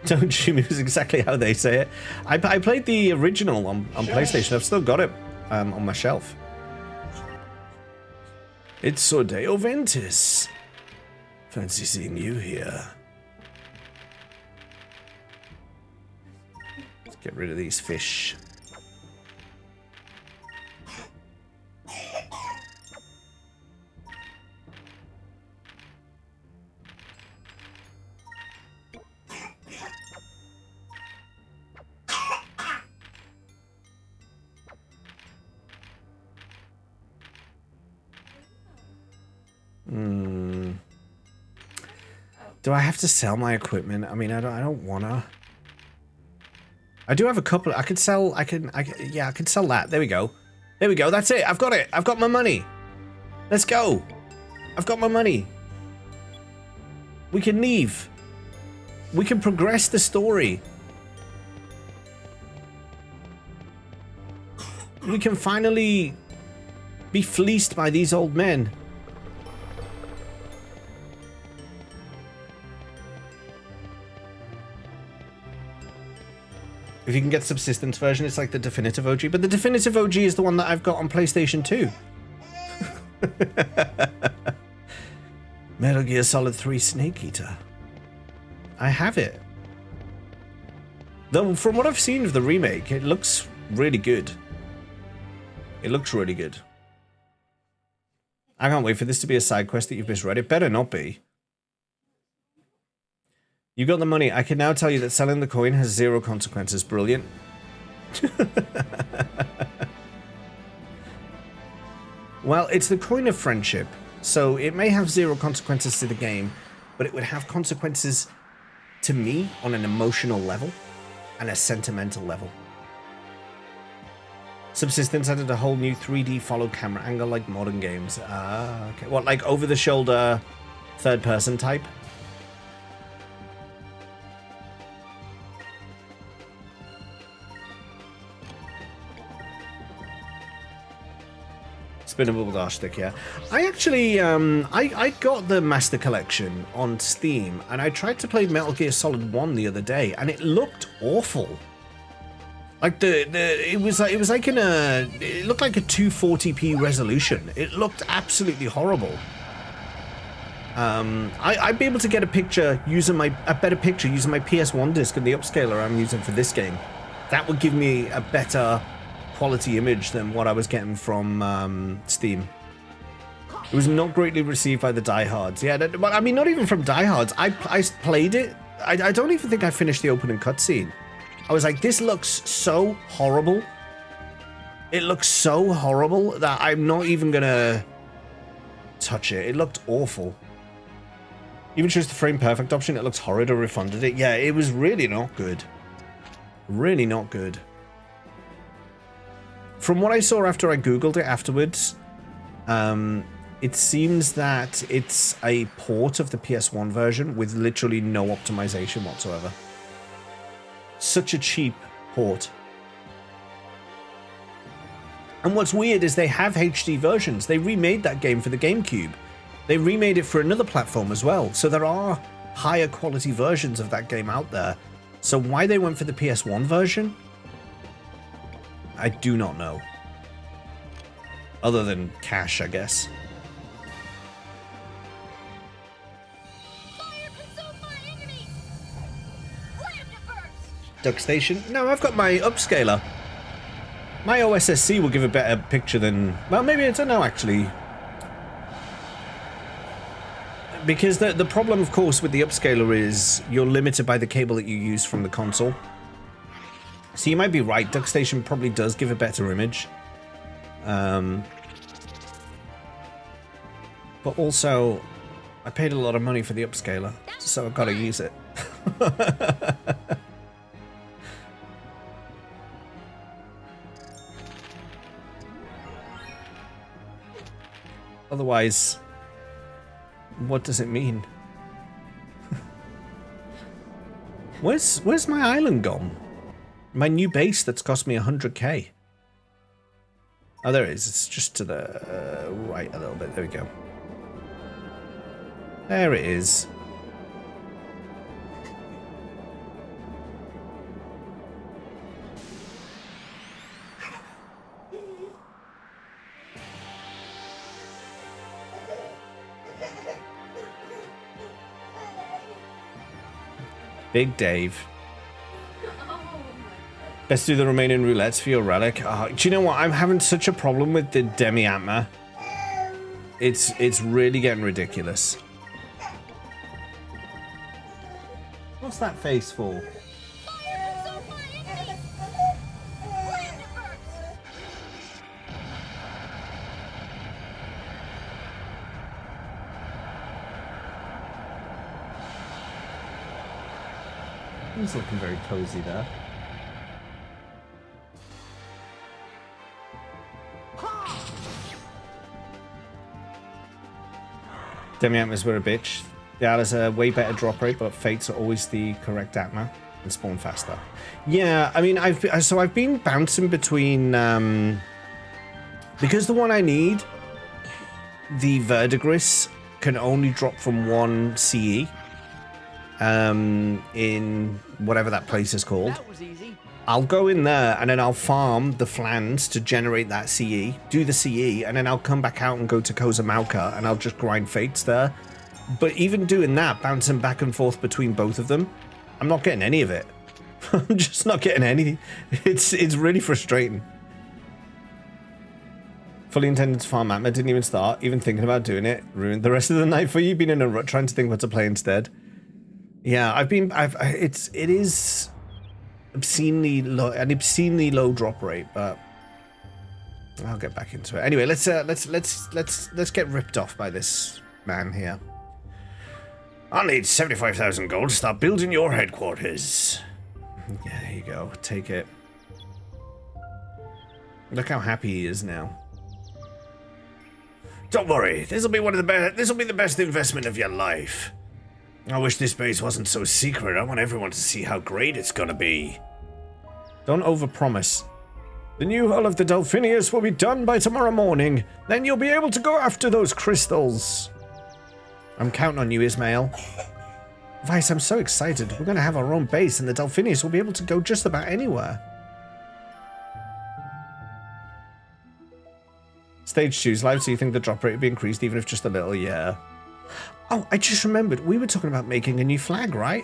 Don't shoot me was exactly how they say it. I played the original on PlayStation. I've still got it on my shelf. It's Sordeo Ventus. Fancy seeing you here. Let's get rid of these fish. Do I have to sell my equipment? I mean, I don't wanna. I do have a couple. I could sell. I can sell that. There we go. There we go. That's it. I've got it. I've got my money. Let's go. I've got my money. We can leave. We can progress the story. We can finally be fleeced by these old men. If you can get subsistence version, it's like the definitive OG, but the definitive OG is the one that I've got on PlayStation 2. Metal Gear Solid 3 Snake Eater. I have it. Though from what I've seen of the remake, it looks really good. It looks really good. I can't wait for this to be a side quest that you've misread. It better not be. You got the money. I can now tell you that selling the coin has zero consequences. Brilliant. Well, it's the coin of friendship, so it may have zero consequences to the game, but it would have consequences to me on an emotional level and a sentimental level. Subsistence added a whole new 3D follow camera angle like modern games. Ah, okay. What, like over-the-shoulder third-person type? Spinnable dash stick, yeah. I actually, I got the Master Collection on Steam, and I tried to play Metal Gear Solid 1 the other day, and it looked awful. Like it was like it looked like a 240p resolution. It looked absolutely horrible. I'd be able to get a better picture using my PS1 disc and the upscaler I'm using for this game. That would give me a better quality image than what I was getting from Steam. It was not greatly received by the diehards. Yeah, I mean, not even from diehards. I played it. I don't even think I finished the opening cutscene. I was like, this looks so horrible. It looks so horrible that I'm not even gonna touch it. It looked awful. Even chose the frame perfect option, it looks horrid. Or refunded it. Yeah, it was really not good. Really not good. From what I saw after I googled it afterwards, it seems that it's a port of the PS1 version with literally no optimization whatsoever. Such a cheap port. And what's weird is they have HD versions. They remade that game for the GameCube. They remade it for another platform as well. So there are higher quality versions of that game out there. So why they went for the PS1 version, I do not know. Other than cash, I guess. Duck Station. No, I've got my upscaler. My OSSC will give a better picture than... Well, maybe I don't know, actually. Because the problem, of course, with the upscaler is you're limited by the cable that you use from the console. So you might be right. Duck Station probably does give a better image. But also, I paid a lot of money for the upscaler, so I've got to use it. Otherwise, what does it mean? Where's my island gone? My new base that's cost me 100k. Oh, there it is. It's just to the right a little bit. There we go. There it is. Big Dave. Let's do the remaining roulettes for your relic. Oh, do you know what? I'm having such a problem with the Demi-Atma. It's really getting ridiculous. What's that face for? He's looking very cozy there. Demi-Atmas were a bitch. Yeah, there's a way better drop rate, but fates are always the correct Atma and spawn faster. Yeah, I mean, I've been bouncing between because the one I need, the Verdigris, can only drop from one CE. In whatever that place is called. That was easy. I'll go in there and then I'll farm the flans to generate that CE, do the CE, and then I'll come back out and go to Kozamauka and I'll just grind fates there. But even doing that, bouncing back and forth between both of them, I'm not getting any of it. I'm just not getting any. It's really frustrating. Fully intended to farm Atma, didn't even start, even thinking about doing it. Ruined the rest of the night for you, been in a rut trying to think what to play instead. Yeah, it is obscenely low drop rate, but I'll get back into it. Anyway, let's get ripped off by this man here. I'll need 75,000 gold to start building your headquarters. Yeah, there you go. Take it. Look how happy he is now. Don't worry, this'll be the best investment of your life. I wish this base wasn't so secret. I want everyone to see how great it's gonna be. Don't overpromise. The new hull of the Delphinius will be done by tomorrow morning. Then you'll be able to go after those crystals. I'm counting on you, Ismail. Vice, I'm so excited. We're gonna have our own base and the Delphinius will be able to go just about anywhere. Stage 2's live, so you think the drop rate will be increased even if just a little? Yeah. Oh, I just remembered. We were talking about making a new flag, right?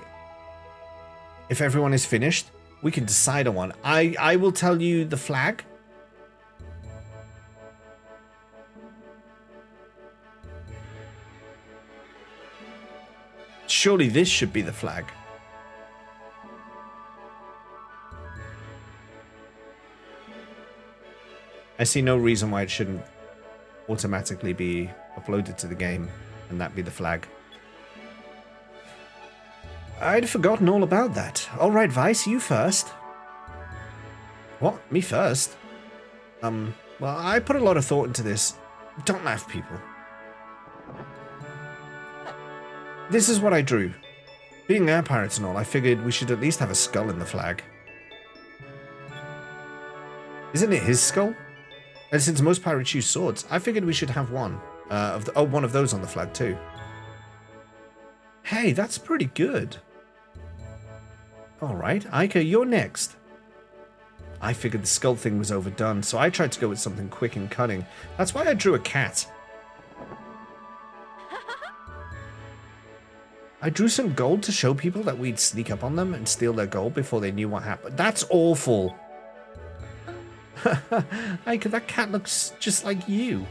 If everyone is finished, we can decide on one. I will tell you the flag. Surely this should be the flag. I see no reason why it shouldn't automatically be uploaded to the game and that be the flag. I'd forgotten all about that. All right, Vice, you first. What? Me first? Well, I put a lot of thought into this. Don't laugh, people. This is what I drew. Being air pirates and all, I figured we should at least have a skull in the flag. Isn't it his skull? And since most pirates use swords, I figured we should have one. One of those on the flag too. Hey, that's pretty good. Alright, Aika, you're next. I figured the skull thing was overdone, so I tried to go with something quick and cunning. That's why I drew a cat. I drew some gold to show people that we'd sneak up on them and steal their gold before they knew what happened. That's awful. Aika, that cat looks just like you.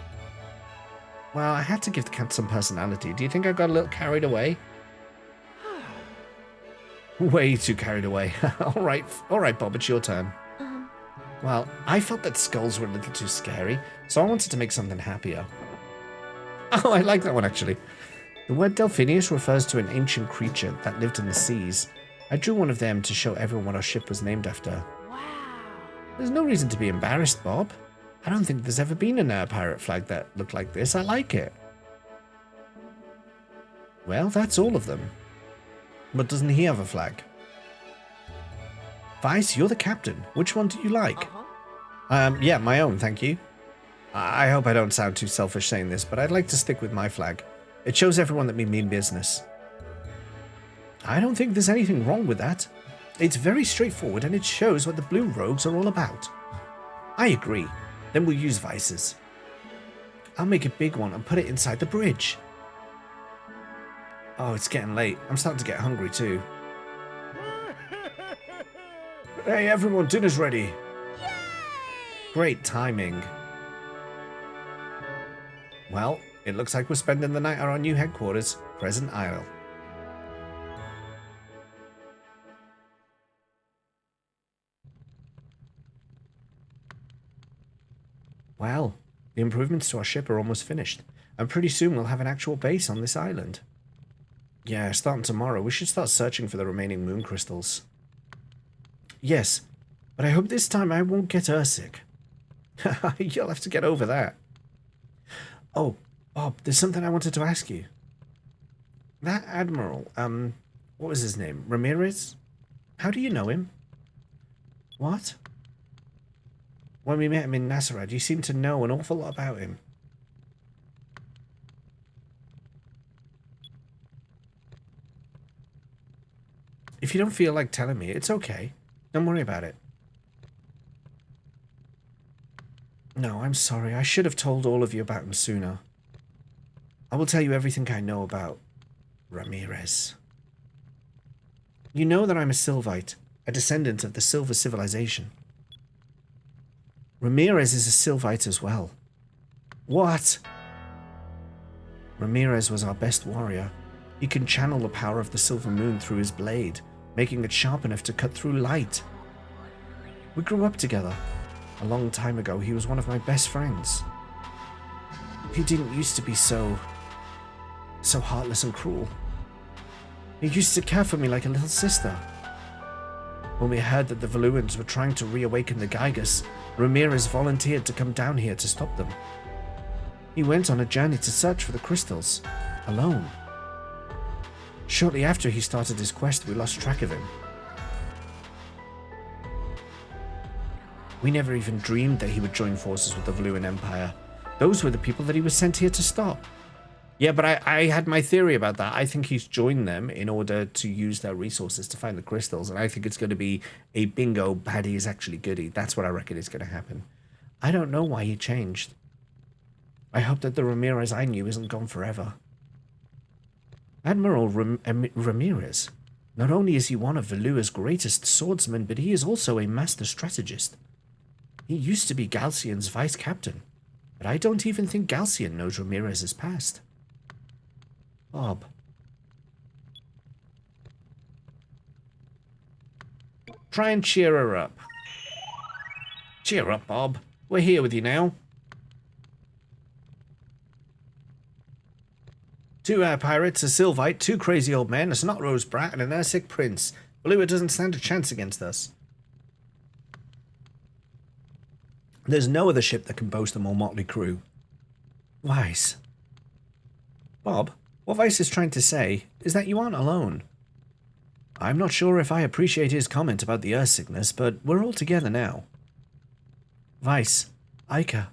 Well, I had to give the cat some personality. Do you think I got a little carried away? Way too carried away. All right, Bob, it's your turn. Well, I felt that skulls were a little too scary, so I wanted to make something happier. Oh, I like that one, actually. The word Delphinius refers to an ancient creature that lived in the seas. I drew one of them to show everyone what our ship was named after. Wow. There's no reason to be embarrassed, Bob. I don't think there's ever been an air pirate flag that looked like this. I like it. Well, that's all of them. But doesn't he have a flag? Vice, you're the captain. Which one do you like? Yeah, my own, thank you. I hope I don't sound too selfish saying this, but I'd like to stick with my flag. It shows everyone that we mean business. I don't think there's anything wrong with that. It's very straightforward and it shows what the Blue Rogues are all about. I agree. Then we'll use Vice's. I'll make a big one and put it inside the bridge. Oh, it's getting late. I'm starting to get hungry too. Hey everyone, dinner's ready. Yay! Great timing. Well, it looks like we're spending the night at our new headquarters, Crescent Isle. Well, the improvements to our ship are almost finished, and pretty soon we'll have an actual base on this island. Yeah, starting tomorrow, we should start searching for the remaining moon crystals. Yes, but I hope this time I won't get airsick. You'll have to get over that. Oh, Bob, there's something I wanted to ask you. That Admiral, what was his name? Ramirez? How do you know him? What? When we met him in Nasserad, you seemed to know an awful lot about him. If you don't feel like telling me, it's okay. Don't worry about it. No, I'm sorry. I should have told all of you about him sooner. I will tell you everything I know about Ramirez. You know that I'm a Sylvite, a descendant of the Silver Civilization. Ramirez is a Sylvite as well. What? Ramirez was our best warrior. He can channel the power of the Silver Moon through his blade, making it sharp enough to cut through light. We grew up together. A long time ago, he was one of my best friends. He didn't used to be so heartless and cruel. He used to care for me like a little sister. When we heard that the Valuans were trying to reawaken the Gygas, Ramirez volunteered to come down here to stop them. He went on a journey to search for the crystals, alone. Shortly after he started his quest, we lost track of him. We never even dreamed that he would join forces with the Valuan Empire. Those were the people that he was sent here to stop. Yeah, but I had my theory about that. I think he's joined them in order to use their resources to find the crystals, and I think it's going to be a bingo, baddie is actually goodie. That's what I reckon is going to happen. I don't know why he changed. I hope that the Ramirez I knew isn't gone forever. Admiral Ramirez. Not only is he one of Valua's greatest swordsmen, but he is also a master strategist. He used to be Galcian's vice captain, but I don't even think Galcian knows Ramirez's past. Bob. Try and cheer her up. Cheer up, Bob. We're here with you now. 2 air pirates, a Sylvite, 2 crazy old men, a snot-rose brat, and an airsick prince. Valua doesn't stand a chance against us. There's no other ship that can boast a more motley crew. Vice. Bob, what Vice is trying to say is that you aren't alone. I'm not sure if I appreciate his comment about the earth sickness, but we're all together now. Vice, Aika,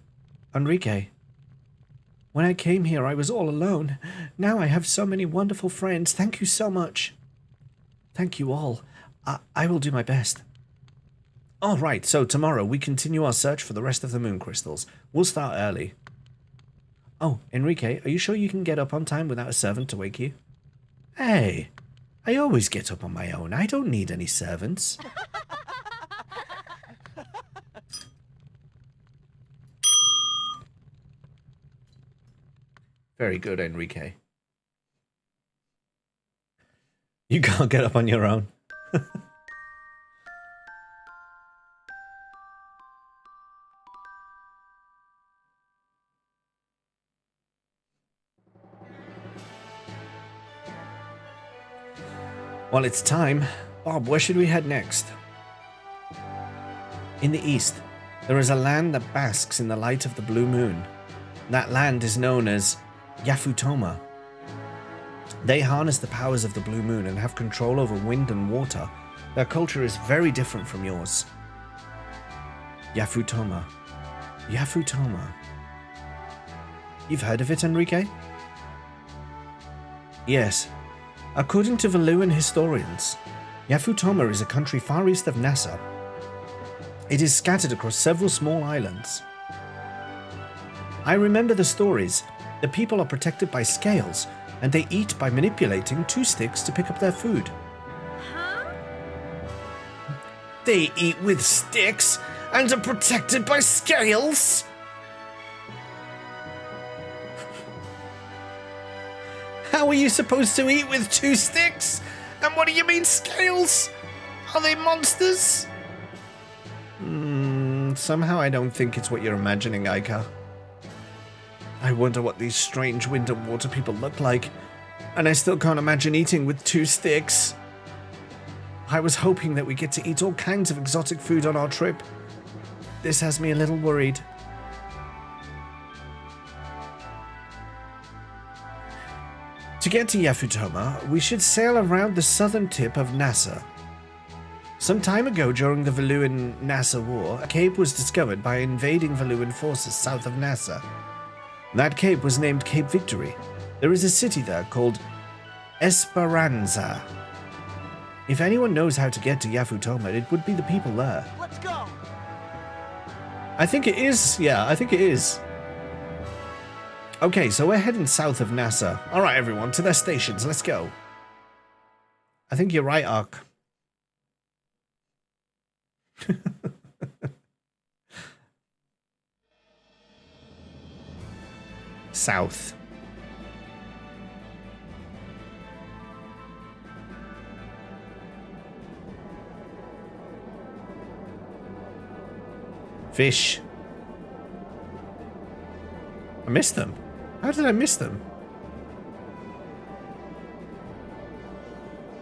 Enrique. When I came here, I was all alone. Now I have so many wonderful friends. Thank you so much. Thank you all. I will do my best. All right, so tomorrow we continue our search for the rest of the moon crystals. We'll start early. Oh, Enrique, are you sure you can get up on time without a servant to wake you? Hey, I always get up on my own. I don't need any servants. Very good, Enrique. You can't get up on your own. Well, it's time. Bob, where should we head next? In the east, there is a land that basks in the light of the blue moon. That land is known as Yafutoma. They harness the powers of the blue moon and have control over wind and water. Their culture is very different from yours. Yafutoma. Yafutoma. You've heard of it, Enrique? Yes. According to Valuan historians, Yafutoma is a country far east of Nassa. It is scattered across several small islands. I remember the stories. The people are protected by scales, and they eat by manipulating 2 sticks to pick up their food. Huh? They eat with sticks and are protected by scales? How are you supposed to eat with 2 sticks? And what do you mean scales? Are they monsters? Somehow I don't think it's what you're imagining, Aika. I wonder what these strange wind and water people look like, and I still can't imagine eating with 2 sticks. I was hoping that we get to eat all kinds of exotic food on our trip. This has me a little worried. To get to Yafutoma, we should sail around the southern tip of Nassa. Some time ago during the Valuan-Nassa War, a cape was discovered by invading Valuan forces south of Nassa. That cape was named Cape Victory. There is a city there called Esperanza. If anyone knows how to get to Yafutoma, it would be the people there. Let's go. I think it is. Yeah, I think it is. Okay, so we're heading south of Nassa. All right, everyone, to their stations. Let's go. I think you're right, Ark. South. Fish. I missed them. How did I miss them?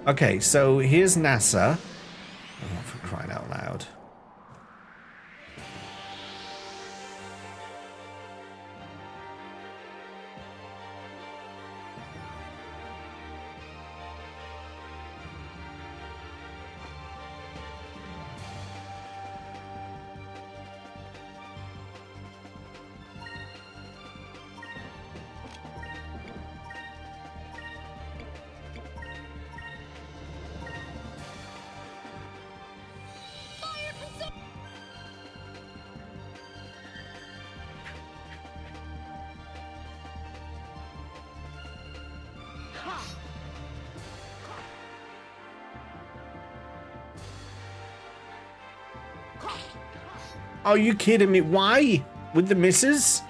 Okay, so here's NASA. Oh, for crying out loud. Are you kidding me? Why? With the misses?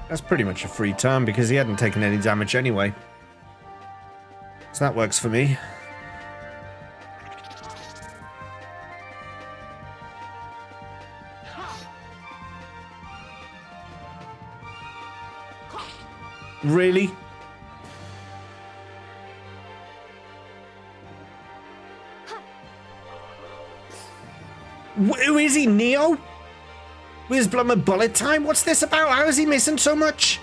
That's pretty much a free turn because he hadn't taken any damage anyway. So that works for me. Really? Who is he, Neo? With his blooming bullet time? What's this about? How is he missing so much?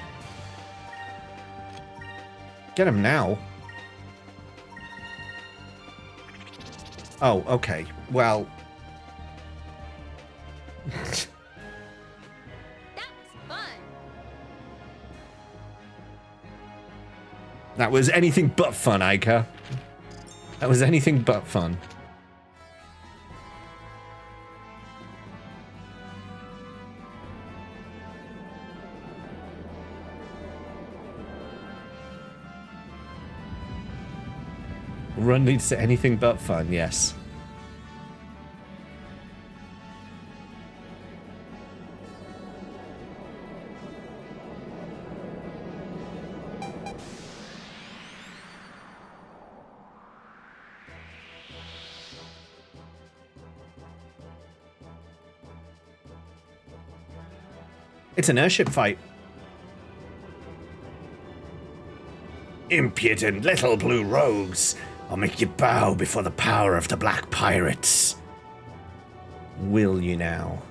Get him now. Oh, okay. Well. That was fun. That was anything but fun, Aika. That was anything but fun. Run leads to anything but fun, yes. It's an airship fight. Impudent little blue rogues. I'll make you bow before the power of the black pirates. Will you now?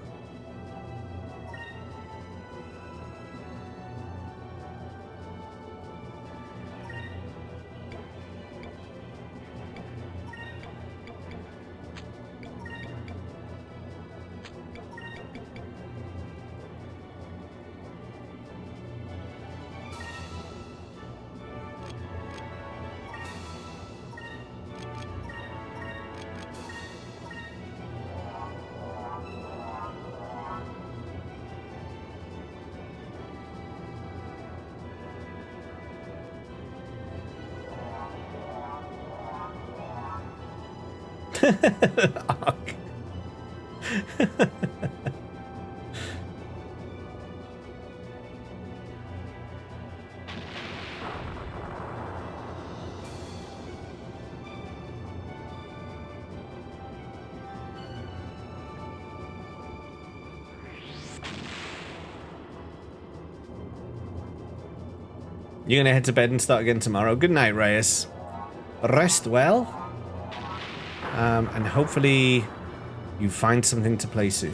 Ark. You're gonna head to bed and start again tomorrow. Good night, Reyes. Rest well. And hopefully you find something to play soon.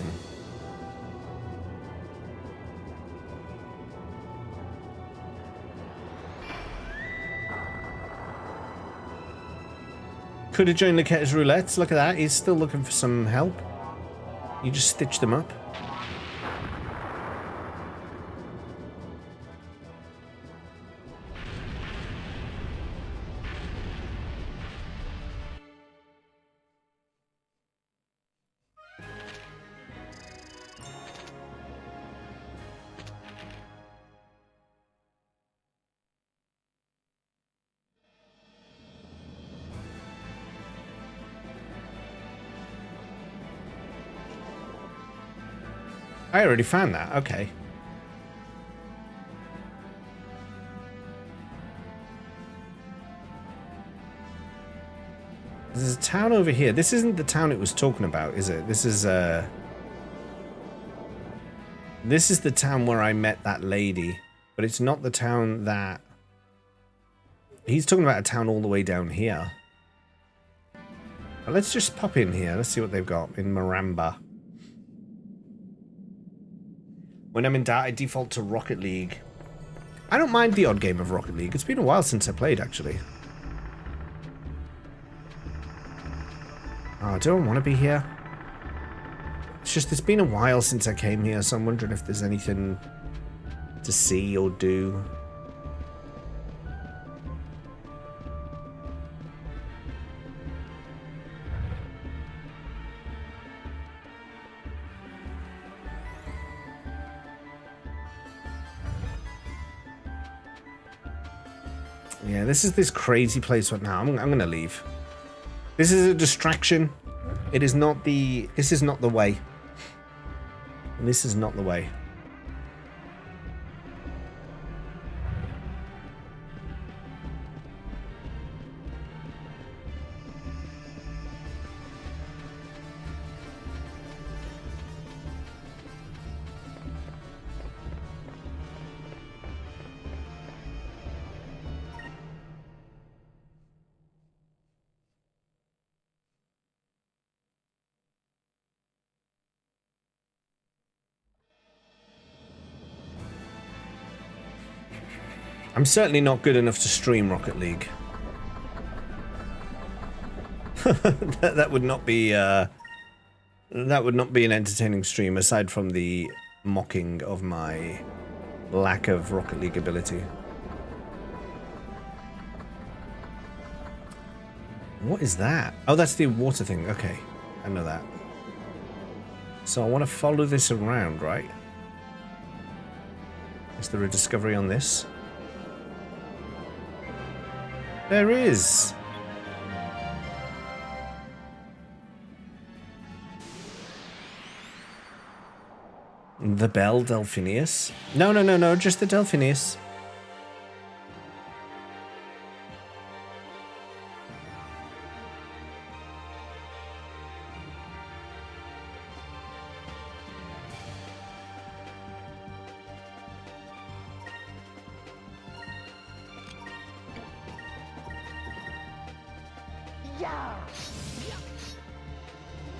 Could have joined the Ketter's Roulettes. Look at that. He's still looking for some help. You just stitched them up. I already found that. Okay. There's a town over here. This isn't the town it was talking about, is it? This is the town where I met that lady, but it's not the town that... He's talking about a town all the way down here. Well, let's just pop in here. Let's see what they've got in Maramba. When I'm in doubt, I default to Rocket League. I don't mind the odd game of Rocket League. It's been a while since I played, actually. Oh, I don't want to be here. It's just, it's been a while since I came here, so I'm wondering if there's anything to see or do. Yeah, this is this crazy place right now. I'm gonna leave. This is a distraction. It is not the... This is not the way. This is not the way. I'm certainly not good enough to stream Rocket League. that would not be that would not be an entertaining stream aside from the mocking of my lack of Rocket League ability. What is that? Oh, that's the water thing. Okay, I know that. So I want to follow this around, right? Is there a discovery on this? There is. The Bell Delphinius? No, just the Delphinius.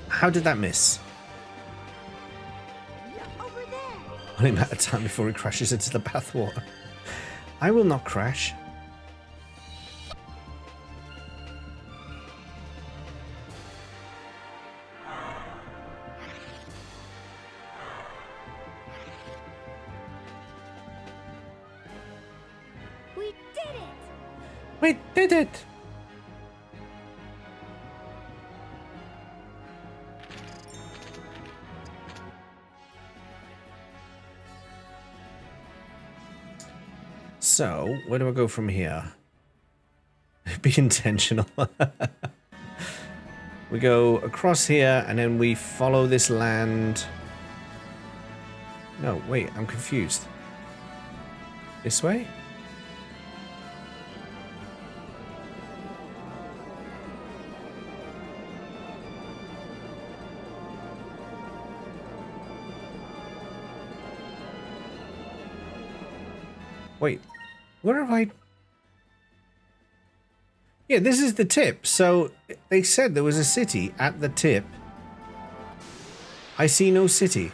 How did that miss? Only a matter of time before he crashes into the bathwater. I will not crash. We did it! We did it! So, where do I go from here? Be intentional. We go across here, and then we follow this land. No, wait, I'm confused. This way? Wait. Where have I... Yeah, this is the tip. So they said there was a city at the tip. I see no city.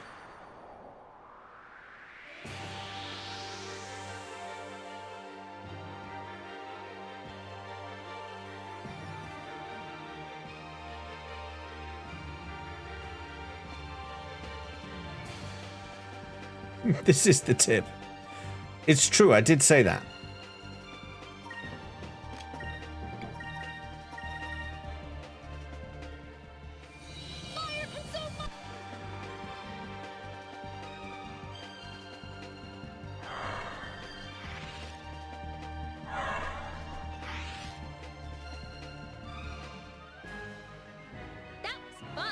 This is the tip. It's true, I did say that. That was fun!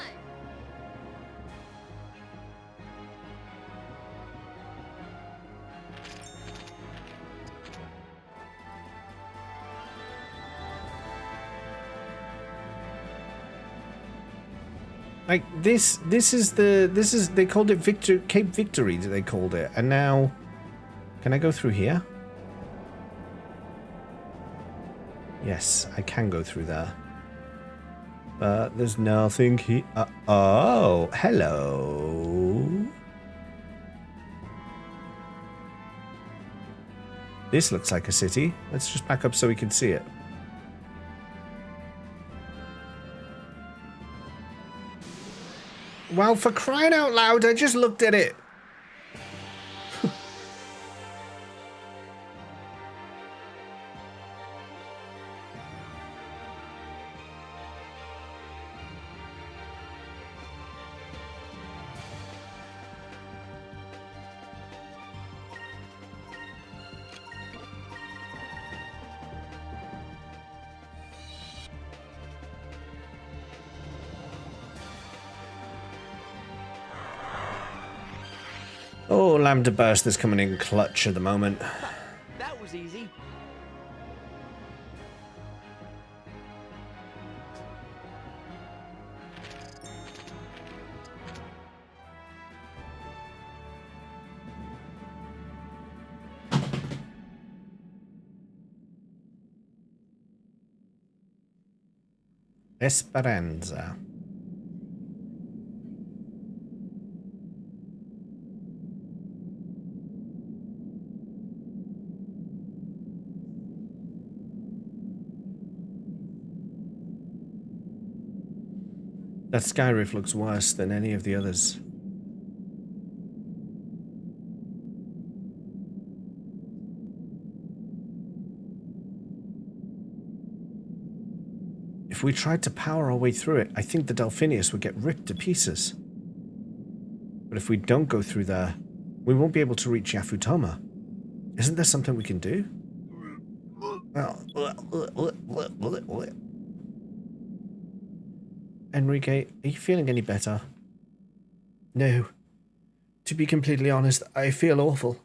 Like this is they called it Cape Victory, they called it, and now can I go through here? Yes, I can go through there, but there's nothing here. Oh, hello. This looks like a city. Let's just back up so we can see it. Well, for crying out loud, I just looked at it. Oh, Lambda Burst is coming in clutch at the moment. That was easy. Esperanza. That sky rift looks worse than any of the others. If we tried to power our way through it, I think the Delphinius would get ripped to pieces. But if we don't go through there, we won't be able to reach Yafutoma. Isn't there something we can do? Enrique, are you feeling any better? No. To be completely honest, I feel awful.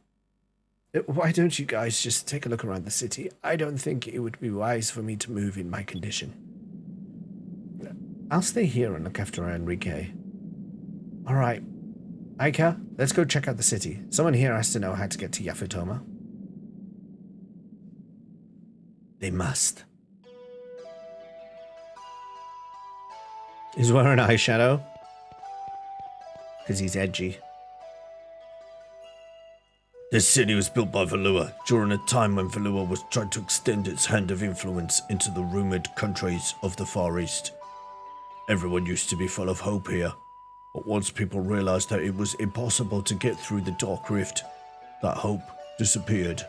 Why don't you guys just take a look around the city? I don't think it would be wise for me to move in my condition. I'll stay here and look after Enrique. Alright. Aika, let's go check out the city. Someone here has to know how to get to Yafutoma. They must. He's wearing eyeshadow. Because he's edgy. This city was built by Valua during a time when Valua was trying to extend its hand of influence into the rumored countries of the Far East. Everyone used to be full of hope here, but once people realized that it was impossible to get through the Dark Rift, that hope disappeared.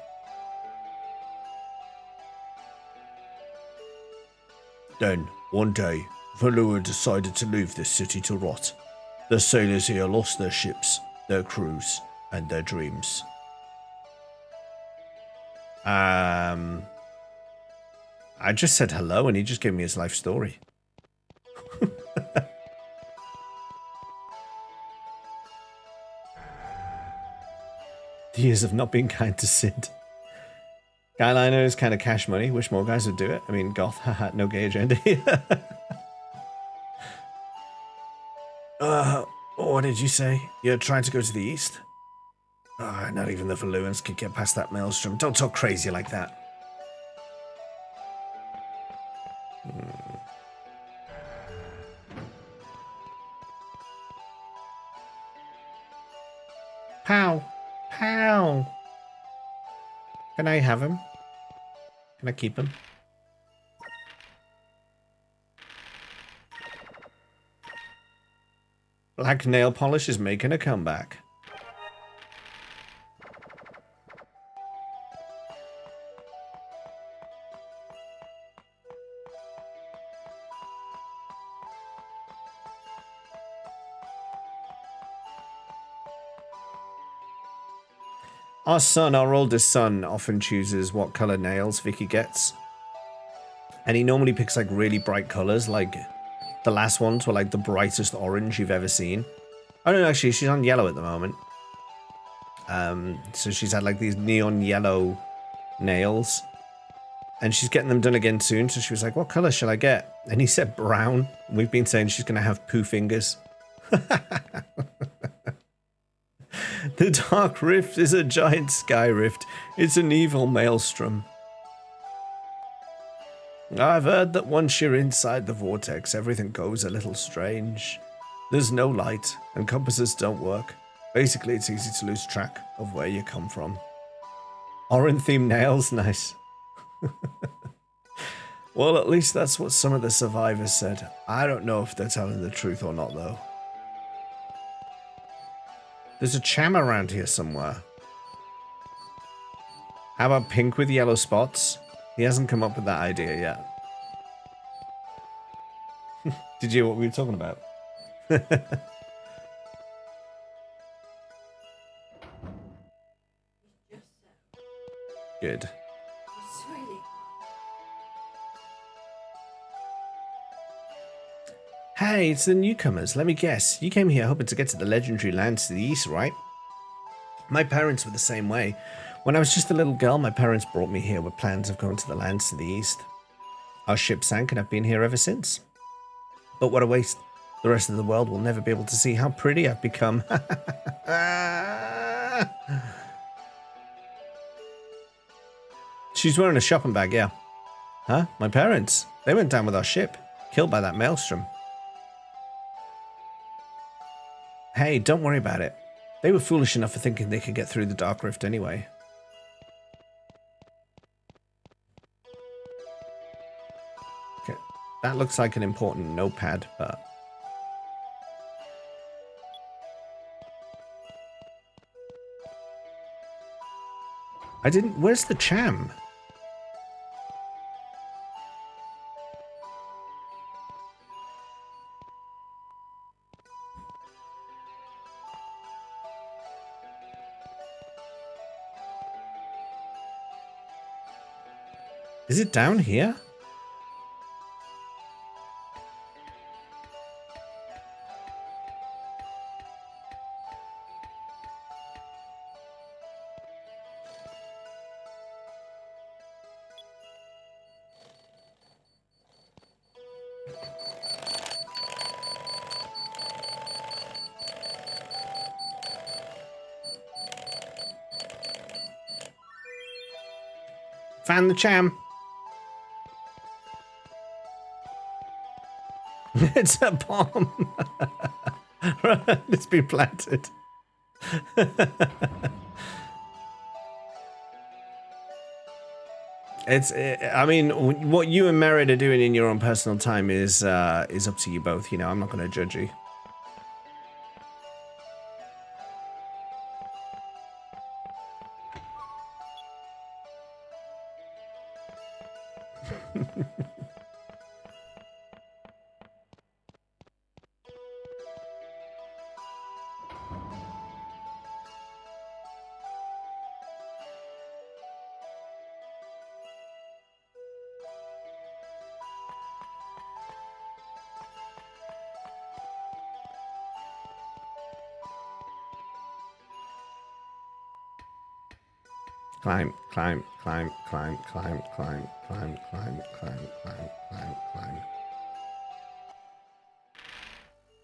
Then, one day, Valua decided to leave this city to rot. The sailors here lost their ships, their crews, and their dreams. I just said hello and he just gave me his life story. The years of not being kind to Sid. Guyliner is kind of cash money. Wish more guys would do it. I mean, goth, haha, no gay agenda here. What did you say? You're trying to go to the east? Not even the Valuans could get past that maelstrom. Don't talk crazy like that. Pow! Pow! Can I have him? Can I keep him? Black nail polish is making a comeback. Our oldest son, often chooses what color nails Vicky gets. And he normally picks like really bright colors, like the last ones were like the brightest orange you've ever seen. Oh no, actually, she's on yellow at the moment. So she's had like these neon yellow nails. And she's getting them done again soon, so she was like, what color shall I get? And he said brown. We've been saying she's going to have poo fingers. The Dark Rift is a giant sky rift. It's an evil maelstrom. I've heard that once you're inside the vortex, everything goes a little strange. There's no light, and compasses don't work. Basically, it's easy to lose track of where you come from. Orange-themed nails, nice. Well, at least that's what some of the survivors said. I don't know if they're telling the truth or not, though. There's a cham around here somewhere. How about pink with yellow spots? He hasn't come up with that idea yet. Did you hear what we were talking about? Good. It's really Hey, it's the newcomers. Let me guess. You came here hoping to get to the legendary lands to the east, right? My parents were the same way. When I was just a little girl, my parents brought me here with plans of going to the lands to the east. Our ship sank and I've been here ever since. But what a waste. The rest of the world will never be able to see how pretty I've become. She's wearing a shopping bag, yeah. Huh? My parents? They went down with our ship, killed by that maelstrom. Hey, don't worry about it. They were foolish enough for thinking they could get through the Dark Rift anyway. Okay, that looks like an important notepad, but I didn't... Where's the cham? Is it down here? Found the cham. It's a bomb. It's been planted. I mean, what you and Merritt are doing in your own personal time is up to you both. You know, I'm not going to judge you. Climb, climb, climb, climb, climb, climb, climb, climb, climb, climb, climb, climb.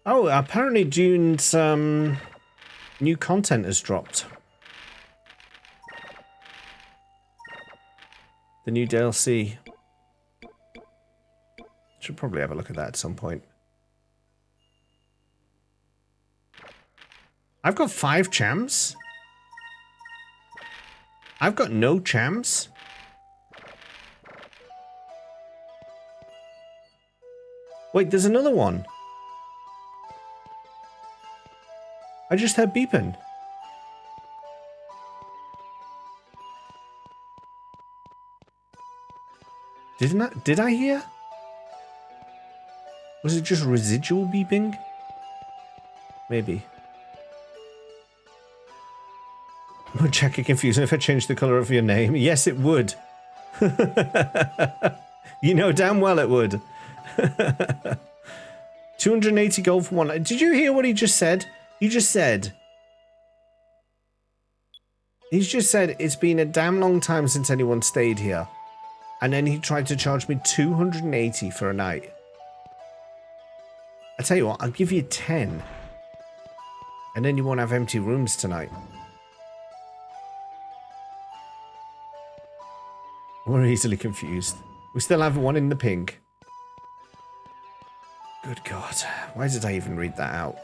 Oh, apparently Dune's new content has dropped. The new DLC. Should probably have a look at that at some point. I've got 5 chams. I've got no chams. Wait, there's another one. I just heard beeping. Did I hear? Was it just residual beeping? Maybe. Would Jack get confused if I changed the color of your name? Yes, it would. You know damn well it would. 280 gold for one. Did you hear what he just said? He's just said it's been a damn long time since anyone stayed here. And then he tried to charge me 280 for a night. I tell you what, I'll give you 10. And then you won't have empty rooms tonight. We're easily confused. We still have one in the pink. Good God. Why did I even read that out?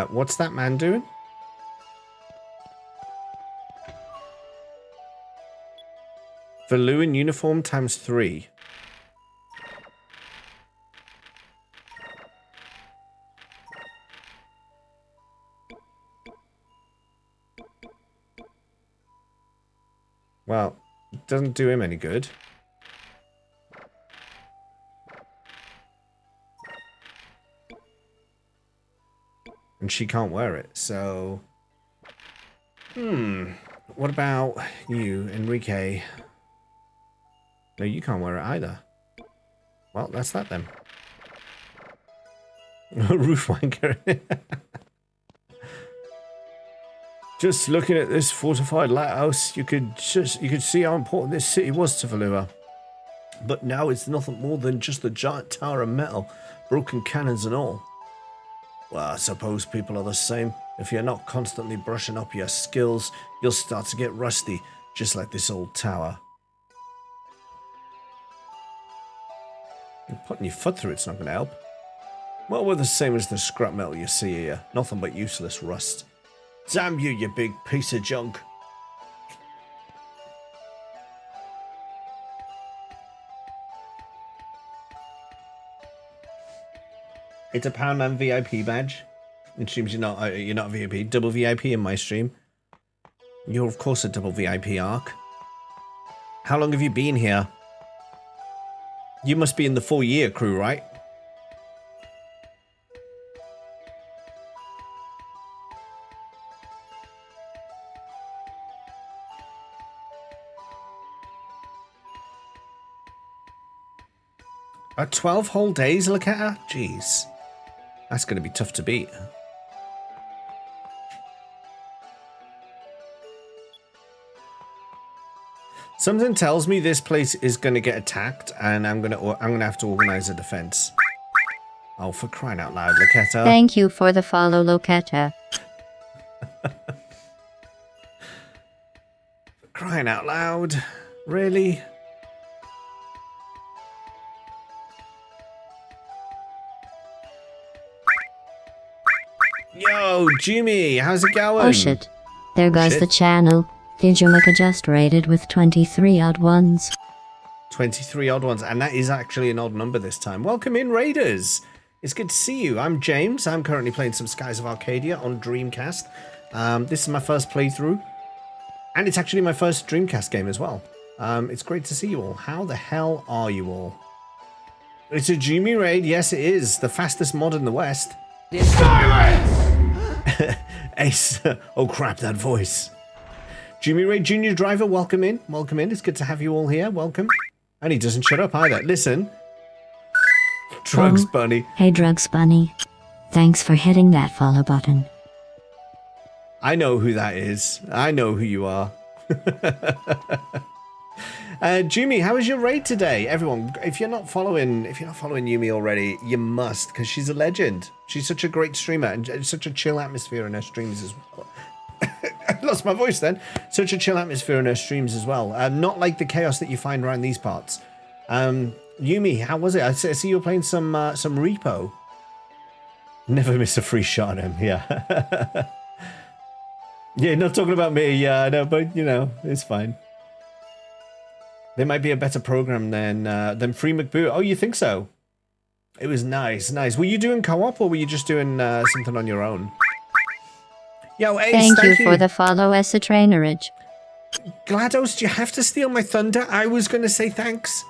What's that man doing? Valuin uniform times 3. Well, it doesn't do him any good. And she can't wear it, so... What about you, Enrique? No, you can't wear it either. Well, that's that then. Roof wanker. Just looking at this fortified lighthouse, you could see how important this city was to Valua. But now it's nothing more than just a giant tower of metal, broken cannons and all. Well, I suppose people are the same. If you're not constantly brushing up your skills, you'll start to get rusty, just like this old tower. Putting your foot through it's not going to help. Well, we're the same as the scrap metal you see here. Nothing but useless rust. Damn you, you big piece of junk. It's a Poundman VIP badge. It seems you're not a VIP. Double VIP in my stream. You're of course a double VIP arc. How long have you been here? You must be in the 4-year crew, right? A 12 whole days, look at her? Jeez. That's going to be tough to beat. Something tells me this place is going to get attacked, and I'm gonna have to organize a defense. Oh, for crying out loud, Loketta. Thank you for the follow, Loketta. Crying out loud. Really? Yo, Jimmy, how's it going? Oh shit. There goes Shit. the channel. Fijumaka just rated with 23 odd ones. 23 odd ones, and that is actually an odd number this time. Welcome in, Raiders. It's good to see you. I'm James. I'm currently playing some Skies of Arcadia on Dreamcast. This is my first playthrough, and it's actually my first Dreamcast game as well. It's great to see you all. How the hell are you all? It's a Jimmy raid. Yes, it is. The fastest mod in the West. Ace. Oh crap, that voice. Jimmy Ray Junior Driver, welcome in. Welcome in. It's good to have you all here. Welcome. And he doesn't shut up either. Listen. Drugs Bunny. Hey Drugs Bunny. Thanks for hitting that follow button. I know who that is. I know who you are. Jimmy, how was your raid today? Everyone, if you're not following Yumi already, you must, because she's a legend. She's such a great streamer and such a chill atmosphere in her streams as well. I lost my voice then. Such a chill atmosphere in her streams as well. Not like the chaos that you find around these parts. Yumi, how was it? I see you were playing some Repo. Never miss a free shot at him. Yeah. Yeah, not talking about me. Yeah, I know, but you know, it's fine. There might be a better program than Free McBoo. Oh, you think so? It was nice, nice. Were you doing co-op or were you just doing something on your own? Yo, Ace, thank you for the follow as a trainerage. GLaDOS, do you have to steal my thunder? I was going to say thanks.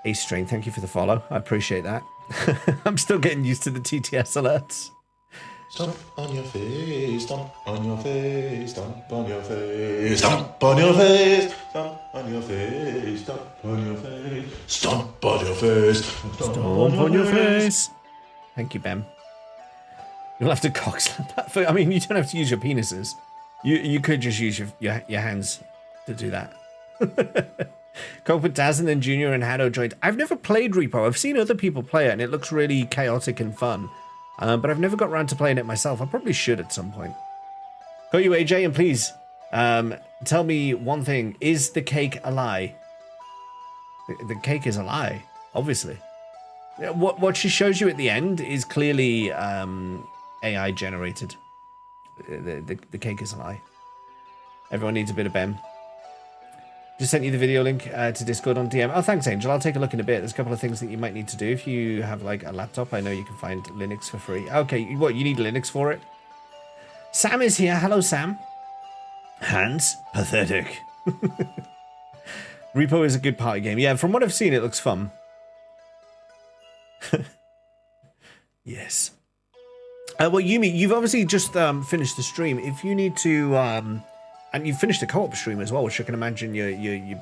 Ace Strain, thank you for the follow. I appreciate that. I'm still getting used to the TTS alerts. Stomp on your face, stomp on your face, stomp on your face, stomp on your face, stomp on your face, stomp on your face, stomp on your face, Stomp on your face. Thank you, Ben. You'll have to cock slap that. I mean, you don't have to use your penises. You could just use your hands to do that. Cope with Daz and then Junior and Hado joined. I've never played Repo. I've seen other people play it, and it looks really chaotic and fun. But I've never got around to playing it myself. I probably should at some point. Got you, AJ, and please tell me one thing. Is the cake a lie? The cake is a lie, obviously. What she shows you at the end is clearly AI generated. The cake is a lie. Everyone needs a bit of Ben. Just sent you the video link to Discord on DM. Oh, thanks, Angel. I'll take a look in a bit. There's a couple of things that you might need to do. If you have, like, a laptop, I know you can find Linux for free. Okay, what, you need Linux for it? Sam is here. Hello, Sam. Hans? Pathetic. Repo is a good party game. Yeah, from what I've seen, it looks fun. Yes. Well, Yumi, you've obviously just finished the stream. If you need to... and you've finished a co-op stream as well, which I can imagine you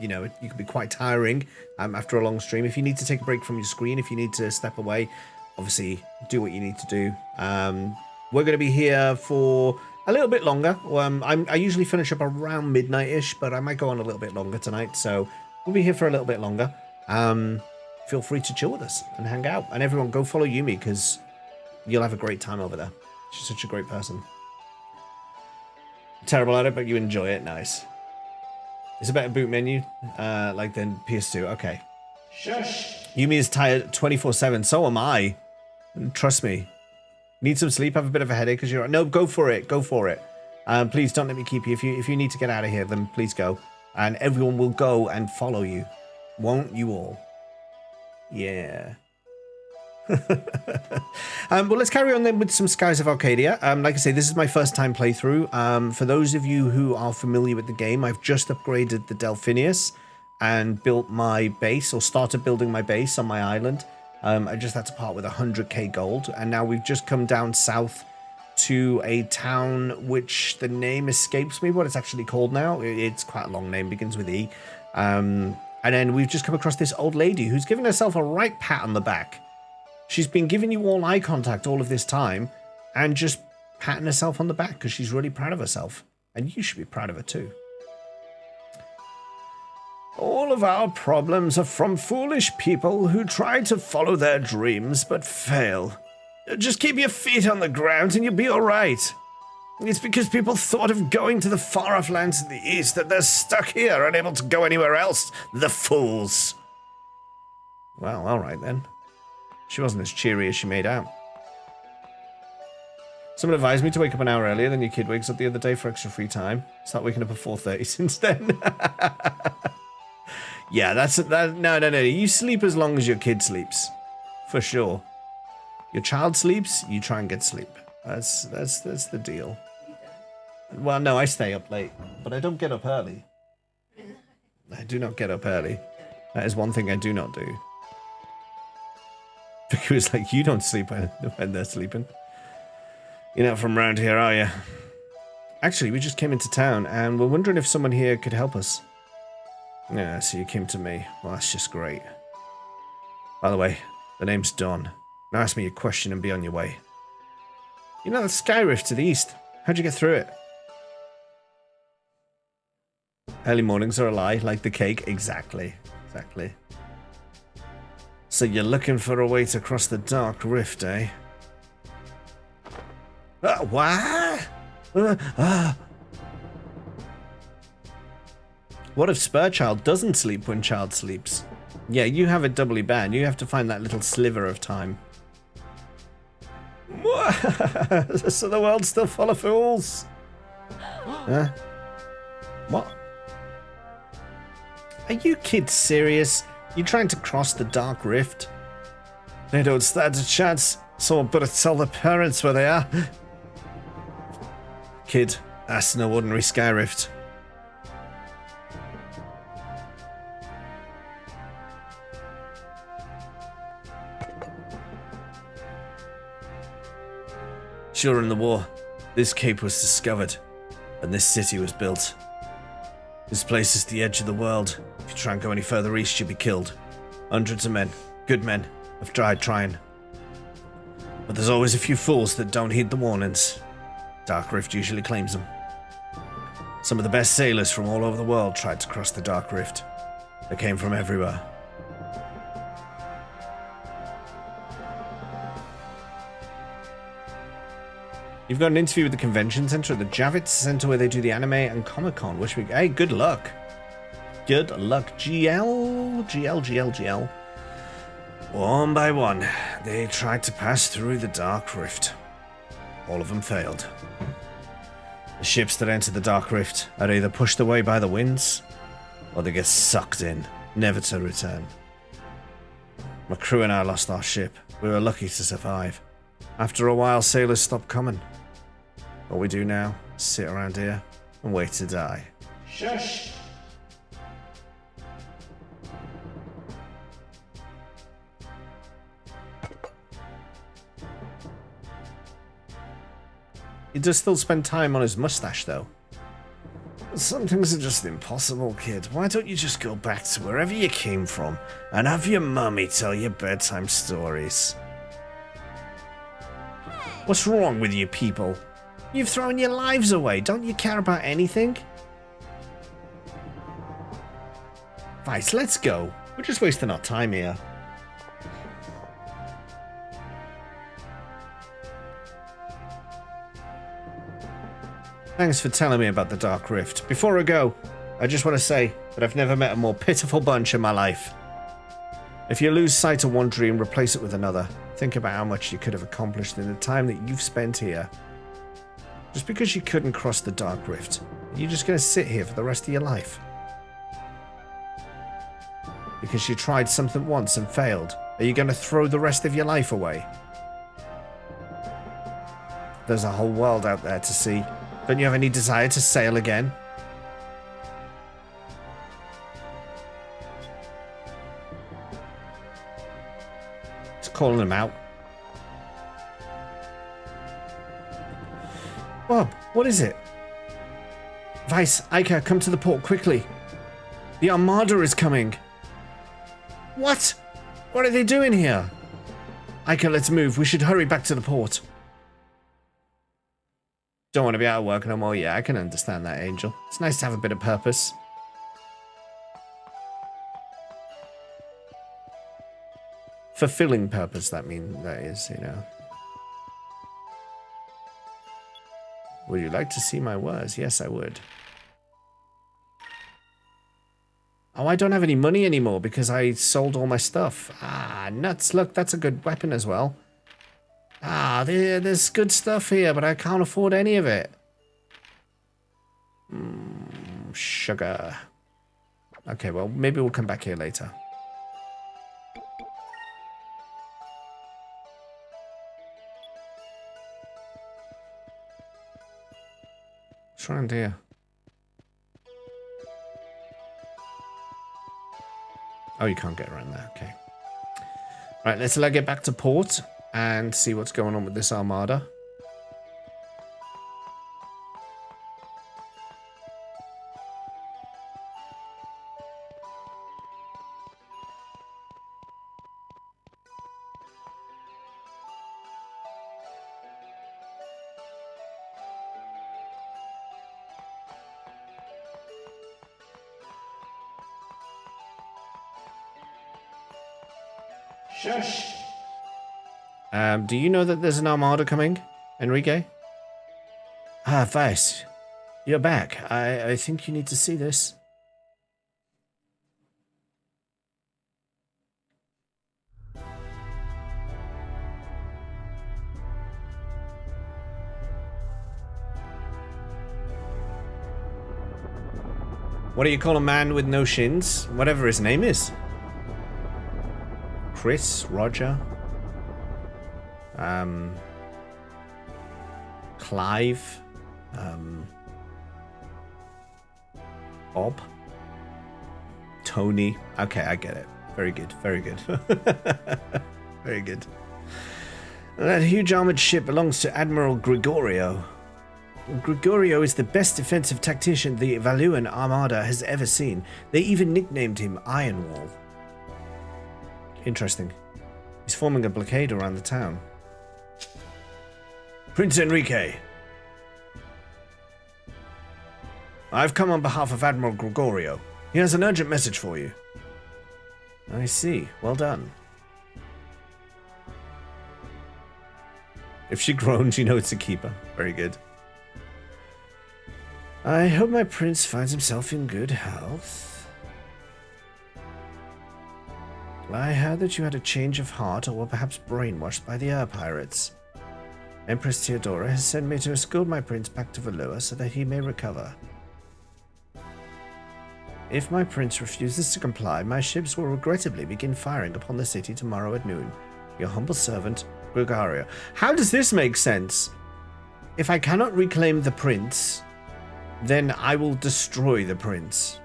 know, you can be quite tiring after a long stream. If you need to take a break from your screen, if you need to step away, obviously do what you need to do. We're going to be here for a little bit longer. I usually finish up around midnight-ish, but I might go on a little bit longer tonight, so we'll be here for a little bit longer. Feel free to chill with us and hang out. And everyone, go follow Yumi, because you'll have a great time over there. She's such a great person. Terrible at it, but you enjoy it. Nice. It's a better boot menu, like than PS2. Okay. Shush. Yumi is tired 24/7. So am I. Trust me. Need some sleep. Have a bit of a headache because you're. No, go for it. Go for it. Please don't let me keep you. If you need to get out of here, then please go. And everyone will go and follow you. Won't you all? Yeah. Well, let's carry on then with some Skies of Arcadia. Like I say, this is my first time playthrough. For those of you who are familiar with the game, I've just upgraded the Delphinius and built my base, or started building my base on my island. I just had to part with 100k gold, and now we've just come down south to a town which the name escapes me what it's actually called now. It's quite a long name, begins with E. And then we've just come across this old lady who's given herself a right pat on the back. She's been giving you all eye contact all of this time and just patting herself on the back because she's really proud of herself. And you should be proud of her too. All of our problems are from foolish people who try to follow their dreams but fail. Just keep your feet on the ground and you'll be alright. It's because people thought of going to the far-off lands to the east that they're stuck here, unable to go anywhere else. The fools. Well, alright then. She wasn't as cheery as she made out. Someone advised me to wake up an hour earlier than your kid wakes up the other day for extra free time. Start waking up at 4:30 since then. Yeah, no. You sleep as long as your kid sleeps. For sure. Your child sleeps, you try and get sleep. That's the deal. Well, no, I stay up late, but I don't get up early. I do not get up early. That is one thing I do not do. Vicky was like, you don't sleep when they're sleeping. You're not from around here, are you? Actually, we just came into town, and we're wondering if someone here could help us. Yeah, so you came to me. Well, that's just great. By the way, the name's Don. Now ask me a question and be on your way. You know the sky rift to the east. How'd you get through it? Early mornings are a lie, like the cake. Exactly. So you're looking for a way to cross the dark rift, eh? What? What if Spurchild doesn't sleep when Child sleeps? Yeah, you have it doubly bad. You have to find that little sliver of time. So the world's still full of fools? Huh? What? Are you kids serious? You trying to cross the dark rift? They don't stand a chance. Someone better tell their parents where they are. Kid, that's no ordinary sky rift. During the war, this cape was discovered, and this city was built. This place is the edge of the world. If you try and go any further east, you'll be killed. Hundreds of men, good men, have tried trying. But there's always a few fools that don't heed the warnings. Dark Rift usually claims them. Some of the best sailors from all over the world tried to cross the Dark Rift. They came from everywhere. You've got an interview with the convention center at the Javits Center where they do the anime and Comic-Con. Hey, good luck. Good luck, GL. One by one, they tried to pass through the Dark Rift. All of them failed. The ships that enter the Dark Rift are either pushed away by the winds, or they get sucked in, never to return. My crew and I lost our ship. We were lucky to survive. After a while, sailors stopped coming. What we do now is sit around here and wait to die. Shush. He does still spend time on his mustache, though. Some things are just impossible, kid. Why don't you just go back to wherever you came from and have your mummy tell you bedtime stories? What's wrong with you people? You've thrown your lives away. Don't you care about anything? Right, let's go. We're just wasting our time here. Thanks for telling me about the Dark Rift. Before I go, I just want to say that I've never met a more pitiful bunch in my life. If you lose sight of one dream, replace it with another. Think about how much you could have accomplished in the time that you've spent here. Just because you couldn't cross the Dark Rift, you're just going to sit here for the rest of your life. Because you tried something once and failed, are you going to throw the rest of your life away? There's a whole world out there to see. Don't you have any desire to sail again? Just calling him out. Bob, what is it? Vice, Ica, come to the port quickly. The Armada is coming. What? What are they doing here? Ica, let's move. We should hurry back to the port. Don't want to be out of work no more. Yeah, I can understand that, Angel. It's nice to have a bit of purpose. Fulfilling purpose, that is, you know. Would you like to see my wares? Yes, I would. Oh, I don't have any money anymore because I sold all my stuff. Ah, nuts. Look, that's a good weapon as well. Ah, there's good stuff here, but I can't afford any of it. Sugar. Okay, well, maybe we'll come back here later. What's around here? Oh, you can't get around there. Okay. Right, let's get back to port and see what's going on with this armada. Shush. Do you know that there's an armada coming, Enrique? Ah, Vice. You're back. I think you need to see this. What do you call a man with no shins? Whatever his name is. Chris, Roger, Clive, Bob, Tony. Okay, I get it. Very good, very good. Very good. That huge armored ship belongs to Admiral Gregorio. Gregorio is the best defensive tactician the Valuan Armada has ever seen. They even nicknamed him Ironwall. Interesting. He's forming a blockade around the town. Prince Enrique. I've come on behalf of Admiral Gregorio. He has an urgent message for you. I see. Well done. If she groans, you know it's a keeper. Very good. I hope my prince finds himself in good health. I heard that you had a change of heart or were perhaps brainwashed by the air pirates. Empress Theodora has sent me to escort my prince back to Valua so that he may recover. If my prince refuses to comply, my ships will regrettably begin firing upon the city tomorrow at noon. Your humble servant, Gregorio. How does this make sense? If I cannot reclaim the prince, then I will destroy the prince.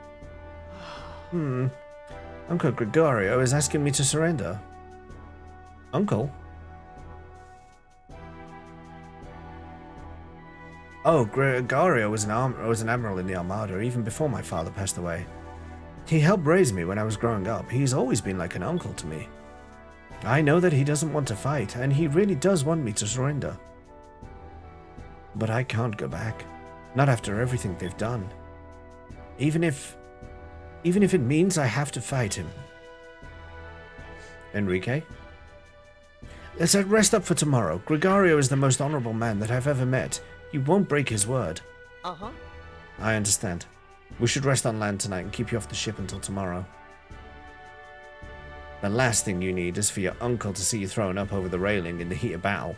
Uncle Gregorio is asking me to surrender. Uncle? Oh, Gregorio was an admiral in the Armada even before my father passed away. He helped raise me when I was growing up. He's always been like an uncle to me. I know that he doesn't want to fight, and he really does want me to surrender. But I can't go back. Not after everything they've done. Even if it means I have to fight him. Enrique? Let's rest up for tomorrow. Gregorio is the most honorable man that I've ever met. He won't break his word. Uh-huh. I understand. We should rest on land tonight and keep you off the ship until tomorrow. The last thing you need is for your uncle to see you thrown up over the railing in the heat of battle.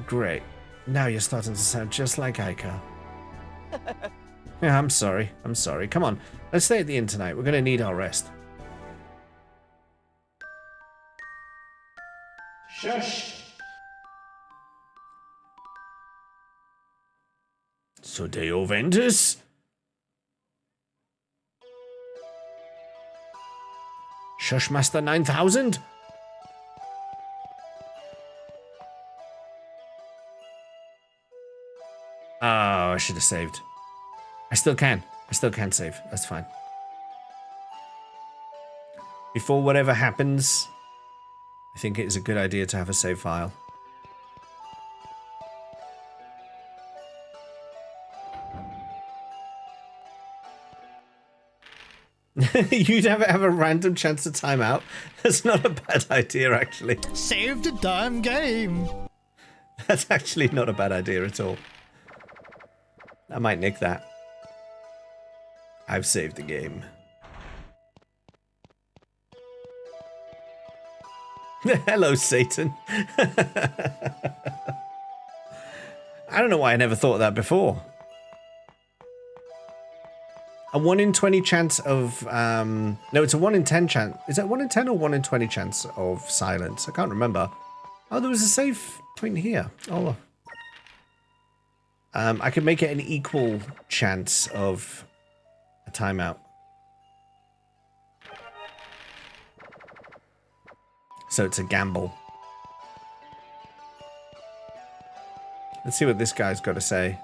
Great. Now you're starting to sound just like Icar. Yeah, I'm sorry. I'm sorry. Come on. Let's stay at the inn tonight. We're going to need our rest. Shush. So Deo Ventus? Shushmaster 9000? Oh, I should have saved. I still can. I still can save. That's fine. Before whatever happens, I think it is a good idea to have a save file. You'd have a random chance to time out. That's not a bad idea, actually. Save the damn game. That's actually not a bad idea at all. I might nick that. I've saved the game. Hello, Satan. I don't know why I never thought of that before. A 1 in 20 chance of... no, it's a 1 in 10 chance. Is that 1 in 10 or 1 in 20 chance of silence? I can't remember. Oh, there was a save point here. Oh. I could make it an equal chance of a timeout. So it's a gamble. Let's see what this guy's got to say.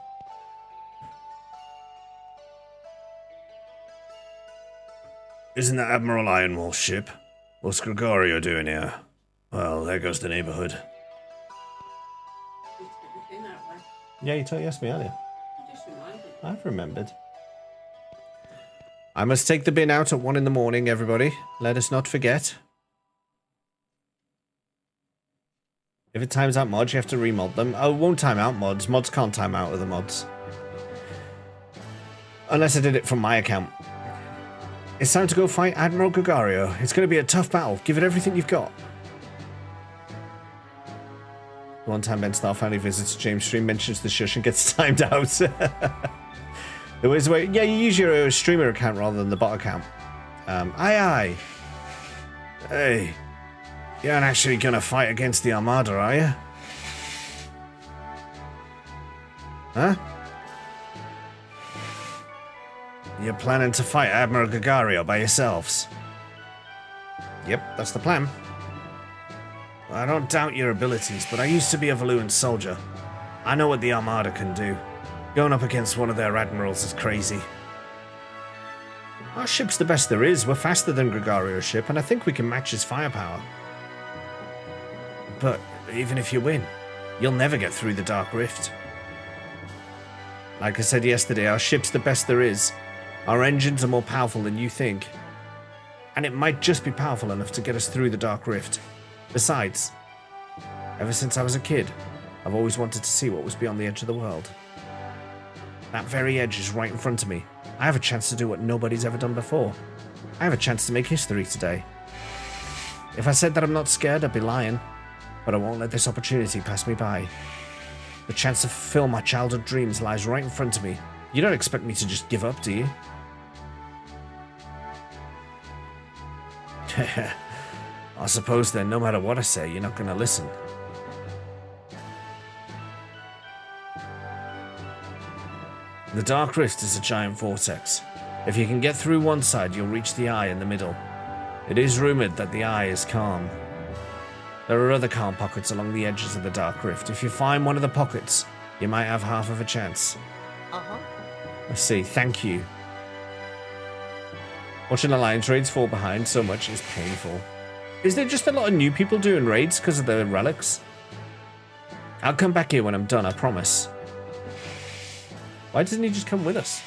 Isn't that Admiral Ironwall's ship? What's Gregorio doing here? Well, there goes the neighborhood. Yeah, you asked me earlier. I've remembered. I must take the bin out at 1 in the morning, everybody. Let us not forget. If it times out mods, you have to remod them. Oh, it won't time out mods. Mods can't time out other mods. Unless I did it from my account. It's time to go fight Admiral Gregorio. It's going to be a tough battle. Give it everything you've got. One time Ben Star finally visits James Stream, mentions the shush and gets timed out. There was a way. Yeah, you use your streamer account rather than the bot account. Aye. Hey, you aren't actually going to fight against the Armada, are you? Huh? You're planning to fight Admiral Gregorio by yourselves? Yep, that's the plan. Well, I don't doubt your abilities, but I used to be a Valuan soldier. I know what the Armada can do. Going up against one of their admirals is crazy. Our ship's the best there is. We're faster than Gregorio's ship, and I think we can match his firepower. But even if you win, you'll never get through the Dark Rift. Like I said yesterday, our ship's the best there is. Our engines are more powerful than you think. And it might just be powerful enough to get us through the Dark Rift. Besides, ever since I was a kid, I've always wanted to see what was beyond the edge of the world. That very edge is right in front of me. I have a chance to do what nobody's ever done before. I have a chance to make history today. If I said that I'm not scared, I'd be lying. But I won't let this opportunity pass me by. The chance to fulfill my childhood dreams lies right in front of me. You don't expect me to just give up, do you? I suppose then, no matter what I say, you're not going to listen. The Dark Rift is a giant vortex. If you can get through one side, you'll reach the eye in the middle. It is rumored that the eye is calm. There are other calm pockets along the edges of the Dark Rift. If you find one of the pockets, you might have half of a chance. I see, thank you. Watching Alliance raids fall behind so much is painful. Is there just a lot of new people doing raids because of the relics? I'll come back here when I'm done, I promise. Why doesn't he just come with us?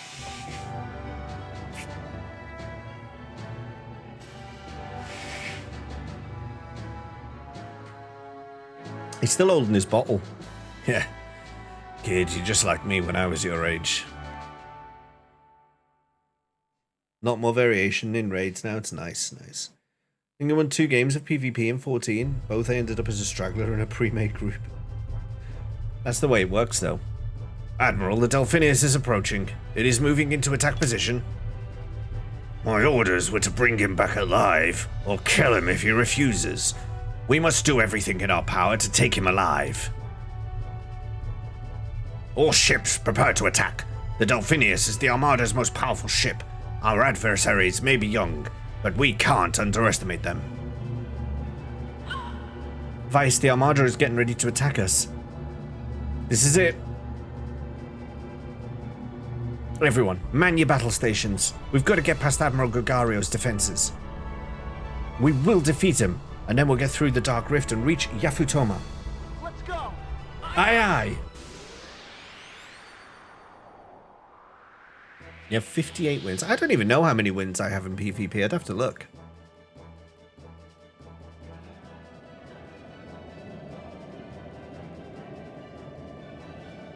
He's still holding his bottle. Yeah. Kid, you're just like me when I was your age. Not more variation in raids now. It's nice, nice. I think I won 2 games of PvP in 14. Both I ended up as a straggler in a pre-made group. That's the way it works, though. Admiral, the Delphinius is approaching. It is moving into attack position. My orders were to bring him back alive, or kill him if he refuses. We must do everything in our power to take him alive. All ships, prepare to attack. The Delphinius is the Armada's most powerful ship. Our adversaries may be young, but we can't underestimate them. Vice, the Armada is getting ready to attack us. This is it. Everyone, man your battle stations. We've got to get past Admiral Gregario's defenses. We will defeat him, and then we'll get through the Dark Rift and reach Yafutoma. Let's go. Aye aye. You have 58 wins. I don't even know how many wins I have in PvP. I'd have to look.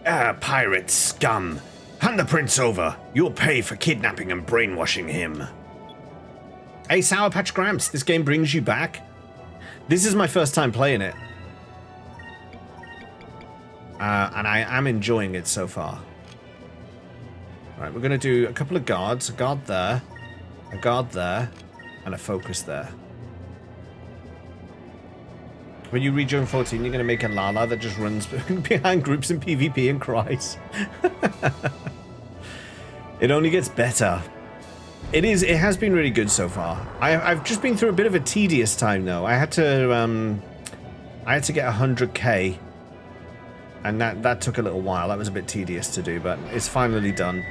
Ah, pirate scum. Hand the prince over. You'll pay for kidnapping and brainwashing him. Hey, Sour Patch Gramps, this game brings you back. This is my first time playing it. And I am enjoying it so far. Right, we're going to do a couple of guards. A guard there, and a focus there. When you rejoin 14, you're going to make a Lala that just runs behind groups in PvP and cries. It only gets better. It has been really good so far. I've just been through a bit of a tedious time though. I had to get 100k, and that took a little while. That was a bit tedious to do, but it's finally done.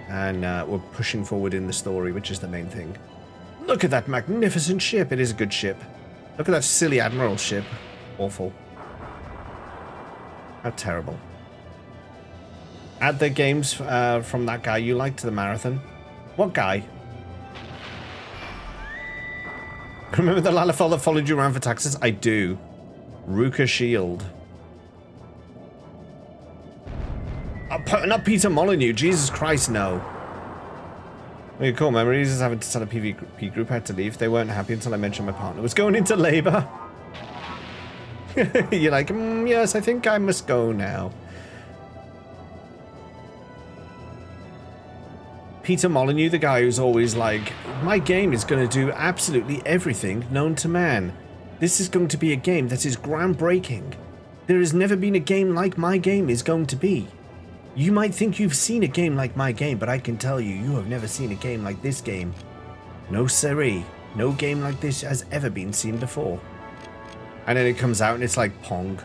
And we're pushing forward in the story, which is the main thing. Look at that magnificent ship. It is a good ship. Look at that silly Admiral ship. Awful. How terrible. Add the games from that guy you liked to the marathon. What guy? Remember the Lalafell that followed you around for taxes? I do. Ruka Shield. Not Peter Molyneux. Jesus Christ, no. Well, cool memories is having to tell a PvP group I had to leave. They weren't happy until I mentioned my partner was going into labor. You're like, yes, I think I must go now. Peter Molyneux, the guy who's always like, my game is going to do absolutely everything known to man. This is going to be a game that is groundbreaking. There has never been a game like my game is going to be. You might think you've seen a game like my game, but I can tell you, you have never seen a game like this game. No siree. No game like this has ever been seen before. And then it comes out and it's like Pong.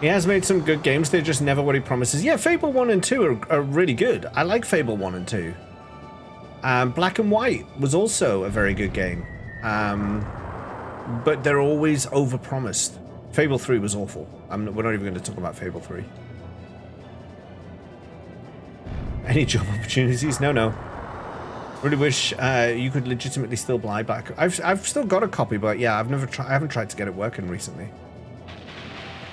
He has made some good games, they're just never what he promises. Yeah, Fable 1 and 2 are really good. I like Fable 1 and 2. Black and White was also a very good game. But they're always overpromised. Fable 3 was awful. We're not even going to talk about Fable 3. Any job opportunities? No. Really wish you could legitimately still buy back. I've still got a copy, but yeah, I haven't tried to get it working recently.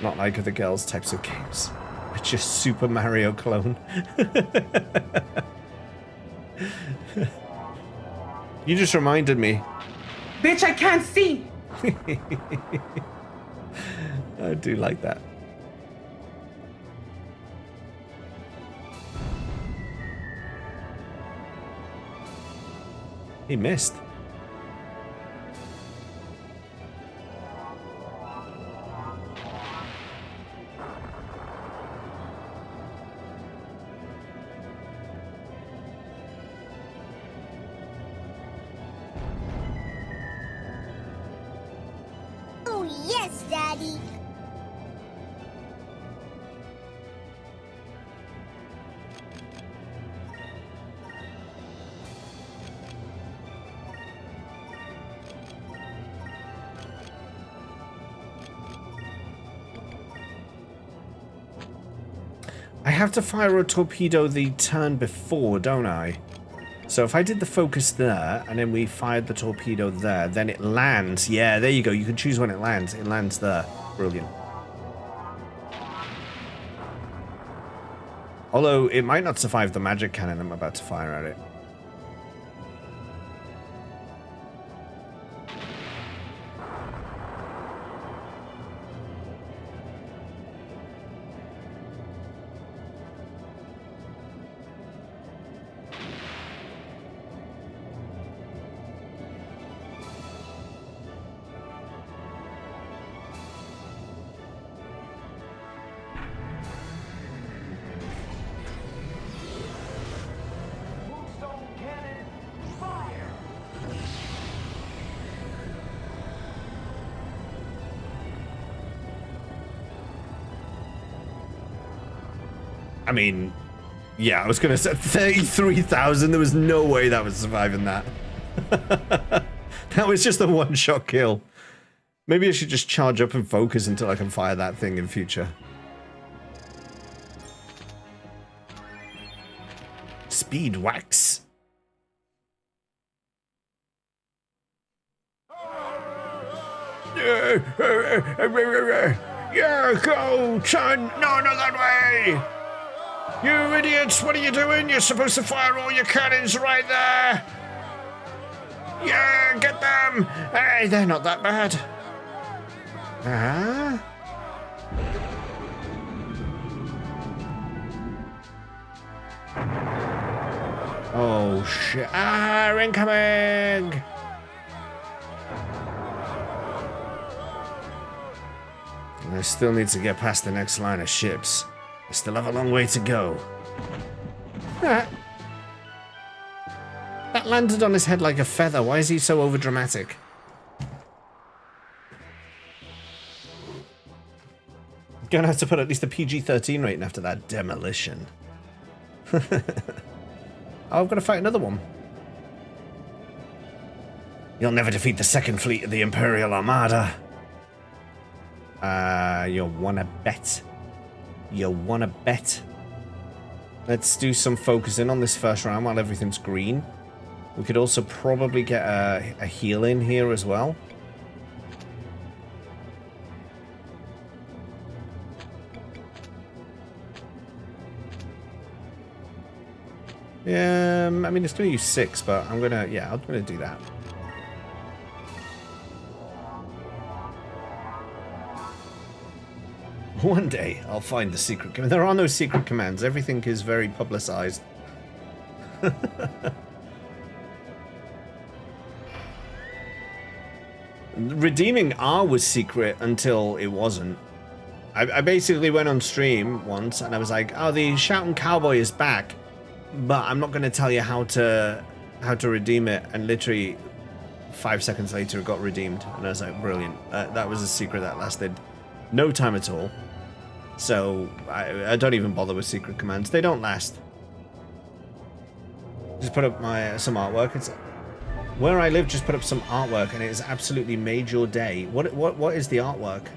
Not like other girls' types of games. It's just Super Mario clone. You just reminded me. Bitch, I can't see! I do like that. He missed. Yes, Daddy. I have to fire a torpedo the turn before, don't I? So if I did the focus there, and then we fired the torpedo there, then it lands. Yeah, there you go. You can choose when it lands. It lands there. Brilliant. Although, it might not survive the magic cannon I'm about to fire at it. I mean, yeah, I was going to say 33,000. There was no way that was surviving that. That was just a one-shot kill. Maybe I should just charge up and focus until I can fire that thing in future. Speed wax. Yeah, go, son! No, not that way! You idiots, what are you doing? You're supposed to fire all your cannons right there! Yeah, get them! Hey, they're not that bad. Oh, shit. Ah, incoming! I still need to get past the next line of ships. I still have a long way to go. Ah. That landed on his head like a feather. Why is he so overdramatic? Gonna have to put at least a PG-13 rating after that demolition. Oh, I'm gonna fight another one. You'll never defeat the second fleet of the Imperial Armada. You wanna bet? You wanna bet? Let's do some focusing on this first round while everything's green. We could also probably get a heal in here as well. Yeah, I mean, it's going to use 6, but I'm going to do that. One day, I'll find the secret command. There are no secret commands. Everything is very publicized. Redeeming R was secret until it wasn't. I basically went on stream once and I was like, oh, the Shouting Cowboy is back, but I'm not going to tell you how to redeem it. And literally 5 seconds later it got redeemed. And I was like, brilliant. That was a secret that lasted no time at all. So I don't even bother with secret commands. They don't last. Just put up some artwork. It's where I live. Just put up some artwork, and it has absolutely made your day. What is the artwork?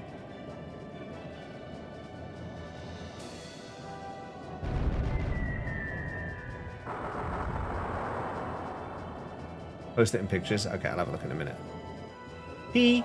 Post it in pictures. Okay, I'll have a look in a minute. P.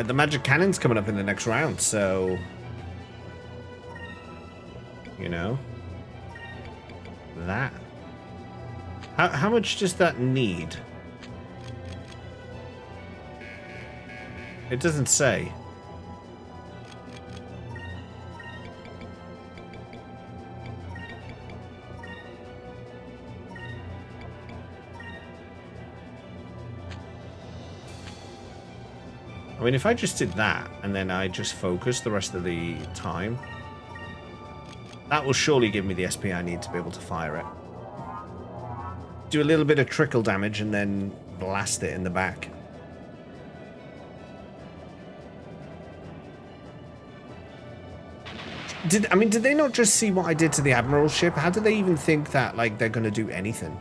The magic cannon's coming up in the next round, so you know that. How much does that need? It doesn't say. I mean, if I just did that, and then I just focus the rest of the time, that will surely give me the SP I need to be able to fire it. Do a little bit of trickle damage, and then blast it in the back. Did they not just see what I did to the Admiral ship? How do they even think that, like, they're going to do anything?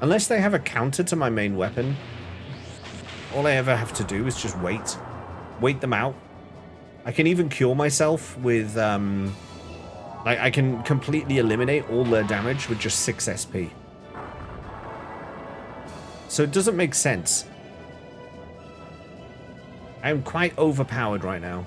Unless they have a counter to my main weapon, all I ever have to do is just wait. Wait them out. I can even cure myself with, like, I can completely eliminate all their damage with just 6 SP. So it doesn't make sense. I am quite overpowered right now.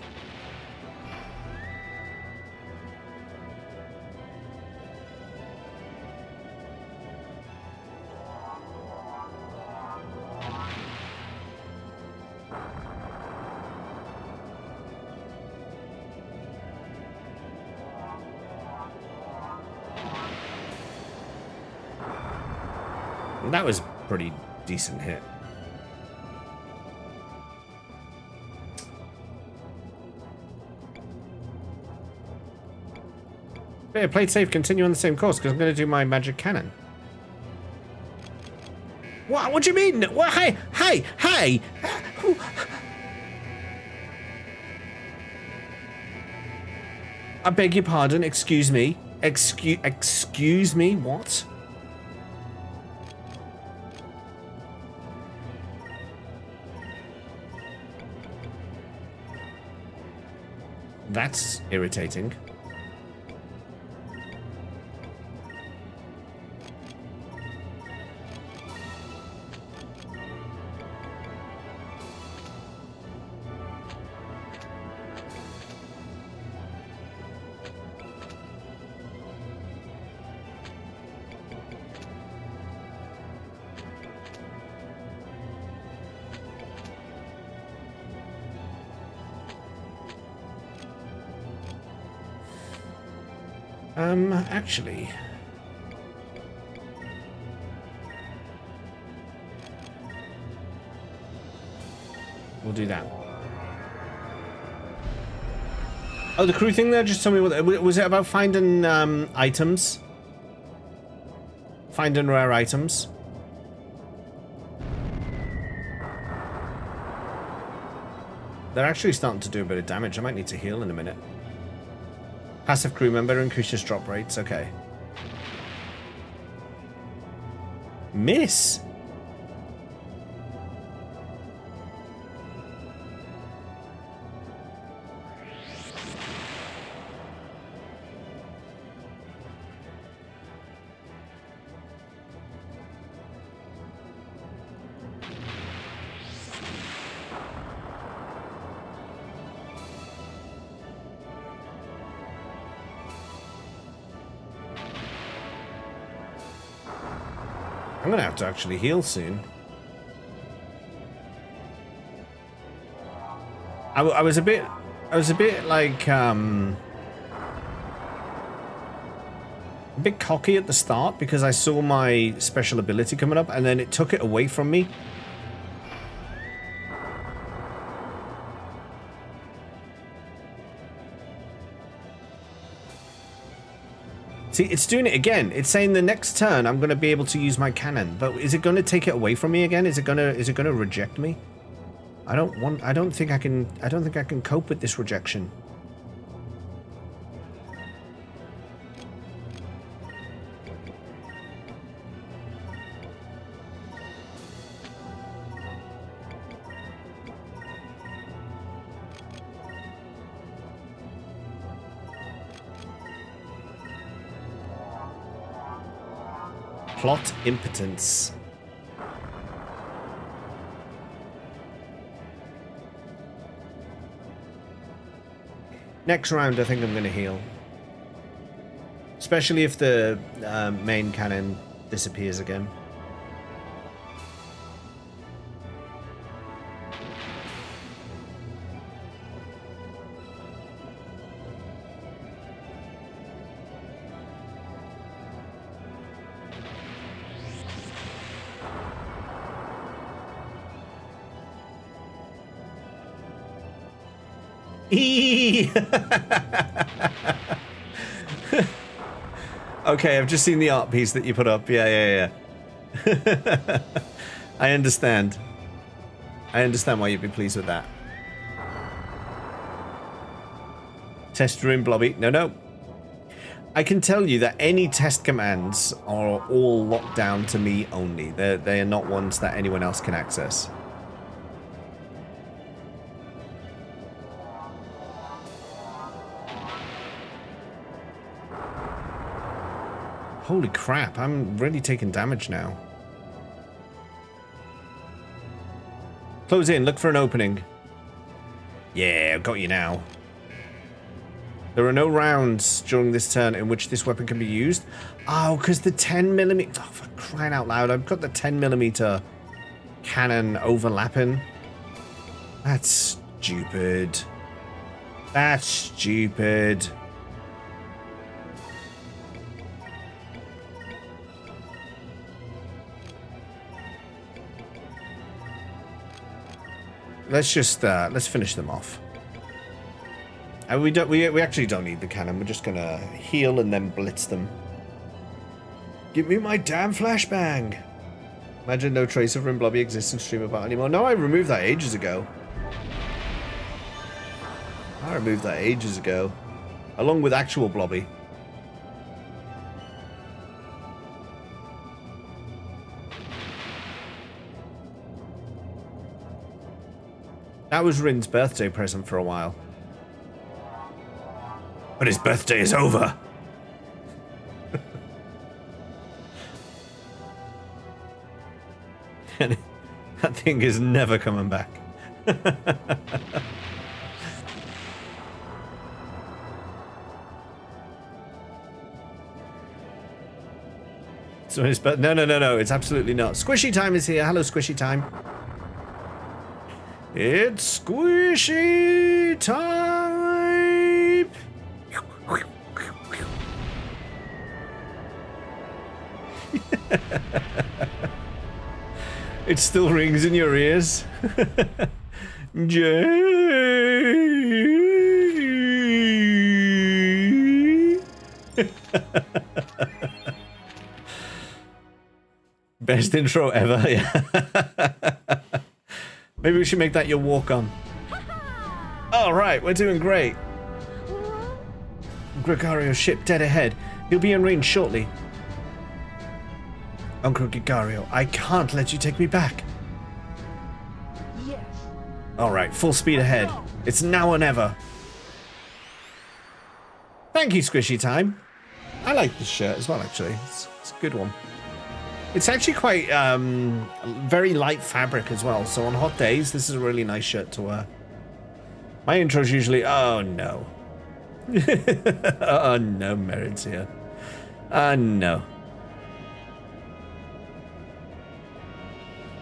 That was a pretty decent hit. Yeah, play it safe, continue on the same course, because I'm going to do my magic cannon. What do you mean? What? Hey! I beg your pardon, excuse me. Excuse me, what? That's irritating. Actually, we'll do that. Oh, the crew thing there, just tell me what, was it about finding items? Finding rare items? They're actually starting to do a bit of damage. I might need to heal in a minute. Passive crew member, increases drop rates. Okay. Miss. I'm gonna have to actually heal soon. I was a bit like a bit cocky at the start because I saw my special ability coming up and then it took it away from me. See, it's doing it again. It's saying the next turn I'm going to be able to use my cannon, but is it going to take it away from me again? Is it going to reject me? I don't think I can cope with this rejection. Plot impotence. Next round, I think I'm going to heal. Especially if the main cannon disappears again. Okay, I've just seen the art piece that you put up. Yeah. I understand. I understand why you'd be pleased with that. Test room, Blobby. No. I can tell you that any test commands are all locked down to me only. They are not ones that anyone else can access. Holy crap, I'm really taking damage now. Close in, look for an opening. Yeah, I've got you now. There are no rounds during this turn in which this weapon can be used. Oh, because the 10mm... Oh, for crying out loud, I've got the 10mm cannon overlapping. That's stupid. That's stupid. Let's finish them off. And we actually don't need the cannon. We're just gonna heal and then blitz them. Give me my damn flashbang. Imagine no trace of Rim Blobby exists in Stream About anymore. No, I removed that ages ago. Along with actual Blobby. That was Rin's birthday present for a while. But his birthday is over. And that thing is never coming back. So his no, it's absolutely not. Squishy time is here. Hello, Squishy time. It's squishy time. It still rings in your ears. Jay. Best intro ever. Yeah. Maybe we should make that your walk-on. All right, we're doing great. Gregario's ship dead ahead. He'll be in range shortly. Uncle Gregario, I can't let you take me back. Yes. All right, full speed ahead. It's now or never. Thank you, Squishy Time. I like this shirt as well, actually. It's a good one. It's actually quite very light fabric as well. So on hot days, this is a really nice shirt to wear. My intro's usually, oh no. Oh no, Merit's here. No.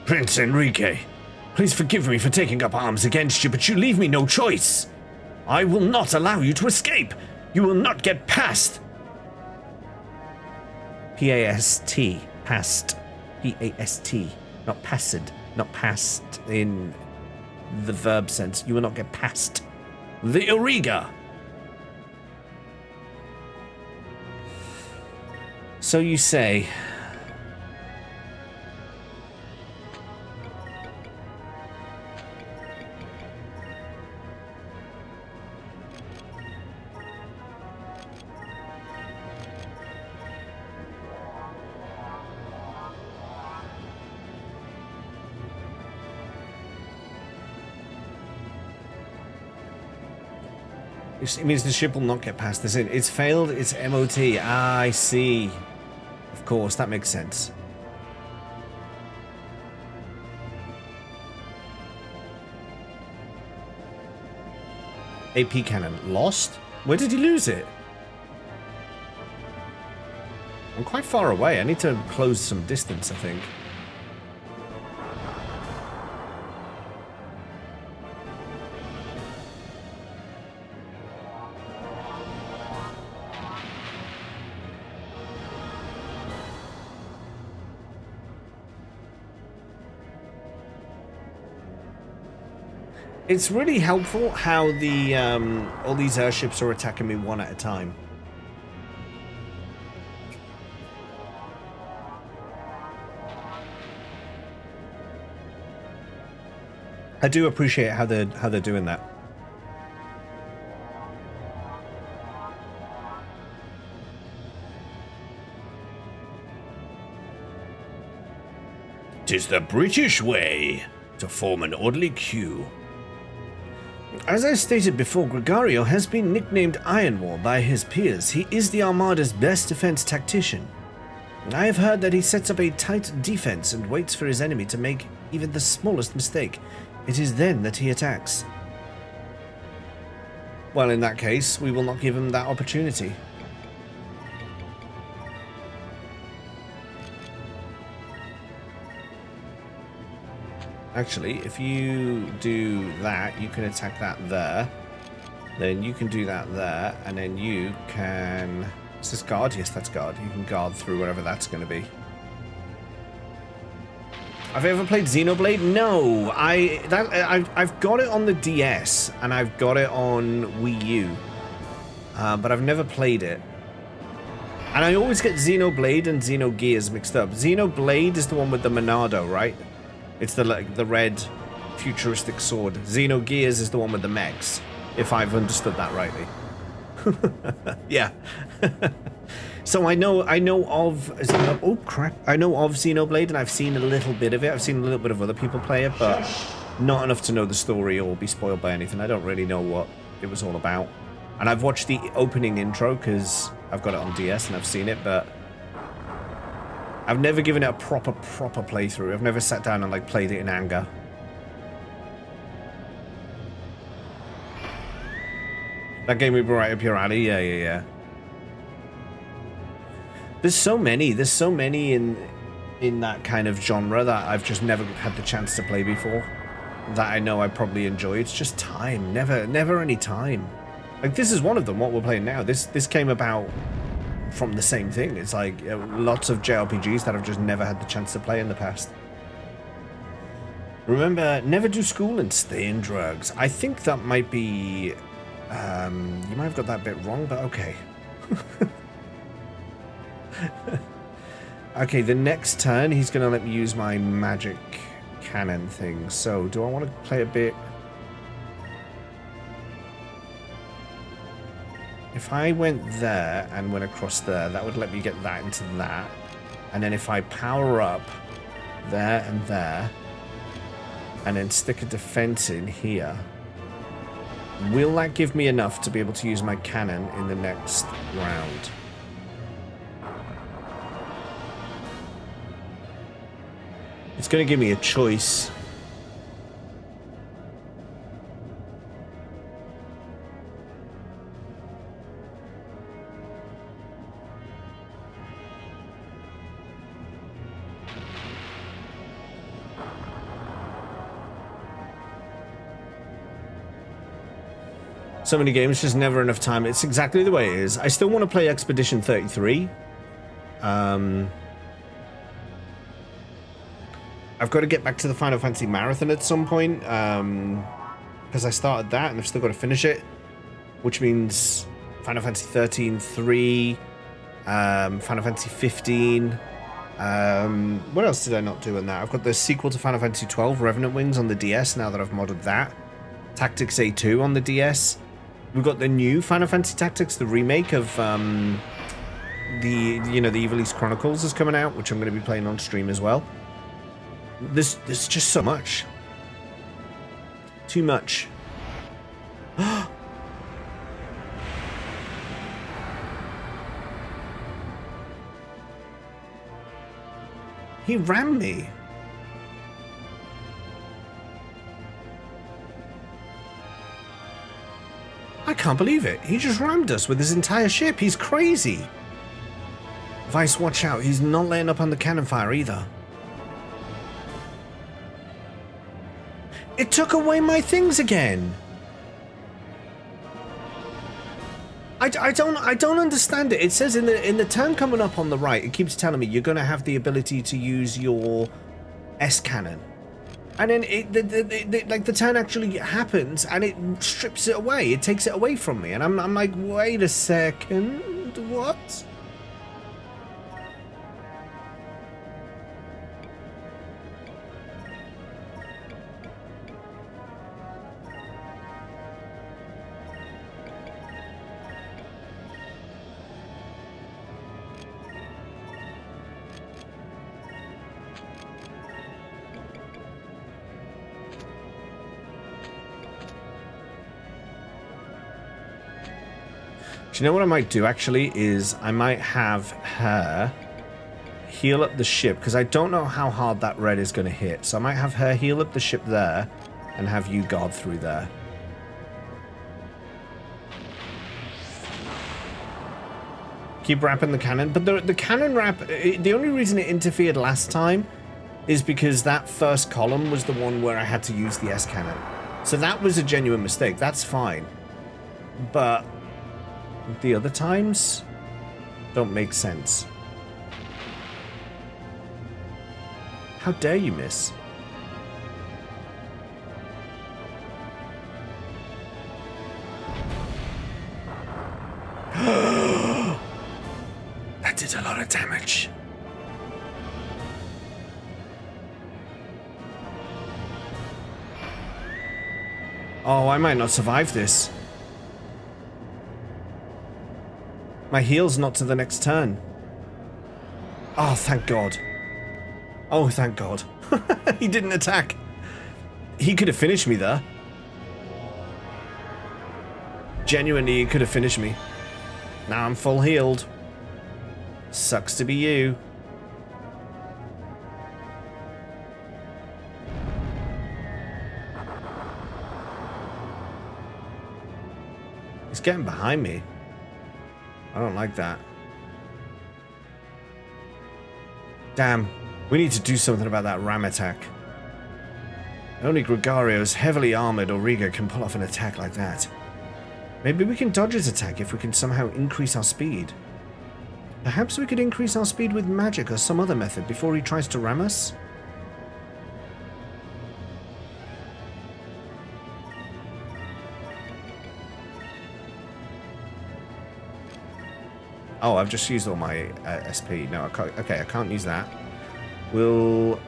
Prince Enrique, please forgive me for taking up arms against you, but you leave me no choice. I will not allow you to escape. You will not get past. P-A-S-T. Past. P-A-S-T. Not passed. Not past in the verb sense. You will not get past the Auriga. So you say. It means the ship will not get past this. It's failed its MOT. Ah, I see. Of course, that makes sense. AP cannon lost? Where did he lose it? I'm quite far away. I need to close some distance, I think. It's really helpful how the all these airships are attacking me one at a time. I do appreciate how they're doing that. "'Tis the British way to form an orderly queue." As I stated before, Gregario has been nicknamed Ironwall by his peers. He is the Armada's best defense tactician. I have heard that he sets up a tight defense and waits for his enemy to make even the smallest mistake. It is then that he attacks. Well, in that case, we will not give him that opportunity. Actually, if you do that, you can attack that there. Then you can do that there, and then you can... Is this guard? Yes, that's guard. You can guard through whatever that's going to be. Have you ever played Xenoblade? No. I've got it on the DS, and I've got it on Wii U. But I've never played it. And I always get Xenoblade and Xenogears mixed up. Xenoblade is the one with the Monado, right? It's the red futuristic sword. Xenogears is the one with the mechs, if I've understood that rightly. Yeah. So I know of oh crap. I know of Xenoblade, and I've seen a little bit of it. I've seen a little bit of other people play it, but not enough to know the story or be spoiled by anything. I don't really know what it was all about. And I've watched the opening intro because I've got it on DS and I've seen it, but I've never given it a proper playthrough. I've never sat down and like played it in anger. That game would be right up your alley. Yeah. There's so many in that kind of genre that I've just never had the chance to play before. That I know I probably enjoy. It's just time. Never any time. Like this is one of them. What we're playing now. This came about from the same thing. It's like lots of JRPGs that I've just never had the chance to play in the past. Remember, never do school and stay in drugs. I think that might be... you might have got that bit wrong, but okay. Okay, the next turn, he's going to let me use my magic cannon thing. So, do I want to play a bit... If I went there and went across there, that would let me get that into that. And then if I power up there and there, and then stick a defense in here, will that give me enough to be able to use my cannon in the next round? It's going to give me a choice. So many games, just never enough time. It's exactly the way it is. I still want to play Expedition 33. I've got to get back to the Final Fantasy Marathon at some point, because I started that and I've still got to finish it, which means Final Fantasy 13, 3, Final Fantasy 15. What else did I not do in that? I've got the sequel to Final Fantasy 12, Revenant Wings, on the DS now that I've modded that. Tactics A2 on the DS. We've got the new Final Fantasy Tactics, the remake of the Evil East Chronicles is coming out, which I'm going to be playing on stream as well. There's just so much. Too much. He rammed me. I can't believe it. He just rammed us with his entire ship. He's crazy. Vice, watch out. He's not letting up on the cannon fire either. It took away my things again. I don't understand it. It says in the turn coming up on the right, it keeps telling me you're going to have the ability to use your S cannon. And then the turn actually happens and it strips it away. It takes it away from me. And I'm like, wait a second. What? Do you know what I might do, actually, is I might have her heal up the ship, because I don't know how hard that red is going to hit. So I might have her heal up the ship there and have you guard through there. Keep wrapping the cannon. But the cannon wrap, the only reason it interfered last time is because that first column was the one where I had to use the S cannon. So that was a genuine mistake. That's fine. But the other times don't make sense. How dare you miss? That did a lot of damage. Oh, I might not survive this. My heal's not to the next turn. Oh, thank God. Oh, thank God. He didn't attack. He could have finished me there. Genuinely, he could have finished me. Now I'm full healed. Sucks to be you. He's getting behind me. I don't like that. Damn. We need to do something about that ram attack. Only Gregario's heavily armored Auriga can pull off an attack like that. Maybe we can dodge his attack if we can somehow increase our speed. Perhaps we could increase our speed with magic or some other method before he tries to ram us? Oh, I've just used all my SP. No, I can't. Okay, I can't use that. We'll...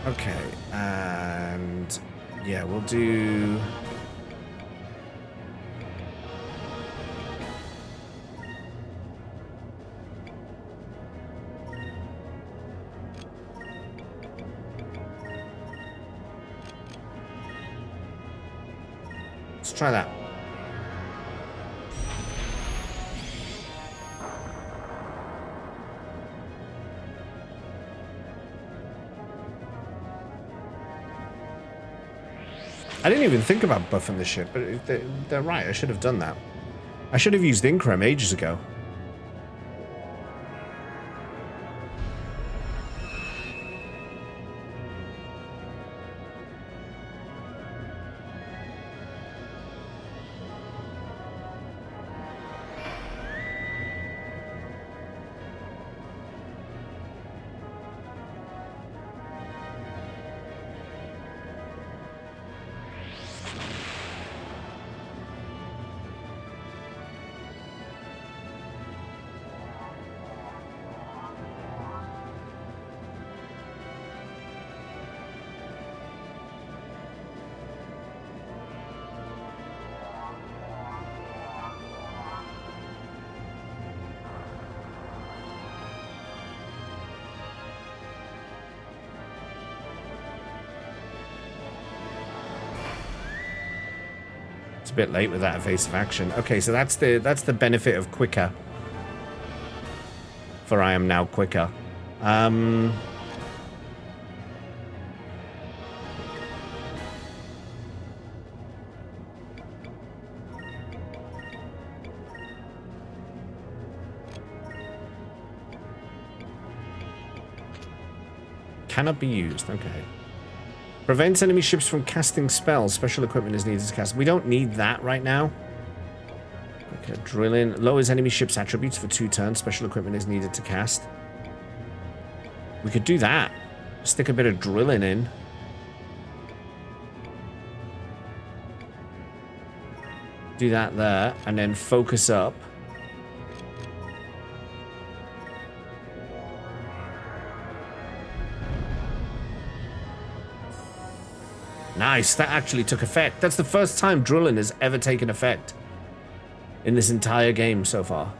Okay, and yeah, we'll do... Let's try that. I didn't even think about buffing the ship, but they're right. I should have done that. I should have used Increm ages ago. It's a bit late with that evasive action. Okay, so that's the benefit of quicker. For I am now quicker. Cannot be used. Okay. Prevents enemy ships from casting spells. Special equipment is needed to cast. We don't need that right now. Okay, drill in. Lowers enemy ships' attributes for 2 turns. Special equipment is needed to cast. We could do that. Stick a bit of drilling in. Do that there. And then focus up. Nice, that actually took effect. That's the first time drilling has ever taken effect in this entire game so far.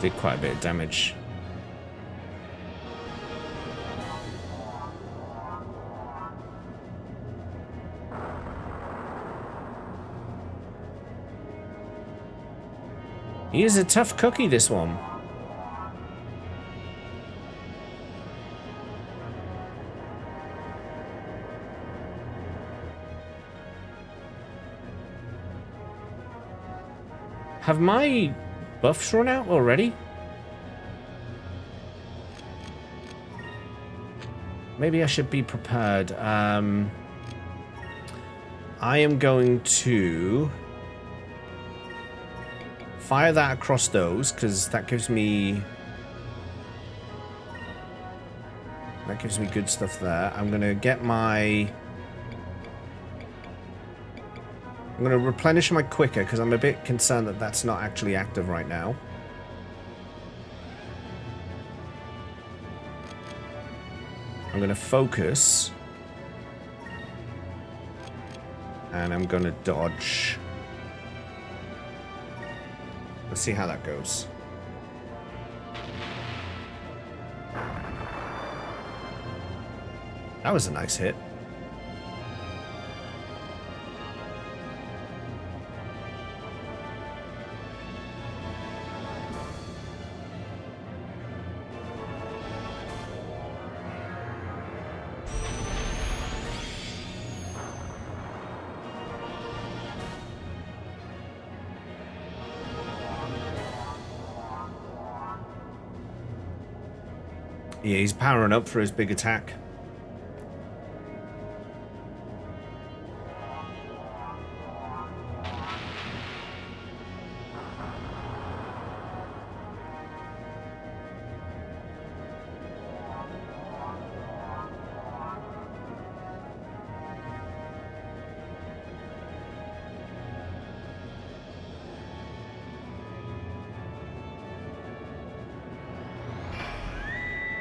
Did quite a bit of damage. He is a tough cookie, this one. Have my buffs run out already? Maybe I should be prepared. I am going to fire that across those, because that gives me good stuff there. I'm gonna get my... I'm going to replenish my quicker because I'm a bit concerned that that's not actually active right now. I'm going to focus. And I'm going to dodge. Let's see how that goes. That was a nice hit. Yeah, he's powering up for his big attack.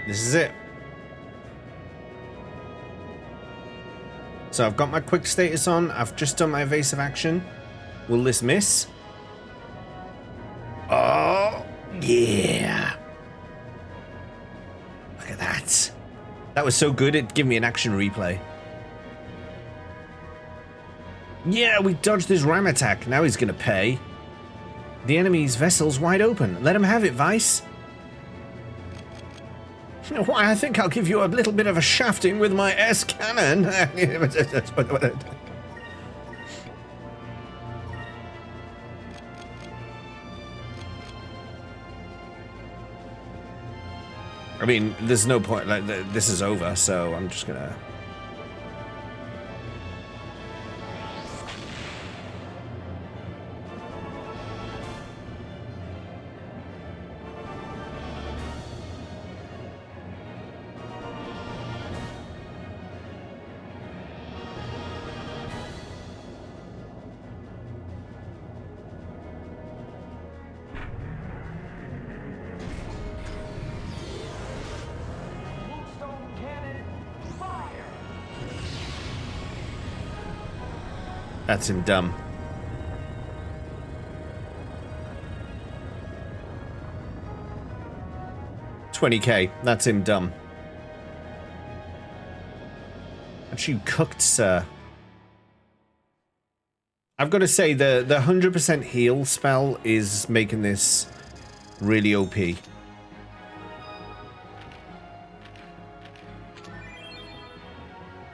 This is it. So I've got my quick status on. I've just done my evasive action. Will this miss? Oh, yeah. Look at that. That was so good, it gave me an action replay. Yeah, we dodged his ram attack. Now he's going to pay. The enemy's vessel's wide open. Let him have it, Vice. Why, I think I'll give you a little bit of a shafting with my S cannon. I mean, there's no point, like, this is over, so I'm just gonna... That's him dumb. 20k. That's him dumb. Aren't you cooked, sir? I've got to say, the 100% heal spell is making this really OP.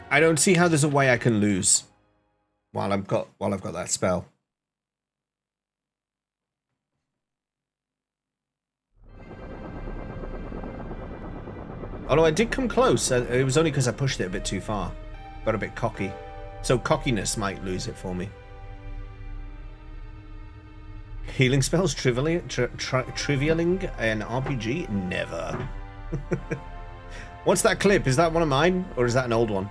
I don't see how there's a way I can lose. while I've got that spell. Although I did come close, it was only because I pushed it a bit too far. Got a bit cocky. So cockiness might lose it for me. Healing spells trivialing an RPG? Never. What's that clip? Is that one of mine? Or is that an old one?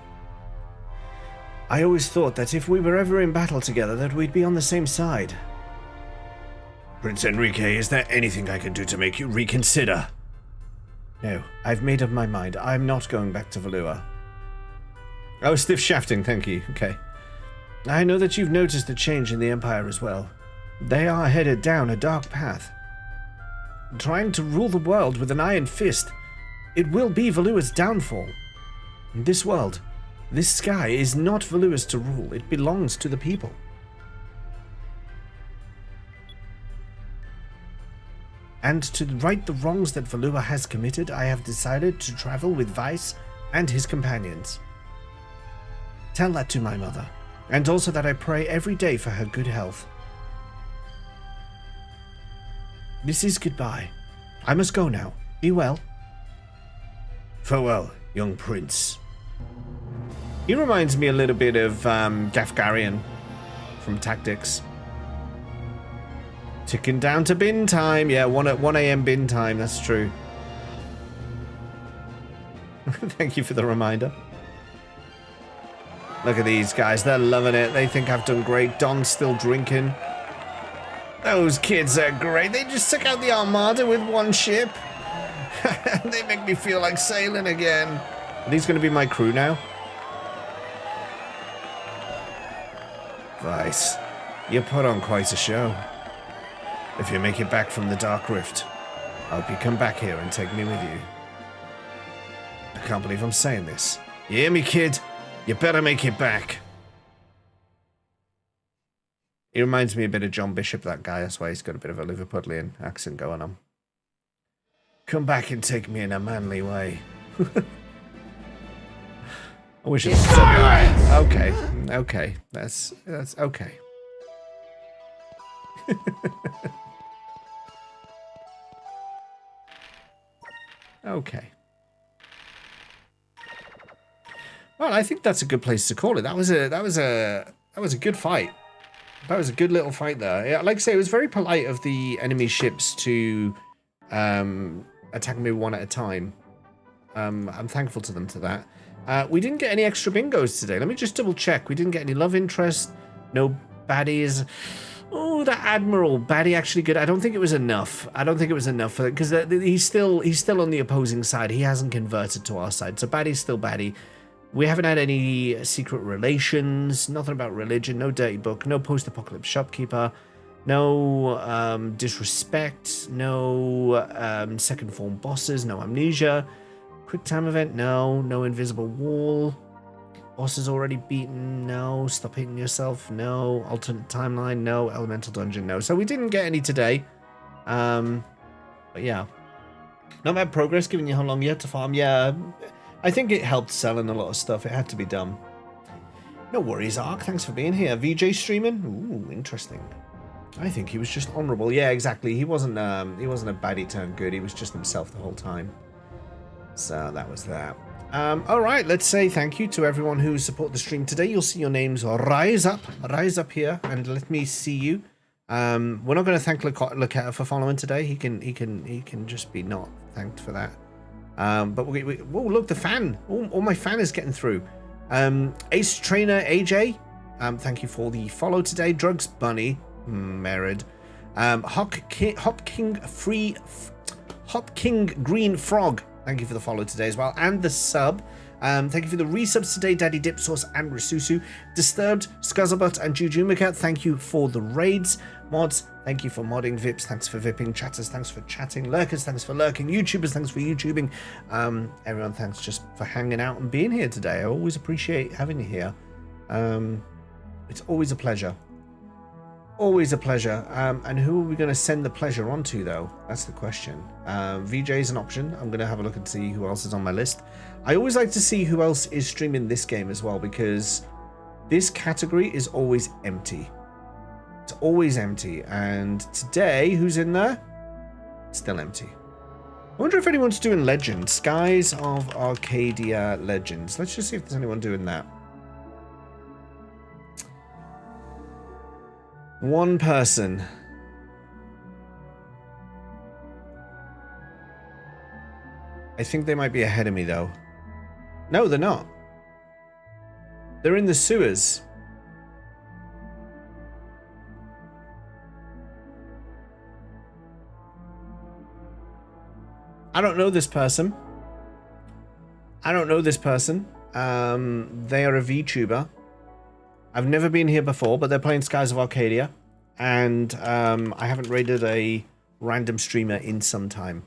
I always thought that if we were ever in battle together that we'd be on the same side. Prince Enrique, is there anything I can do to make you reconsider? No, I've made up my mind. I'm not going back to Valua. Oh, stiff shafting, thank you. Okay. I know that you've noticed the change in the Empire as well. They are headed down a dark path. Trying to rule the world with an iron fist. It will be Valua's downfall. This world, this sky, is not Valua's to rule. It belongs to the people. And to right the wrongs that Valua has committed, I have decided to travel with Vice and his companions. Tell that to my mother, and also that I pray every day for her good health. This is goodbye. I must go now. Be well. Farewell, young prince. He reminds me a little bit of Gafgarian from Tactics. Ticking down to bin time. Yeah, 1 a.m. bin time, that's true. Thank you for the reminder. Look at these guys, they're loving it. They think I've done great. Don's still drinking. Those kids are great. They just took out the Armada with one ship. They make me feel like sailing again. Are these going to be my crew now? Vice, you put on quite a show. If you make it back from the Dark Rift, I hope you come back here and take me with you. I can't believe I'm saying this. You hear me, kid? You better make it back. He reminds me a bit of John Bishop, that guy. That's why he's got a bit of a Liverpudlian accent going on. Come back and take me in a manly way. I wish it was okay. Okay. That's okay. Okay. Well, I think that's a good place to call it. That was a good fight. That was a good little fight there. Yeah, like I say, it was very polite of the enemy ships to attack me one at a time. I'm thankful to them for that. We didn't get any extra bingos today. Let me just double check. We didn't get any love interest. No baddies. Oh, that Admiral baddie actually good. I don't think it was enough. I don't think it was enough for because he's still on the opposing side. He hasn't converted to our side. So baddie's still baddie. We haven't had any secret relations, nothing about religion, no dirty book, no post-apocalypse shopkeeper, no disrespect, no second form bosses, no amnesia, quick time event, no invisible wall, bosses already beaten, no, stop hitting yourself, no, alternate timeline, no, elemental dungeon, no. So we didn't get any today, but yeah. Not bad progress, given you how long you had to farm, yeah. I think it helped selling a lot of stuff. It had to be done. No worries, Ark. Thanks for being here. VJ streaming? Ooh, interesting. I think he was just honourable. Yeah, exactly. He wasn't a baddie turned good. He was just himself the whole time. So that was that. All right, let's say thank you to everyone who supported the stream today. You'll see your names rise up here, and let me see you. We're not going to thank Laketta for following today. He can just be not thanked for that. But whoa, look, the fan. All my fan is getting through. Ace Trainer AJ, thank you for the follow today. Drugs Bunny, Merid. Hop King Green Frog, thank you for the follow today as well. And the sub. Thank you for the resubs today, Daddy Dip Sauce and Risusu. Disturbed, Scuzzlebutt and Jujumika, thank you for the raids. Mods, thank you for modding. Vips, thanks for vipping. Chatters, thanks for chatting. Lurkers, thanks for lurking. YouTubers, thanks for YouTubing. Everyone, thanks just for hanging out and being here today. I always appreciate having you here. It's always a pleasure. Always a pleasure. And who are we going to send the pleasure on to, though? That's the question. VJ is an option. I'm going to have a look and see who else is on my list. I always like to see who else is streaming this game as well, because this category is always empty. It's always empty. And today, who's in there? Still empty. I wonder if anyone's doing Legends. Skies of Arcadia Legends. Let's just see if there's anyone doing that. One person. I think they might be ahead of me, though. No, they're not. They're in the sewers. I don't know this person. I don't know this person. They are a VTuber. I've never been here before, but they're playing Skies of Arcadia. And I haven't raided a random streamer in some time.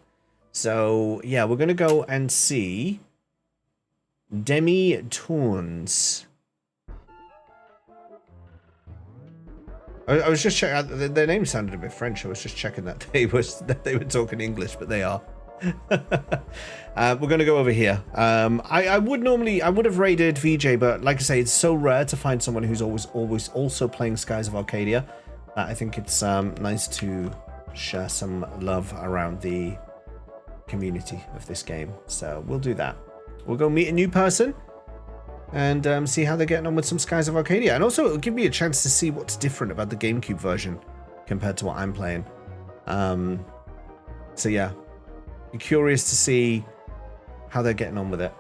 So, yeah, we're going to go and see Demi Tourns. I was just checking. Their name sounded a bit French. I was just checking that they were talking English, but they are. We're going to go over here. I would have raided VJ, but like I say, it's so rare to find someone who's always also playing Skies of Arcadia. I think it's nice to share some love around the community of this game. So we'll do that. We'll go meet a new person and see how they're getting on with some Skies of Arcadia. And also, it'll give me a chance to see what's different about the GameCube version compared to what I'm playing. So yeah, I'm curious to see how they're getting on with it.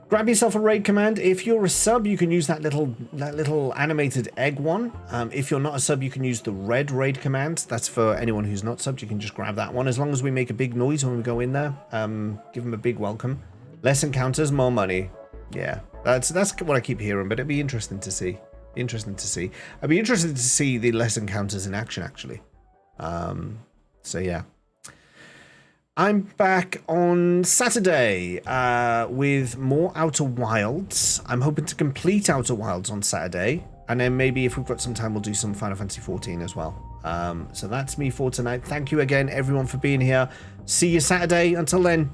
Grab yourself a raid command. If you're a sub, you can use that little animated egg one. If you're not a sub, you can use the red raid command. That's for anyone who's not subbed. You can just grab that one. As long as we make a big noise when we go in there, give them a big welcome. Less encounters, more money. Yeah, that's what I keep hearing. But it'd be interesting to see. I'd be interested to see the less encounters in action, actually. So yeah. I'm back on Saturday with more Outer Wilds. I'm hoping to complete Outer Wilds on Saturday. And then maybe if we've got some time, we'll do some Final Fantasy 14 as well. So that's me for tonight. Thank you again, everyone, for being here. See you Saturday. Until then.